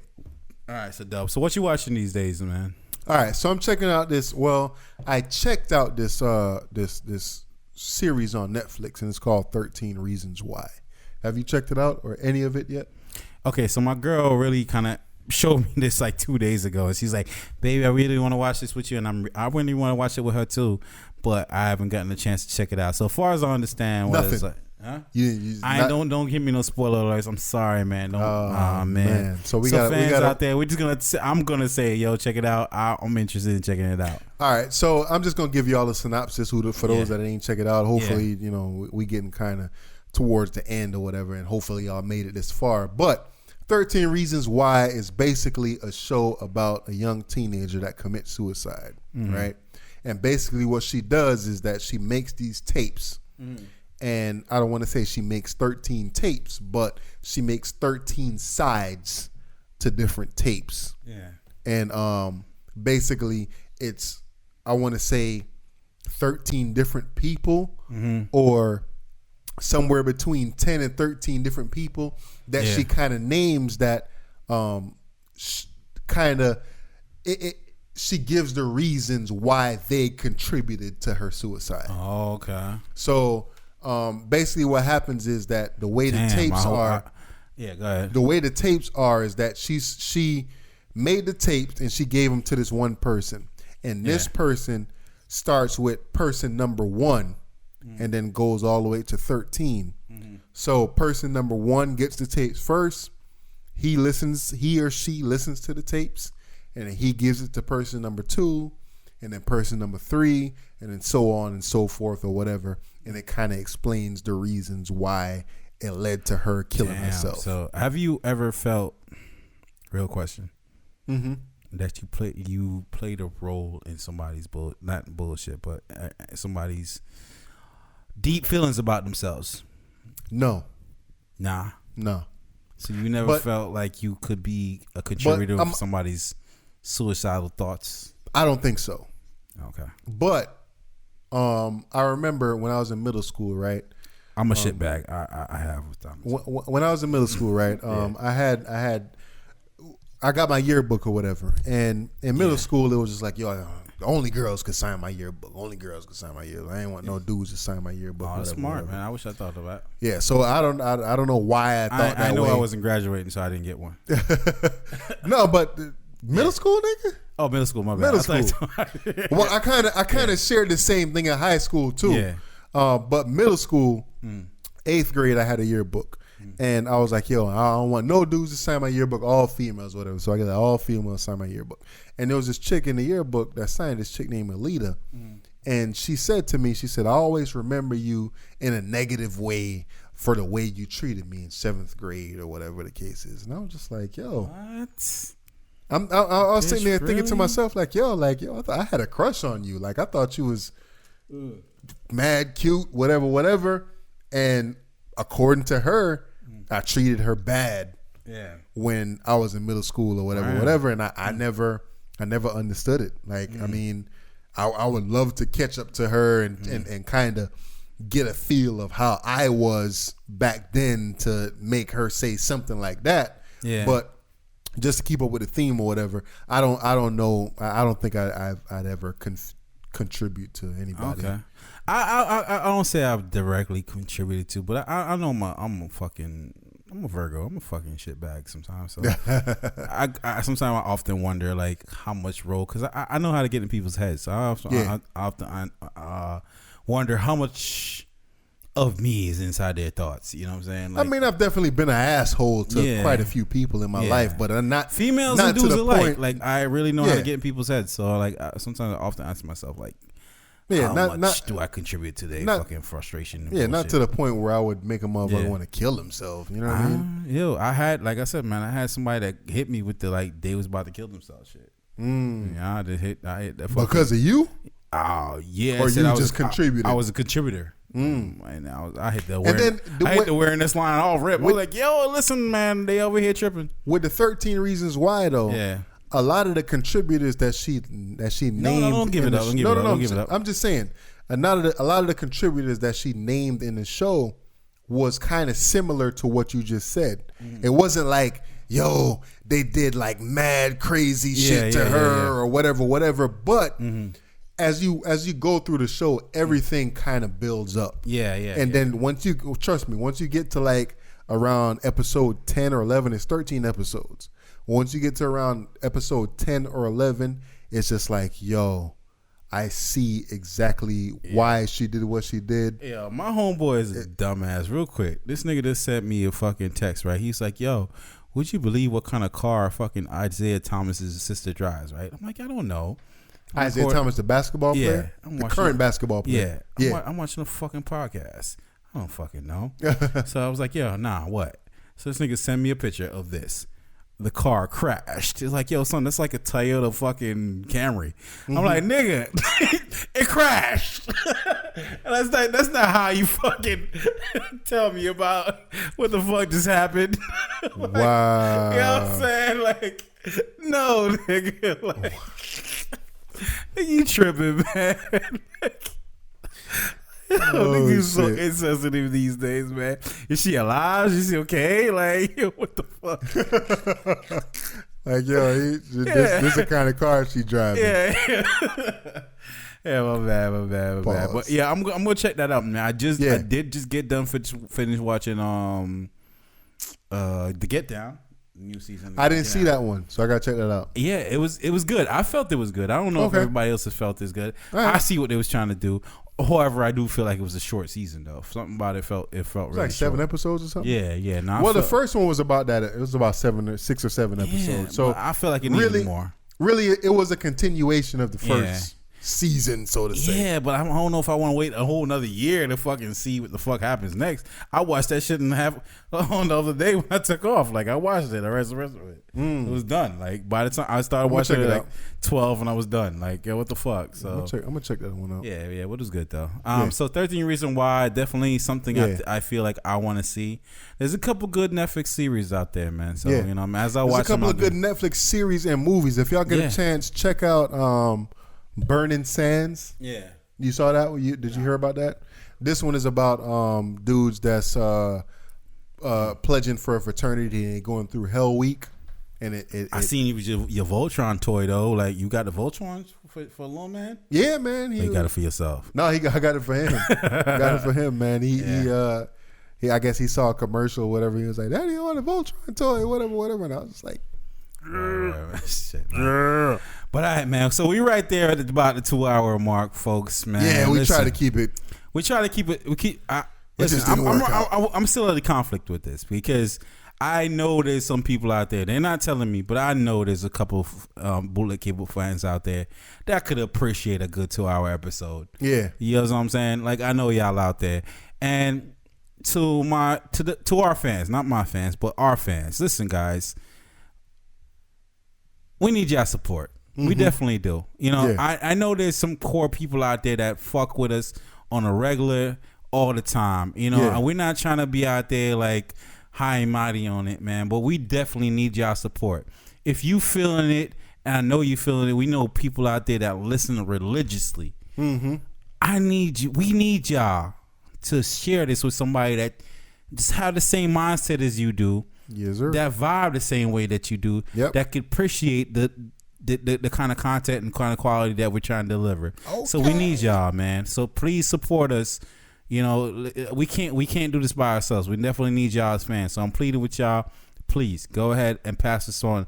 All right, so dope. So what you watching these days, man? All right, so I'm checking out this. Well, I checked out this this series on Netflix, and it's called 13 Reasons Why. Have you checked it out or any of it yet? Okay, so my girl really kind of showed me this like 2 days ago, and she's like, "Baby, I really want to watch this with you," and I really want to watch it with her too, but I haven't gotten a chance to check it out. So far as I understand, what it's like. Huh? Don't give me no spoiler alerts. I'm sorry, man. Man. So we fans out there. I'm gonna say, yo, check it out. I'm interested in checking it out. All right, so I'm just gonna give y'all a synopsis for those that ain't check it out. Hopefully, we getting kind of towards the end or whatever, and hopefully y'all made it this far. But 13 Reasons Why is basically a show about a young teenager that commits suicide, right? And basically what she does is that she makes these tapes. And I don't want to say she makes 13 tapes, but she makes 13 sides to different tapes. Yeah. And basically it's, I want to say 13 different people or somewhere between 10 and 13 different people that she kind of names that she gives the reasons why they contributed to her suicide. Oh, okay. So basically what happens is that the way the tapes are go ahead. The way the tapes are is that she made the tapes and she gave them to this one person, and this person starts with person number 1 and then goes all the way to 13. So person number 1 gets the tapes first. He or she listens to the tapes, and then he gives it to person number 2, and then person number 3, and then so on and so forth or whatever. And it kind of explains the reasons why it led to her killing herself. So have you ever felt, real question, that you played a role in somebody's not bullshit, but somebody's deep feelings about themselves? No. Nah. No. So you never felt like you could be a contributor of somebody's suicidal thoughts? I don't think so. Okay. But I remember when I was in middle school, right? I'm a shitbag. I have with them. When I was in middle school, right? I got my yearbook or whatever, and in middle school it was just like, yo, only girls could sign my yearbook. Only girls could sign my yearbook. I ain't want no dudes to sign my yearbook. Oh, that's smart, man. I wish I thought of that. Yeah, so I don't know why I thought that way. I know I wasn't graduating, so I didn't get one. No, but middle school, nigga. Oh, middle school, my bad. Middle school. Well, I kind of shared the same thing in high school too. Yeah. But middle school, 8th grade, I had a yearbook, and I was like, yo, I don't want no dudes to sign my yearbook, all females, whatever. So I got all females sign my yearbook. And there was this chick in the yearbook that signed, this chick named Alita, and she said to me, she said, I always remember you in a negative way for the way you treated me in 7th grade or whatever the case is. And I was just like, yo, what? I was sitting there thinking to myself, like, yo, I thought I had a crush on you. Like, I thought you was mad cute, whatever. And according to her, I treated her bad when I was in middle school or whatever. And I never understood it. Like, I mean, I would love to catch up to her and kind of get a feel of how I was back then to make her say something like that. Yeah. But just to keep up with the theme or whatever, I don't know. I don't think I'd ever contribute to anybody. Okay. I don't say I've directly contributed to, but I know I'm a Virgo. I'm a fucking shitbag sometimes. So I sometimes I often wonder like how much role, because I know how to get in people's heads. So I often wonder how much of me is inside their thoughts. You know what I'm saying? Like, I mean, I've definitely been an asshole to quite a few people in my life, but I'm not females not and dudes to the alike. point. Like, I really know how to get in people's heads. So like, sometimes I often ask myself like, how much do I contribute to their fucking frustration? Yeah, not to the point where I would make a motherfucker want to kill himself. You know what I mean? I had, like I said, man, I had somebody that hit me with the like they was about to kill themselves shit. Yeah, I hit that because of you. Oh yeah, or you just contributed. I was a contributor. And I hit the wearing this line all rip. I was like, yo, listen, man, they over here tripping with the 13 Reasons Why though. Yeah. A lot of the contributors that she named. No, don't give it up. Don't give it up. I'm just saying, a lot of the contributors that she named in the show was kind of similar to what you just said. It wasn't like, yo, they did like mad crazy shit to her or whatever. But as you go through the show, everything kind of builds up. And then once you get to like around episode 10 or 11, it's 13 episodes. Once you get to around episode 10 or 11, it's just like, yo, I see exactly why she did what she did. Yeah, my homeboy is a dumbass. Real quick, this nigga just sent me a fucking text, right? He's like, yo, would you believe what kind of car fucking Isaiah Thomas's sister drives, right? I'm like, I don't know. Isaiah Thomas, the basketball player? The current basketball player. I'm watching a fucking podcast. I don't fucking know. So I was like, yo, nah, what? So this nigga sent me a picture of this. The car crashed. It's like, yo, son, that's like a Toyota fucking Camry. I'm like, nigga, it crashed. That's not how you fucking tell me about what the fuck just happened. Like, wow. You know what I'm saying? Like, no, nigga. Like, you tripping, man. Niggas so insensitive these days, man. Is she alive? Is she okay? Like, what the fuck? Like, yo, this is the kind of car she driving. Yeah, my bad. But yeah, I'm gonna check that out, man. I did just get done finish watching The Get Down. New season. I didn't see that one, so I gotta check that out. Yeah, it was good. I felt it was good. I don't know if everybody else has felt as good. Right. I see what they was trying to do. However, I do feel like it was a short season though. Something about it felt really like 7 short. episodes or something. Yeah. The first one was about that. It was about 6 or 7 episodes. So I feel like it needed more. Really, it was a continuation of the first season, so to say. Yeah, but I don't know if I want to wait a whole another year to fucking see what the fuck happens next. I watched that shit on the other day when I took off. Like, I watched it, the rest of it. It was done. Like, by the time I started watching it, like 12 and I was done. Like, yo, what the fuck? So I'm gonna check that one out. Yeah, what was good though. So 13 Reasons Why, definitely something I feel like I want to see. There's a couple good Netflix series out there, man. So you know, as I watch, there's a couple of good Netflix series and movies. If y'all get a chance, check out Burning Sands. Yeah, you saw that? Did you hear about that? This one is about dudes that's pledging for a fraternity and going through Hell Week. And I seen you with your Voltron toy though. Like, you got the Voltron for a little man? Yeah, man. You got it for yourself? No, I got it for him. Got it for him, man. He I guess he saw a commercial or whatever. He was like, "Daddy, I want a Voltron toy, whatever." And I was just like, shit, man. But all right, man. So we right there at about the 2-hour mark, folks, man. Yeah, we try to keep it. I'm still at a conflict with this because I know there's some people out there. They're not telling me, but I know there's a couple of Bullet Cable fans out there that could appreciate a good 2-hour episode. Yeah, you know what I'm saying? Like, I know y'all out there, and to our fans, not my fans, but our fans. Listen, guys, we need y'all support. We definitely do. You know, I know there's some core people out there that fuck with us on a regular all the time. You know, and we're not trying to be out there like high and mighty on it, man. But we definitely need y'all support. If you feeling it, and I know you feeling it, we know people out there that listen religiously. I need you. We need y'all to share this with somebody that just have the same mindset as you do. Yes, sir. That vibe the same way that you do. Yep. That could appreciate the kind of content and kind of quality that we're trying to deliver. Okay. So we need y'all, man. So please support us. You know, we can't do this by ourselves. We definitely need y'all as fans. So I'm pleading with y'all. Please go ahead and pass this on.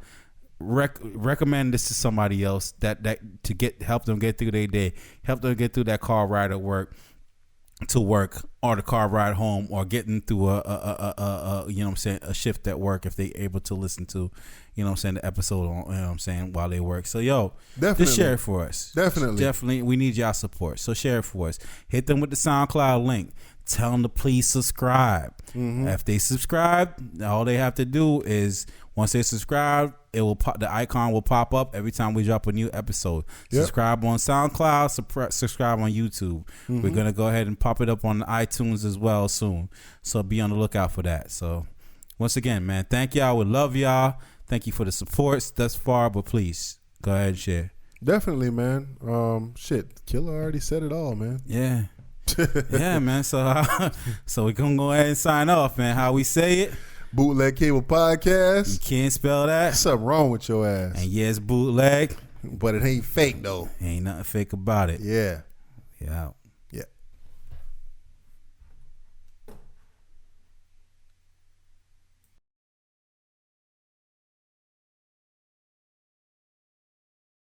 Recommend this to somebody else that to help them get through their day, help them get through that car ride at work. to work or the car ride home or getting through a you know what I'm saying, a shift at work, if they able to listen to, you know what I'm saying, the episode on, you know what I'm saying, while they work. So definitely, just share it for us. Definitely we need y'all support. So share it for us. Hit them with the SoundCloud link. Tell them to please subscribe. If they subscribe, all they have to do is, once they subscribe, it will pop, the icon will pop up every time we drop a new episode. Subscribe on SoundCloud, subscribe on YouTube. We're gonna go ahead and pop it up on iTunes as well soon. So be on the lookout for that. So once again, man, thank y'all. We love y'all. Thank you for the support thus far, but please go ahead and share. Definitely, man. Killer already said it all, man. Yeah. Yeah, man. So we're gonna go ahead and sign off, man. How we say it? Bootleg Cable Podcast. You can't spell that. Something wrong with your ass. And yes, bootleg, but it ain't fake though. Ain't nothing fake about it. Yeah. Yeah.